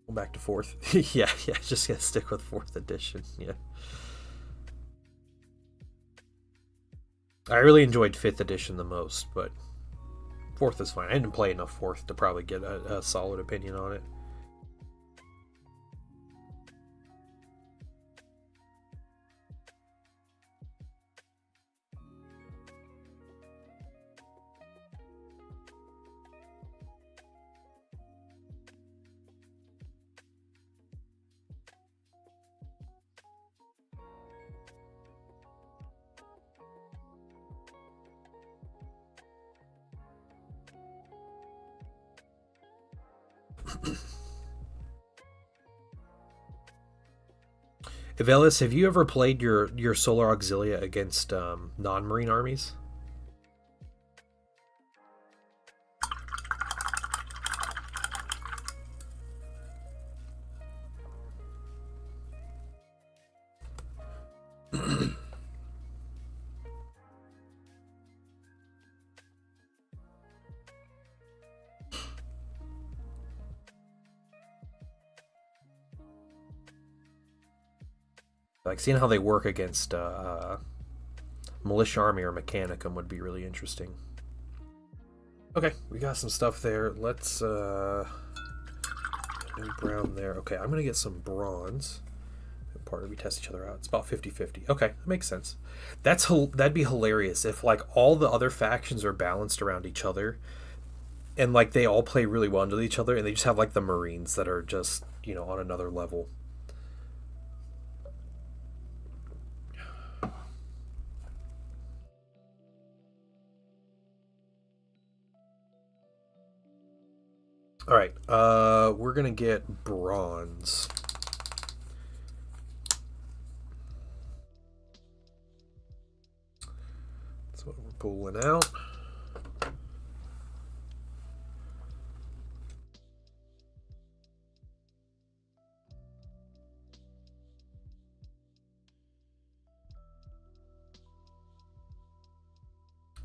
Go back to 4th. yeah, just gonna stick with 4th edition. Yeah. I really enjoyed 5th edition the most, but 4th is fine. I didn't play enough 4th to probably get a solid opinion on it. Evelis, have you ever played your Solar Auxilia against non-marine armies? Like, seeing how they work against Militia Army or Mechanicum would be really interesting. Okay, we got some stuff there. Let's no brown there. Okay, I'm gonna get some bronze. Part of we test each other out. It's about 50-50. Okay, that makes sense. That'd be hilarious if like all the other factions are balanced around each other, and like they all play really well into each other, and they just have like the Marines that are just on another level. All right, we're gonna get bronze. That's what we're pulling out.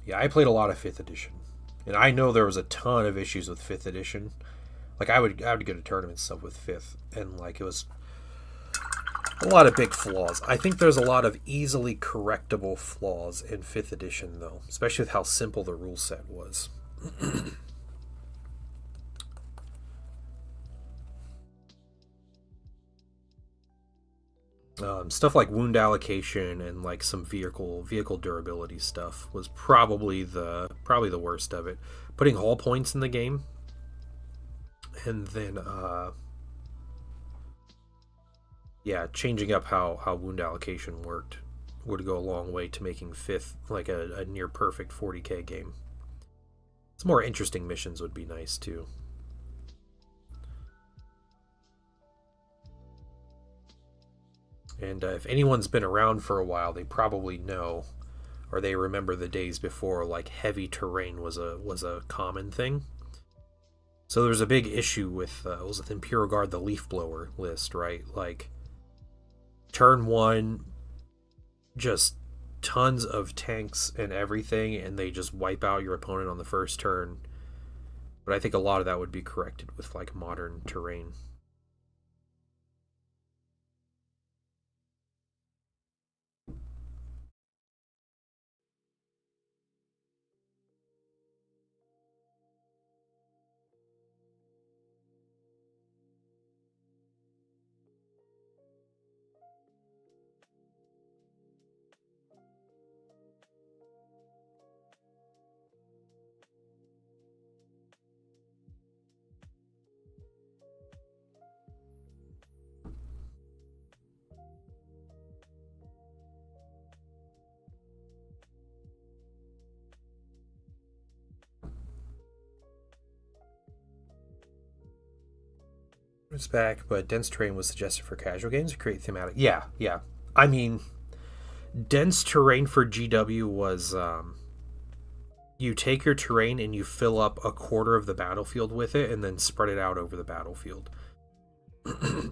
Yeah, I played a lot of 5th edition. And I know there was a ton of issues with 5th edition. Like, I would go to tournament stuff with 5th, and, like, it was a lot of big flaws. I think there's a lot of easily correctable flaws in 5th edition, though, especially with how simple the rule set was. Stuff like wound allocation and like some vehicle durability stuff was probably the worst of it. Putting hull points in the game, and then changing up how wound allocation worked would go a long way to making 5th like a near perfect 40k game. Some more interesting missions would be nice too. And if anyone's been around for a while, they probably know, or they remember the days before like heavy terrain was a common thing. So there's a big issue with was with Imperial Guard, the Leaf Blower list, right? Like turn 1, just tons of tanks and everything, and they just wipe out your opponent on the first turn. But I think a lot of that would be corrected with like modern terrain. It's back, but dense terrain was suggested for casual games to create thematic. Yeah. I mean, dense terrain for GW was you take your terrain and you fill up a quarter of the battlefield with it and then spread it out over the battlefield.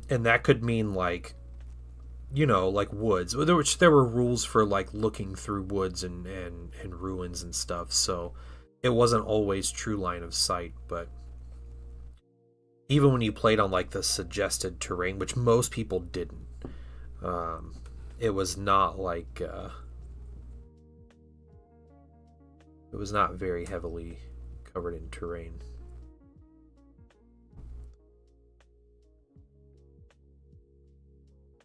And that could mean like, you know, like woods, which there were rules for like looking through woods and ruins and stuff. So it wasn't always true line of sight, but even when you played on like the suggested terrain, which most people didn't, it was not like it was not very heavily covered in terrain.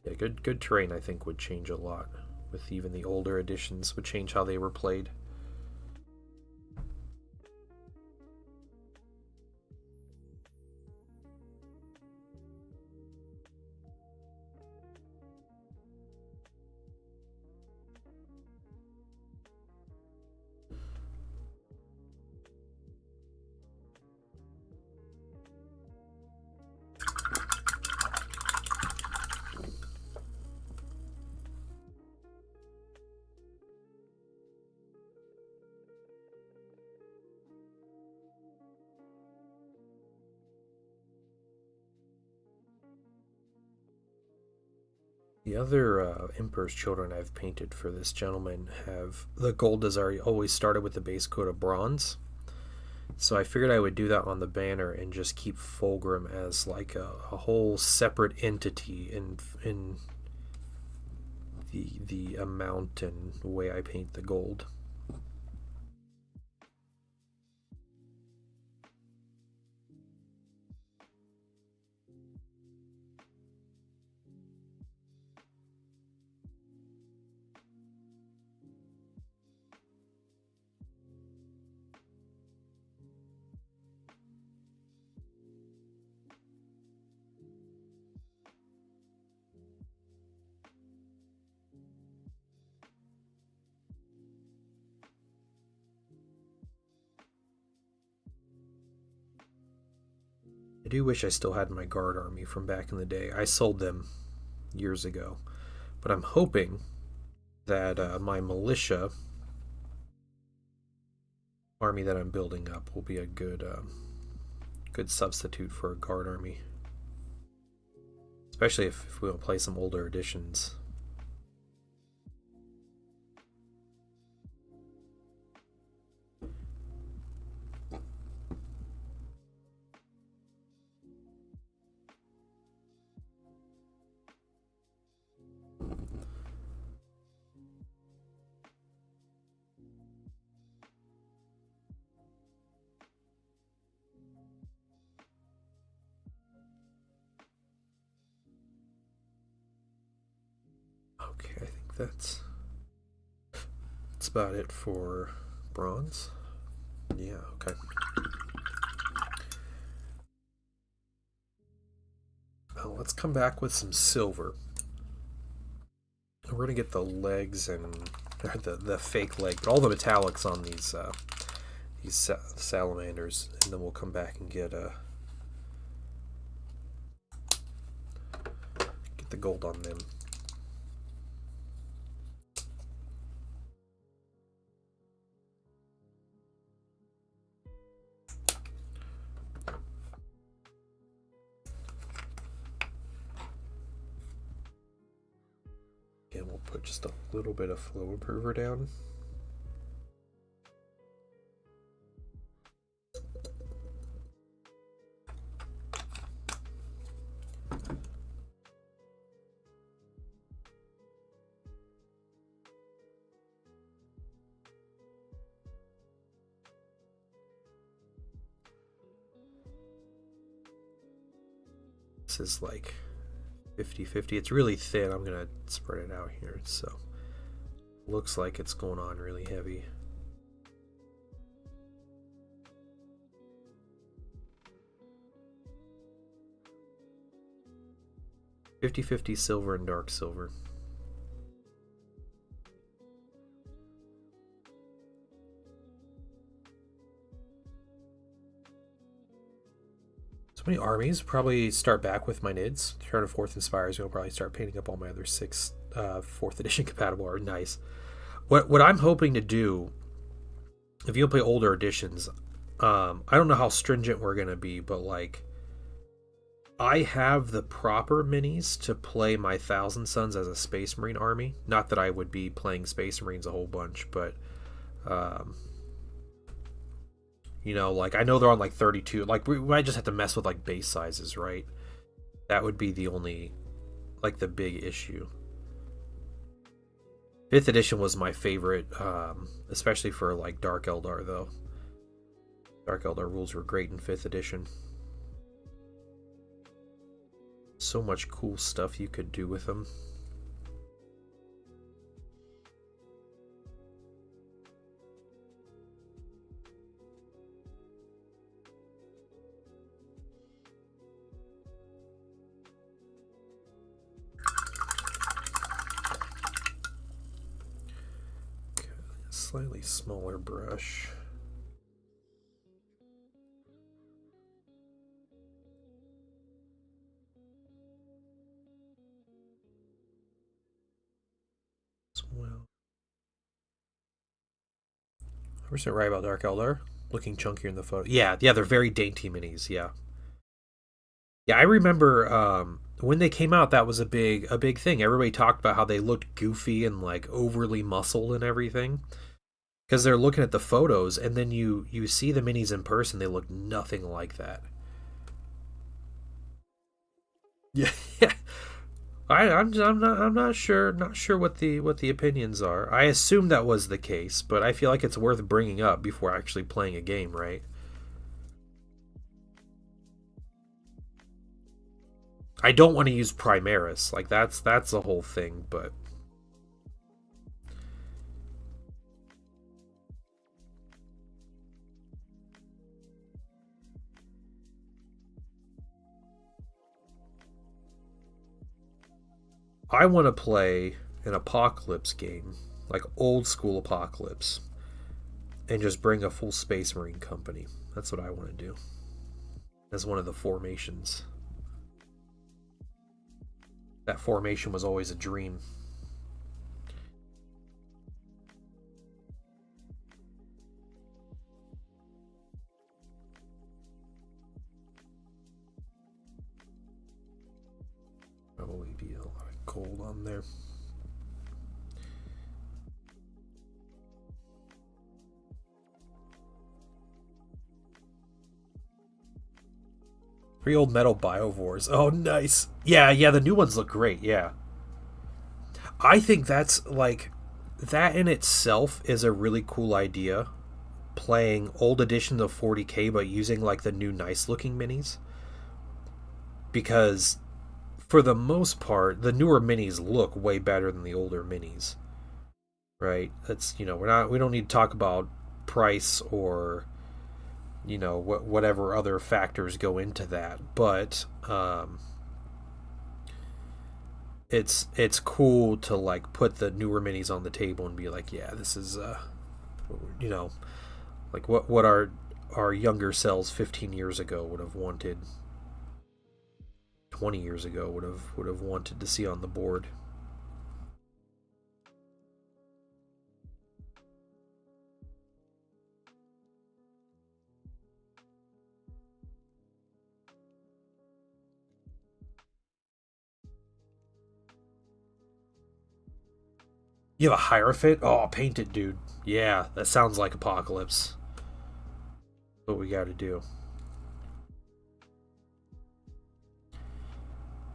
Yeah, good terrain I think would change a lot. With even the older editions, would change how they were played. The other Emperor's Children I've painted for this gentleman have the gold design always started with the base coat of bronze. So I figured I would do that on the banner and just keep Fulgrim as like a whole separate entity in the amount and way I paint the gold. I do wish I still had my guard army from back in the day. I sold them years ago, but I'm hoping that my militia army that I'm building up will be a good substitute for a guard army, especially if we'll play some older editions. that's about it for bronze. Yeah, okay. Now let's come back with some silver. We're gonna get the legs and the fake leg, but all the metallics on these salamanders, and then we'll come back and get the gold on them. And we'll put just a little bit of flow improver down. This is like 50-50. It's really thin. I'm gonna spread it out here, so looks like it's going on really heavy. $50-50 silver and dark silver. Many armies. Probably start back with my NIDs. Turn to 4th Inspires. I'll probably start painting up all my other 6 4th edition compatible are nice. What I'm hoping to do, if you'll play older editions, I don't know how stringent we're gonna be, but like, I have the proper minis to play my Thousand Suns as a Space Marine army. Not that I would be playing Space Marines a whole bunch, but you know, like, I know they're on like 32. Like, we might just have to mess with like base sizes, right? That would be the only, like, the big issue. 5th edition was my favorite, especially for like Dark Eldar, though. Dark Eldar rules were great in 5th edition. So much cool stuff you could do with them. Slightly smaller brush. As well. 100% right about Dark Eldar. Looking chunkier in the photo. Yeah, they're very dainty minis, yeah. Yeah, I remember when they came out, that was a big thing. Everybody talked about how they looked goofy and like overly muscled and everything. Because they're looking at the photos, and then you see the minis in person, they look nothing like that. Yeah, I'm not sure what the opinions are. I assume that was the case, but I feel like it's worth bringing up before actually playing a game, right? I don't want to use Primaris, like that's the whole thing, but I want to play an Apocalypse game, like old school Apocalypse, and just bring a full Space Marine company. That's what I want to do as one of the formations. That formation was always a dream. Probably be a lot of gold on there. Three old metal biovores. Oh, nice. Yeah, the new ones look great, yeah. I think that's, like, that in itself is a really cool idea. Playing old editions of 40k, but using, like, the new nice-looking minis. Because for the most part, the newer minis look way better than the older minis. Right? That's, we don't need to talk about price or whatever other factors go into that, but it's cool to like put the newer minis on the table and be like, yeah, this is like what our younger selves 15 years ago would have wanted, 20 years ago would have wanted to see on the board. You have a Hierophant? Oh, paint it, dude. Yeah, that sounds like Apocalypse. What we gotta do.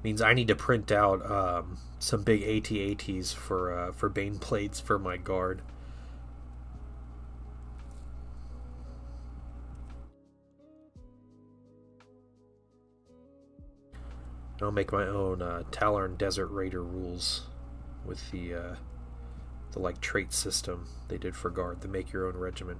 Means I need to print out some big AT-ATs for Bane plates for my guard. I'll make my own Talon Desert Raider rules with the like trait system they did for guard, the make your own regiment.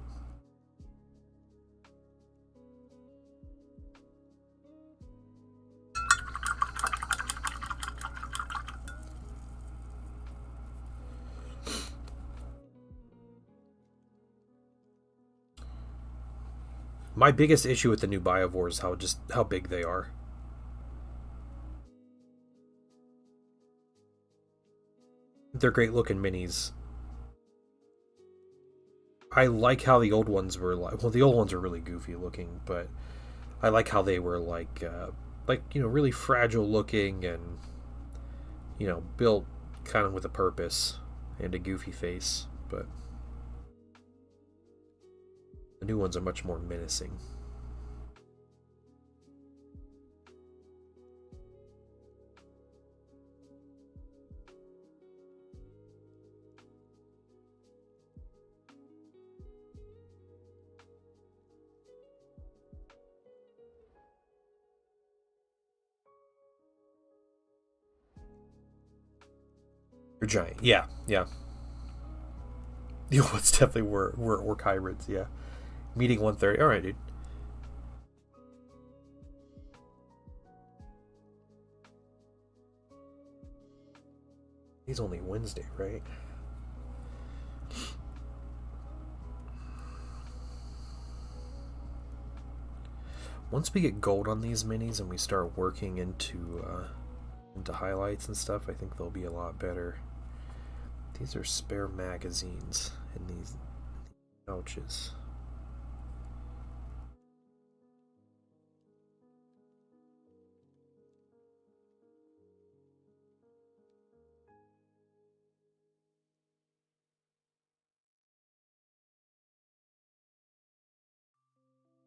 My biggest issue with the new Biovores is how big they are. They're great looking minis. I like how the old ones were like. Well, the old ones are really goofy looking, but I like how they were like really fragile looking and built kind of with a purpose and a goofy face. But the new ones are much more menacing. They're giant. Yeah. The old ones definitely were orc hybrids, yeah. Meeting 130. Alright, dude. He's only Wednesday, right? Once we get gold on these minis and we start working into highlights and stuff, I think they'll be a lot better. These are spare magazines in these pouches.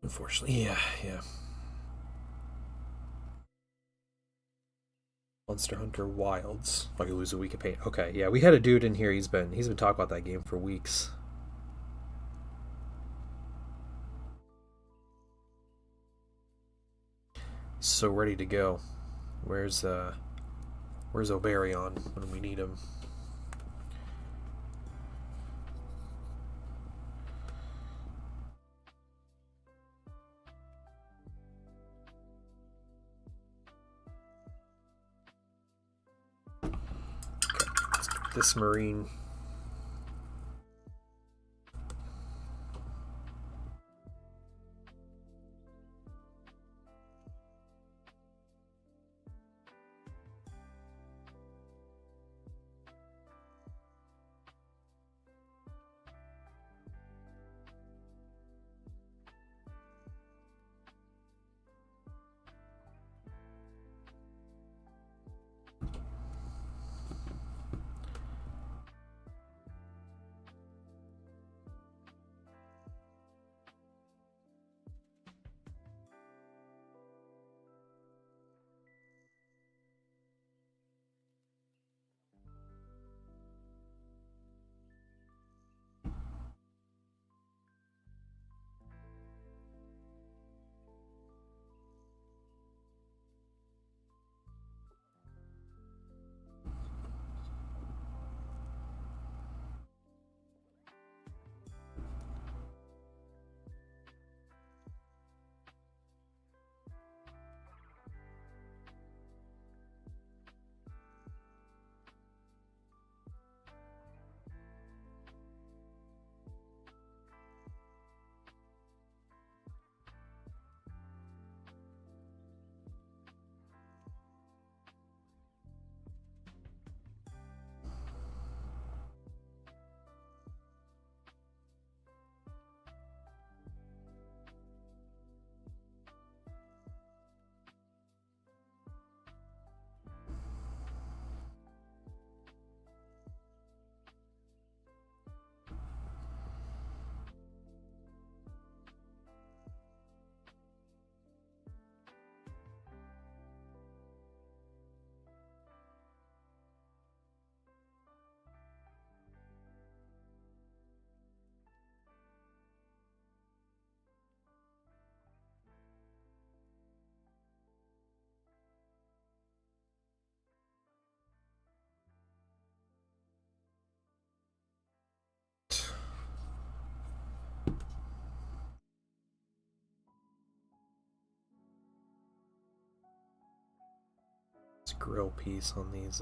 Unfortunately, yeah. Monster Hunter Wilds. I could lose a week of paint. Okay, yeah, we had a dude in here. He's been talking about that game for weeks. So ready to go. Where's Oberion when we need him? This Marine. grill piece on these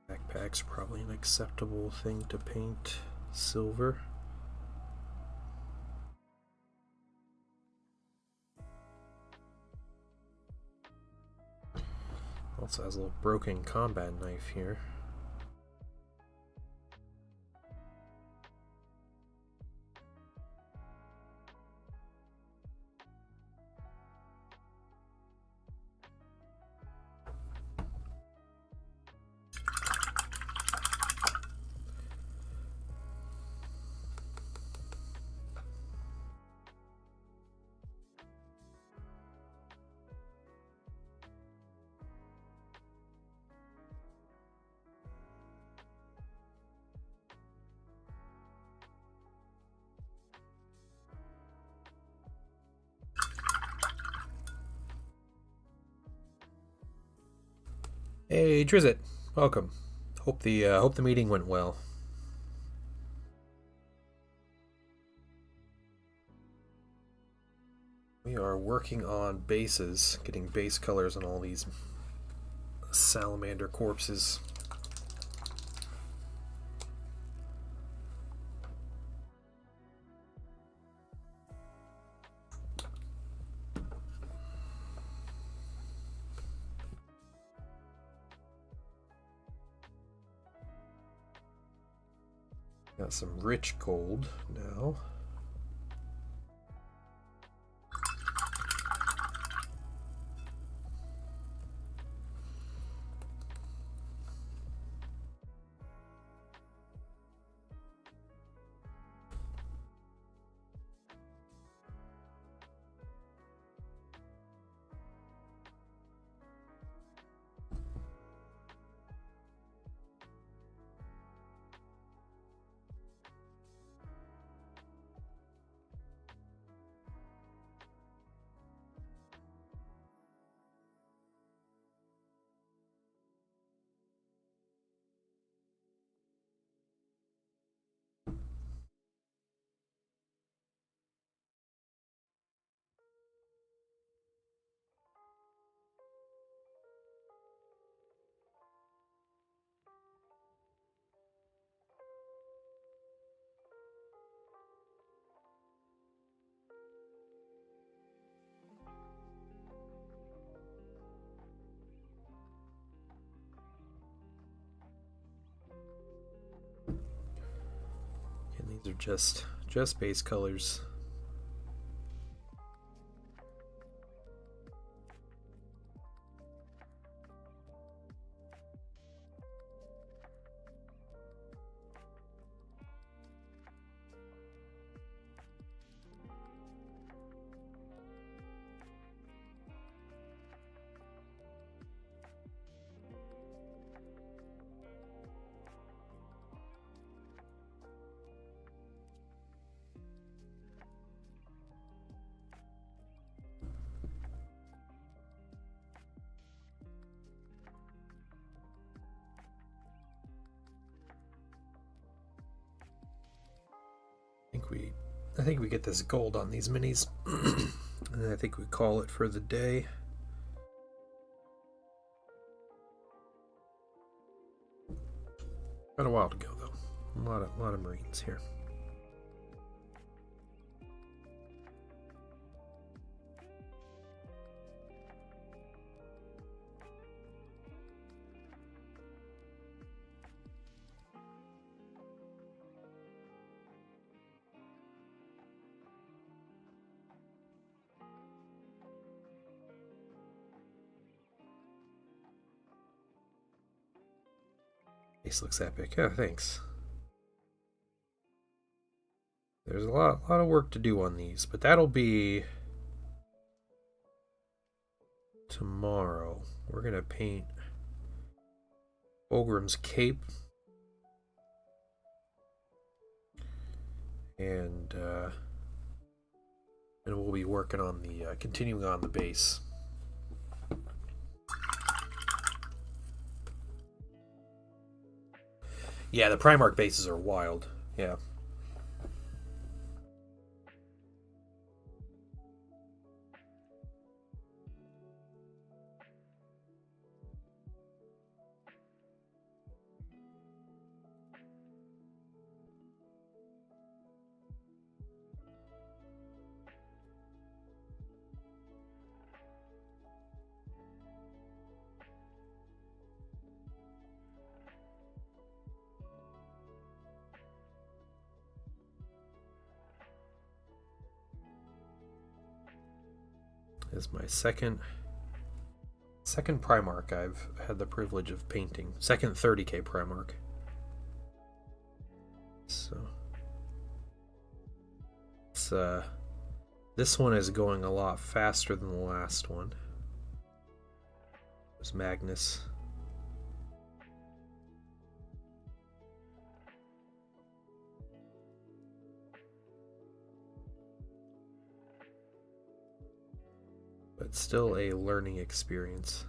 backpacks. Probably an acceptable thing to paint silver. Also has a little broken combat knife here. Hey, Drizzt, welcome. Hope the meeting went well. We are working on bases, getting base colors on all these salamander corpses. Got some rich gold now. And these are just base colors. I think we get this gold on these minis. And I think we call it for the day. Got a while to go though. A lot of Marines here. This looks epic. Oh, thanks. There's a lot of work to do on these, but that'll be tomorrow. We're gonna paint Fulgrim's cape, and we'll be working on the continuing on the base. Yeah, the Primarch bases are wild. Yeah. is my second Primarch I've had the privilege of painting. Second 30k Primarch. So it's this one is going a lot faster than the last one. It was Magnus. But still a learning experience.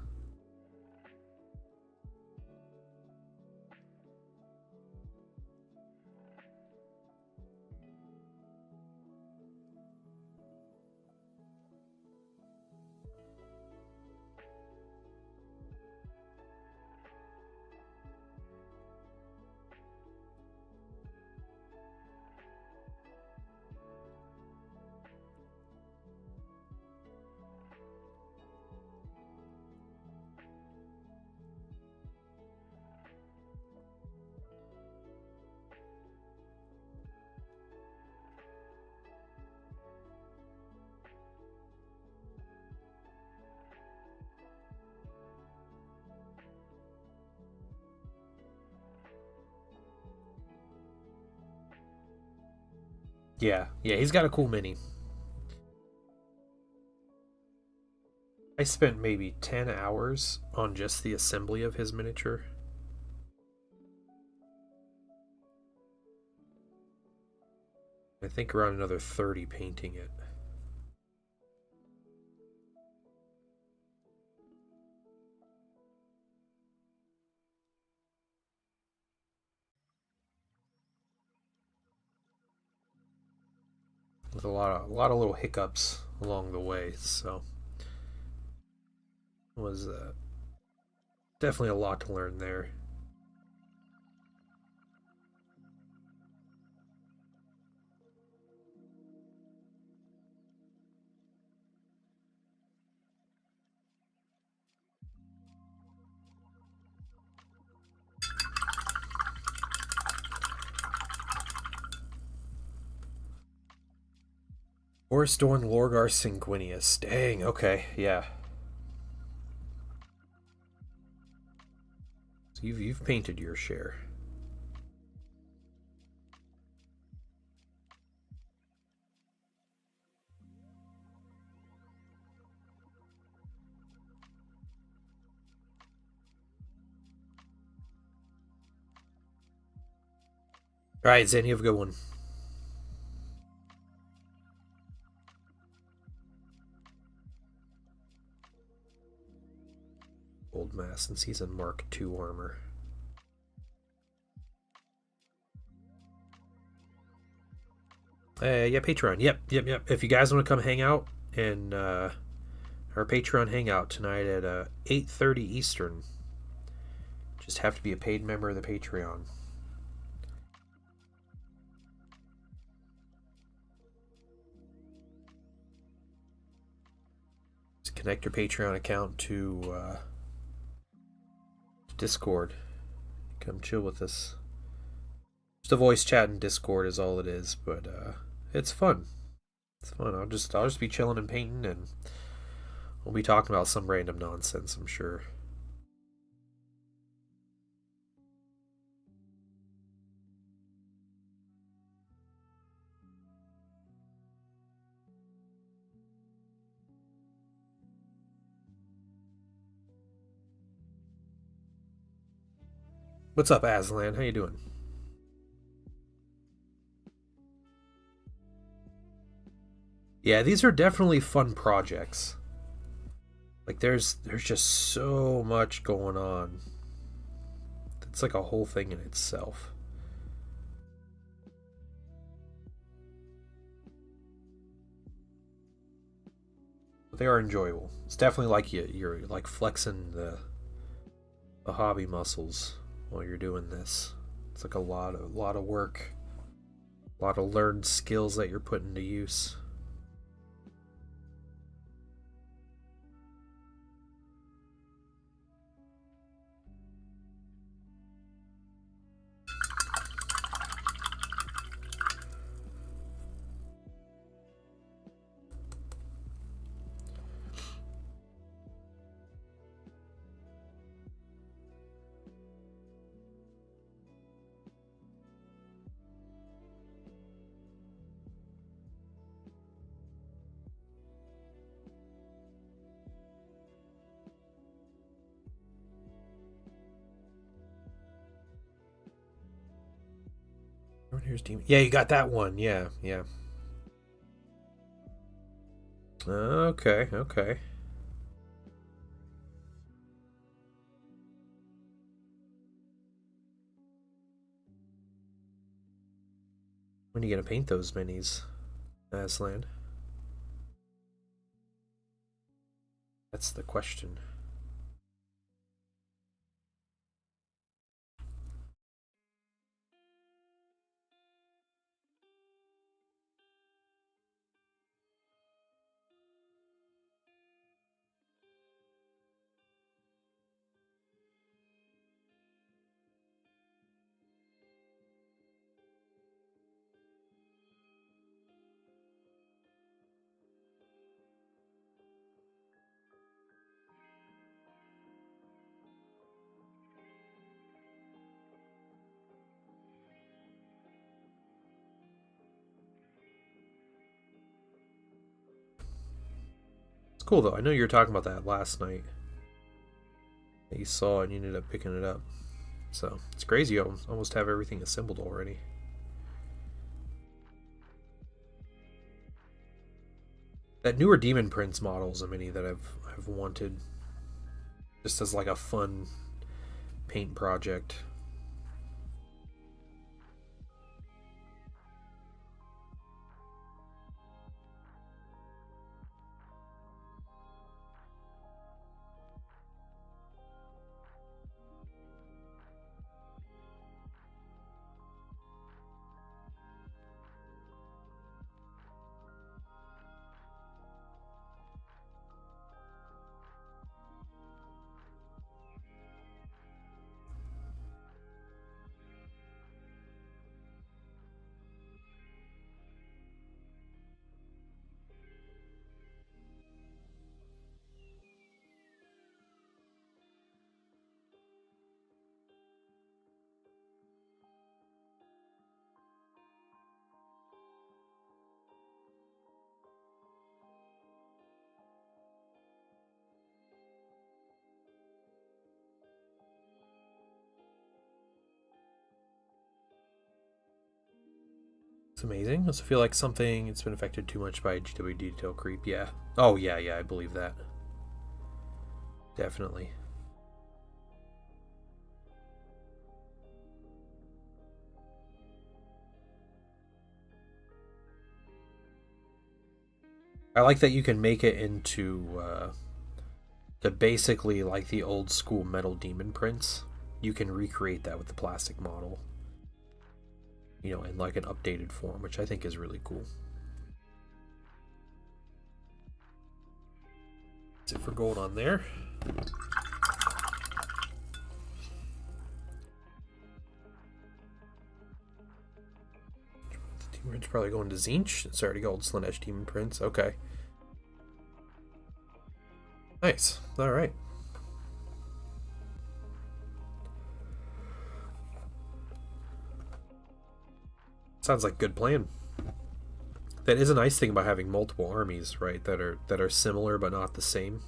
Yeah, he's got a cool mini. I spent maybe 10 hours on just the assembly of his miniature. I think around another 30 painting it. With a lot of little hiccups along the way, so it was definitely a lot to learn there. Orstorn Lorgar Sanguinius. Dang, okay, yeah. So you've painted your share. Alright, Zen, you have a good one. Old Mass, since he's in Mark II armor. Yeah, Patreon. Yep. If you guys want to come hang out in our Patreon hangout tonight at 8:30 Eastern, just have to be a paid member of the Patreon. Just connect your Patreon account to Discord. Come chill with us. Just a voice chat in Discord is all it is, but it's fun. It's fun. I'll just be chilling and painting, and we'll be talking about some random nonsense, I'm sure. What's up, Aslan? How you doing? Yeah, these are definitely fun projects. Like there's just so much going on. It's like a whole thing in itself. But they are enjoyable. It's definitely like you're like flexing the hobby muscles while you're doing this. It's like a lot of work, a lot of learned skills that you're putting to use. Here's demon. Yeah, you got that one. Yeah, yeah. Okay, okay. When are you gonna paint those minis, Aslan? That's the question. It's cool though. I know you were talking about that last night. That you saw and you ended up picking it up. So it's crazy. You almost have everything assembled already. That newer Demon Prince model is a mini that I've wanted, just as like a fun paint project. It's amazing. Does it feel like something it's been affected too much by GW detail creep? Yeah. Oh yeah, yeah, I believe that. Definitely. I like that you can make it into to basically like the old school metal demon prints. You can recreate that with the plastic model. You know, in like an updated form, which I think is really cool. That's it for gold on there. It's probably going to Zinch. It's already gold Slanesh Demon Prince. Okay. Nice. Alright. Sounds like a good plan. That is a nice thing about having multiple armies, right? That are similar but not the same.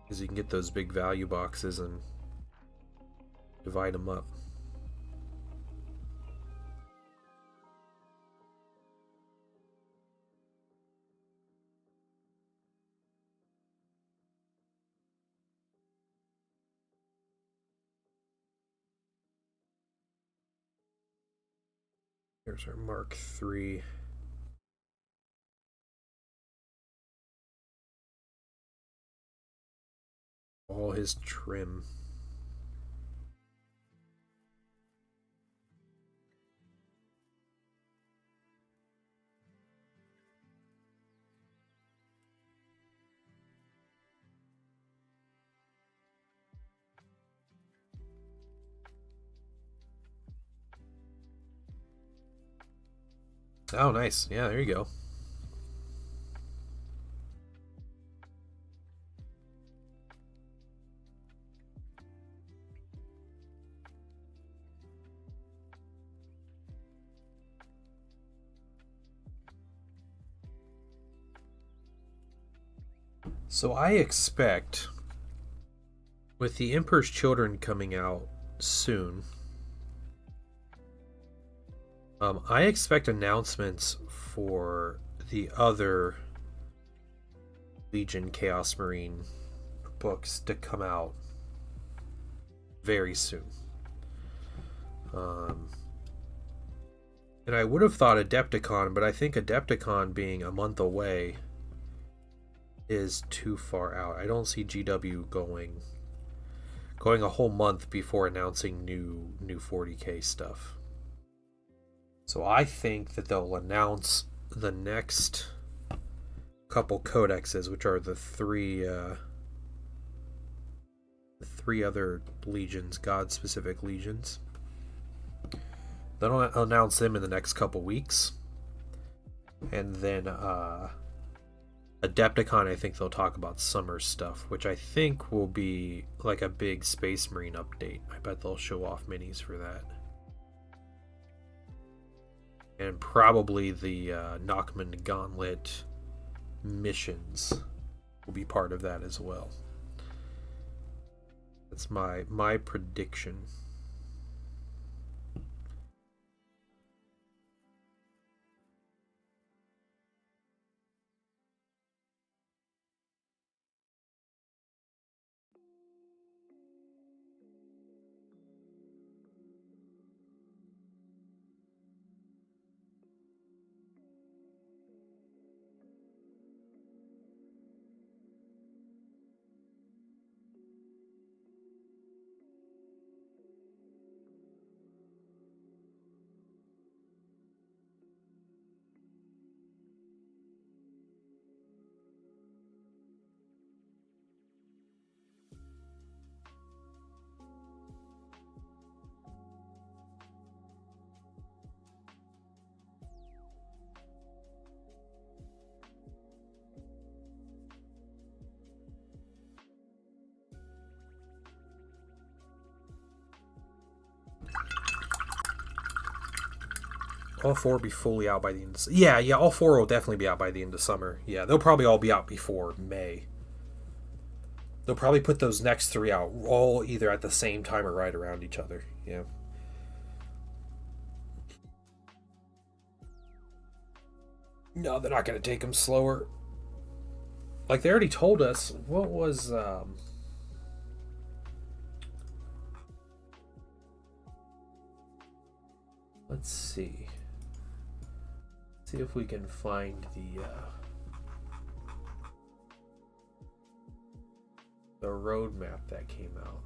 Because you can get those big value boxes and divide them up. Here's our Mark III. All his trim. Oh, nice. Yeah, there you go. So I expect, with the Emperor's Children coming out soon, I expect announcements for the other Legion Chaos Marine books to come out very soon. And I would have thought Adepticon, but I think Adepticon being a month away is too far out. I don't see GW going a whole month before announcing new 40K stuff. So I think that they'll announce the next couple codexes, which are the three other legions, God-specific legions. They'll announce them in the next couple weeks. And then Adepticon, I think they'll talk about summer stuff, which I think will be like a big Space Marine update. I bet they'll show off minis for that. And probably the Nachman Gauntlet missions will be part of that as well. That's my prediction. All four will be fully out by the end of... Yeah, all four will definitely be out by the end of summer. Yeah, they'll probably all be out before May. They'll probably put those next three out all either at the same time or right around each other. Yeah. No, they're not going to take them slower. Like, they already told us, what was... Let's see. See if we can find the roadmap that came out.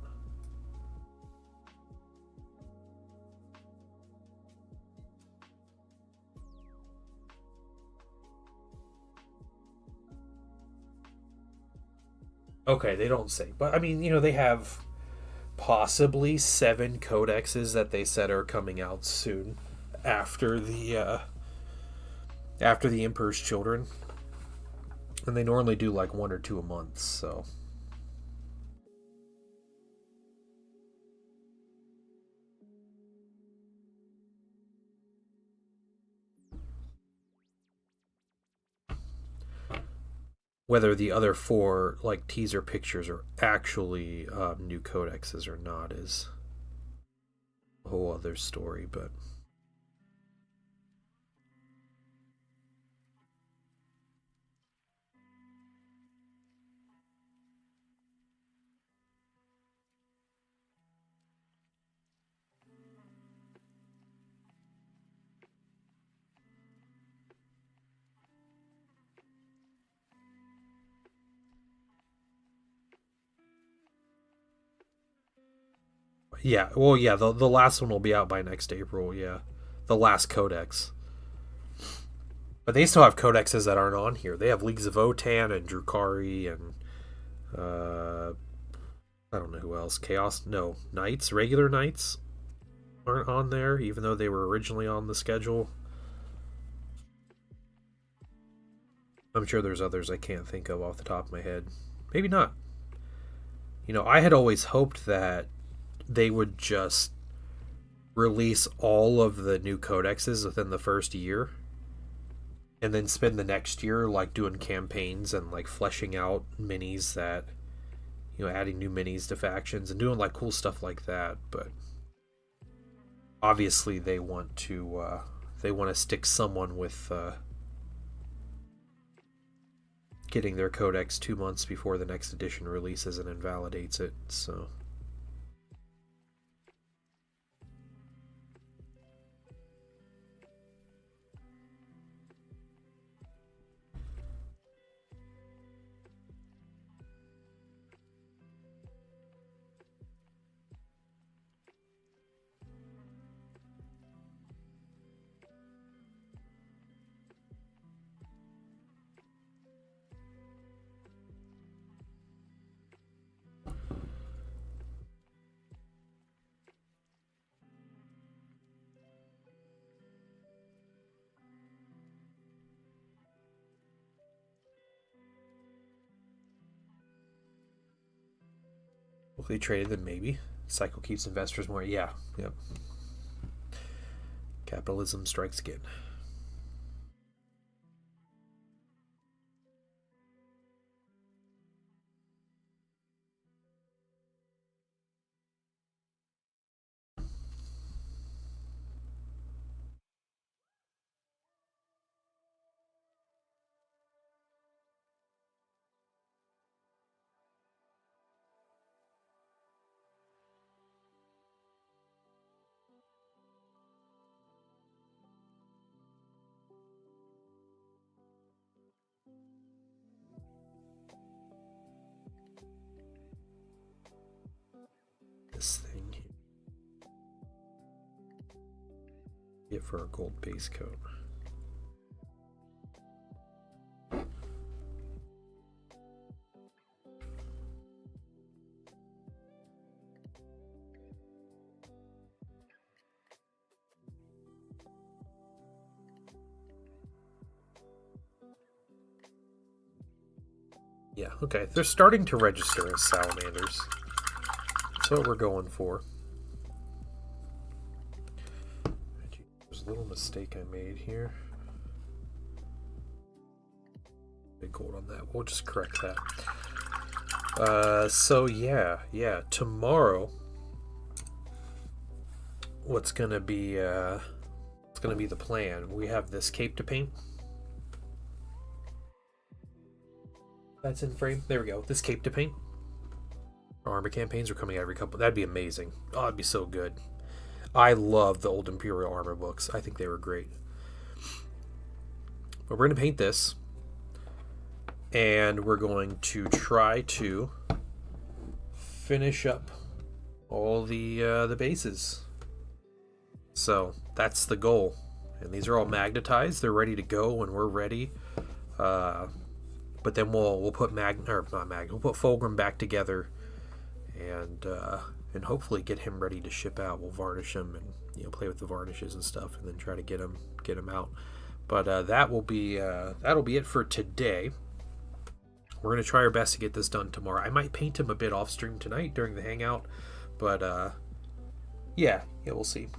Okay, they don't say, but I mean, you know, they have possibly 7 codexes that they said are coming out soon after the Emperor's Children, and they normally do like 1 or 2 a month, so whether the other 4 like teaser pictures are actually new codexes or not is a whole other story, but yeah, well, yeah, the last one will be out by next April, yeah. The last codex. But they still have codexes that aren't on here. They have Leagues of Otan and Drukhari and I don't know who else. Knights, regular Knights aren't on there, even though they were originally on the schedule. I'm sure there's others I can't think of off the top of my head. Maybe not. You know, I had always hoped that they would just release all of the new codexes within the first year and then spend the next year like doing campaigns and like fleshing out minis that, you know, adding new minis to factions and doing like cool stuff like that. But obviously they want to they want to stick someone with getting their codex 2 months before the next edition releases and invalidates it, so... Hopefully traded them, maybe. Cycle keeps investors more. Yeah, yep. Capitalism strikes again. This thing here. Get for a gold base coat. Yeah, okay. They're starting to register as salamanders. That's what we're going for. There's a little mistake I made here. Big gold on that. We'll just correct that. So yeah. Tomorrow, what's gonna be the plan? We have this cape to paint. That's in frame. There we go. This cape to paint. Armor campaigns are coming out every couple. That'd be amazing. Oh, it'd be so good. I love the old Imperial armor books. I think they were great. But we're going to paint this. And we're going to try to finish up all the bases. So that's the goal. And these are all magnetized. They're ready to go when we're ready. But then we'll put we'll put Fulgrim back together, and hopefully get him ready to ship out. We'll varnish him and play with the varnishes and stuff, and then try to get him out. But that'll be it for today. We're gonna try our best to get this done tomorrow. I might paint him a bit off stream tonight during the hangout, but yeah, we'll see.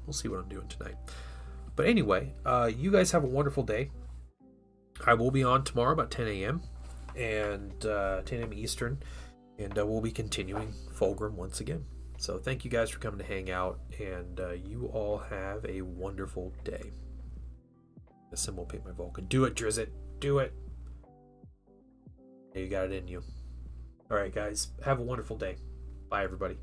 We'll see what I'm doing tonight. But anyway, you guys have a wonderful day. I will be on tomorrow about 10 a.m. and 10 a.m. Eastern, and we'll be continuing Fulgrim once again. So thank you guys for coming to hang out, and you all have a wonderful day. The symbol paint my Vulcan. Do it, Drizzt. Do it. Yeah, you got it in you. All right, guys. Have a wonderful day. Bye, everybody.